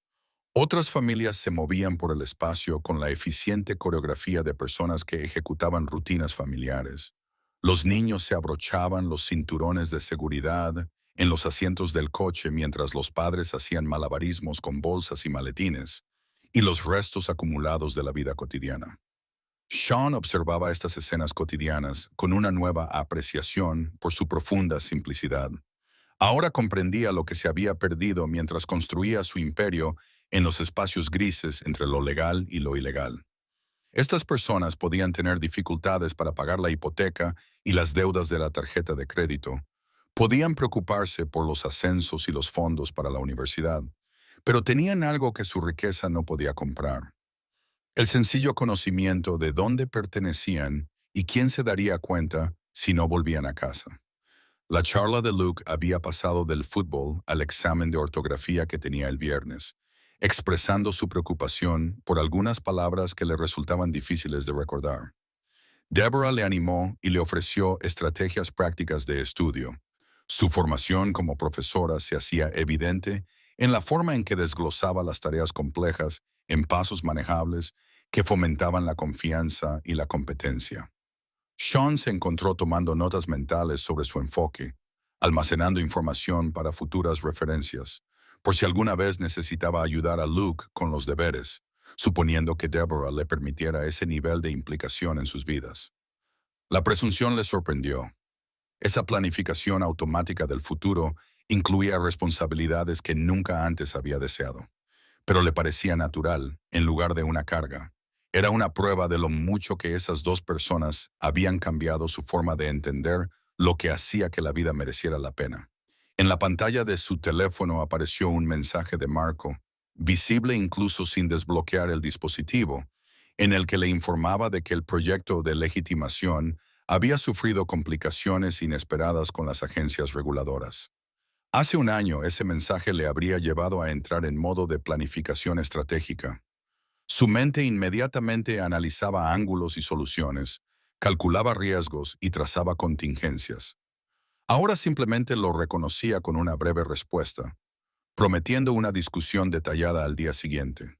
Otras familias se movían por el espacio con la eficiente coreografía de personas que ejecutaban rutinas familiares. Los niños se abrochaban los cinturones de seguridad en los asientos del coche mientras los padres hacían malabarismos con bolsas y maletines, y los restos acumulados de la vida cotidiana. Sean observaba estas escenas cotidianas con una nueva apreciación por su profunda simplicidad. Ahora comprendía lo que se había perdido mientras construía su imperio en los espacios grises entre lo legal y lo ilegal. Estas personas podían tener dificultades para pagar la hipoteca y las deudas de la tarjeta de crédito. Podían preocuparse por los ascensos y los fondos para la universidad, pero tenían algo que su riqueza no podía comprar: el sencillo conocimiento de dónde pertenecían y quién se daría cuenta si no volvían a casa. La charla de Luke había pasado del fútbol al examen de ortografía que tenía el viernes, expresando su preocupación por algunas palabras que le resultaban difíciles de recordar. Deborah le animó y le ofreció estrategias prácticas de estudio. Su formación como profesora se hacía evidente en la forma en que desglosaba las tareas complejas en pasos manejables que fomentaban la confianza y la competencia. Sean se encontró tomando notas mentales sobre su enfoque, almacenando información para futuras referencias, por si alguna vez necesitaba ayudar a Luke con los deberes, suponiendo que Deborah le permitiera ese nivel de implicación en sus vidas. La presunción le sorprendió. Esa planificación automática del futuro incluía responsabilidades que nunca antes había deseado, pero le parecía natural en lugar de una carga. Era una prueba de lo mucho que esas dos personas habían cambiado su forma de entender lo que hacía que la vida mereciera la pena. En la pantalla de su teléfono apareció un mensaje de Marco, visible incluso sin desbloquear el dispositivo, en el que le informaba de que el proyecto de legitimación había sufrido complicaciones inesperadas con las agencias reguladoras. Hace un año ese mensaje le habría llevado a entrar en modo de planificación estratégica. Su mente inmediatamente analizaba ángulos y soluciones, calculaba riesgos y trazaba contingencias. Ahora simplemente lo reconocía con una breve respuesta, prometiendo una discusión detallada al día siguiente,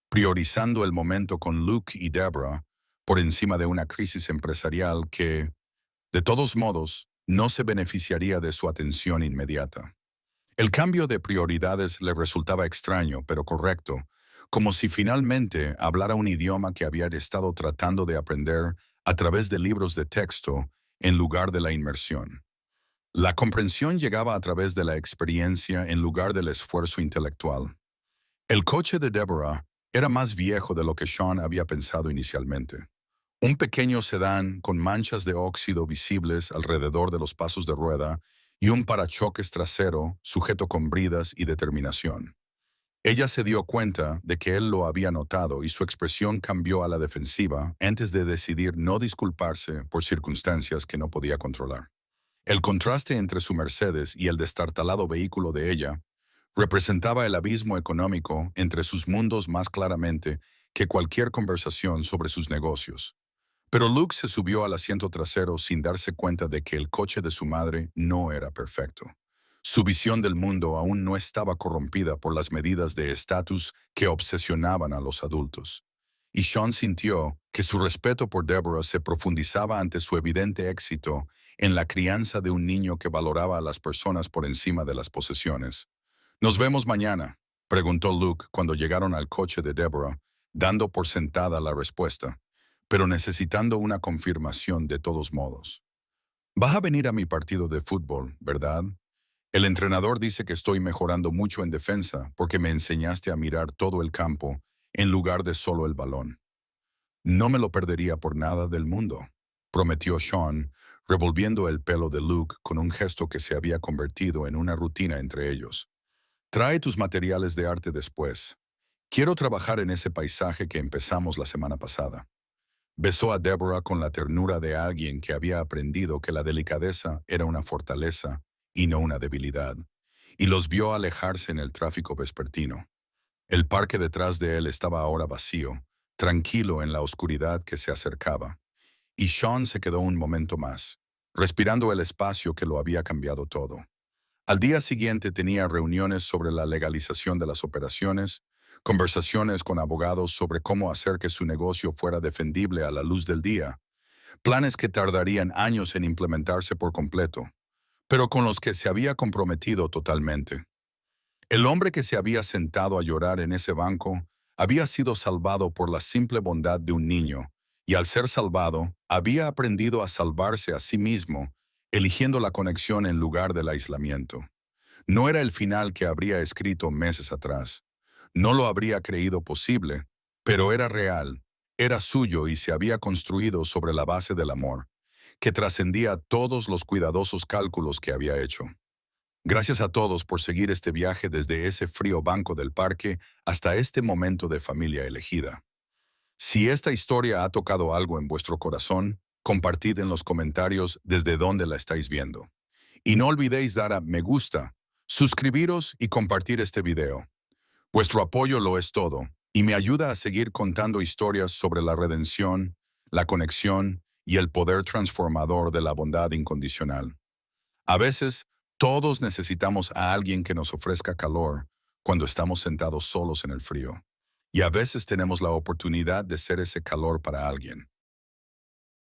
priorizando el momento con Luke y Deborah por encima de una crisis empresarial que, de todos modos, no se beneficiaría de su atención inmediata. El cambio de prioridades le resultaba extraño, pero correcto, como si finalmente hablara un idioma que había estado tratando de aprender a través de libros de texto en lugar de la inmersión. La comprensión llegaba a través de la experiencia en lugar del esfuerzo intelectual. El coche de Deborah era más viejo de lo que Sean había pensado inicialmente. Un pequeño sedán con manchas de óxido visibles alrededor de los pasos de rueda y un parachoques trasero sujeto con bridas y determinación. Ella se dio cuenta de que él lo había notado y su expresión cambió a la defensiva antes de decidir no disculparse por circunstancias que no podía controlar. El contraste entre su Mercedes y el destartalado vehículo de ella representaba el abismo económico entre sus mundos más claramente que cualquier conversación sobre sus negocios. Pero Luke se subió al asiento trasero sin darse cuenta de que el coche de su madre no era perfecto. Su visión del mundo aún no estaba corrompida por las medidas de estatus que obsesionaban a los adultos. Y Sean sintió que su respeto por Deborah se profundizaba ante su evidente éxito en la crianza de un niño que valoraba a las personas por encima de las posesiones. «¿Nos vemos mañana?», preguntó Luke cuando llegaron al coche de Deborah, dando por sentada la respuesta, pero necesitando una confirmación de todos modos. «Vas a venir a mi partido de fútbol, ¿verdad? El entrenador dice que estoy mejorando mucho en defensa porque me enseñaste a mirar todo el campo en lugar de solo el balón». «No me lo perdería por nada del mundo», prometió Sean, revolviendo el pelo de Luke con un gesto que se había convertido en una rutina entre ellos. «Trae tus materiales de arte después. Quiero trabajar en ese paisaje que empezamos la semana pasada». Besó a Deborah con la ternura de alguien que había aprendido que la delicadeza era una fortaleza y no una debilidad, y los vio alejarse en el tráfico vespertino. El parque detrás de él estaba ahora vacío, tranquilo en la oscuridad que se acercaba, y Sean se quedó un momento más, respirando el espacio que lo había cambiado todo. Al día siguiente tenía reuniones sobre la legalización de las operaciones, conversaciones con abogados sobre cómo hacer que su negocio fuera defendible a la luz del día, planes que tardarían años en implementarse por completo, pero con los que se había comprometido totalmente. El hombre que se había sentado a llorar en ese banco había sido salvado por la simple bondad de un niño, y al ser salvado, había aprendido a salvarse a sí mismo, eligiendo la conexión en lugar del aislamiento. No era el final que habría escrito meses atrás. No lo habría creído posible, pero era real, era suyo y se había construido sobre la base del amor, que trascendía todos los cuidadosos cálculos que había hecho. Gracias a todos por seguir este viaje desde ese frío banco del parque hasta este momento de familia elegida. Si esta historia ha tocado algo en vuestro corazón, compartid en los comentarios desde dónde la estáis viendo. Y no olvidéis dar a me gusta, suscribiros y compartir este video. Vuestro apoyo lo es todo, y me ayuda a seguir contando historias sobre la redención, la conexión y el poder transformador de la bondad incondicional. A veces, todos necesitamos a alguien que nos ofrezca calor cuando estamos sentados solos en el frío. Y a veces tenemos la oportunidad de ser ese calor para alguien.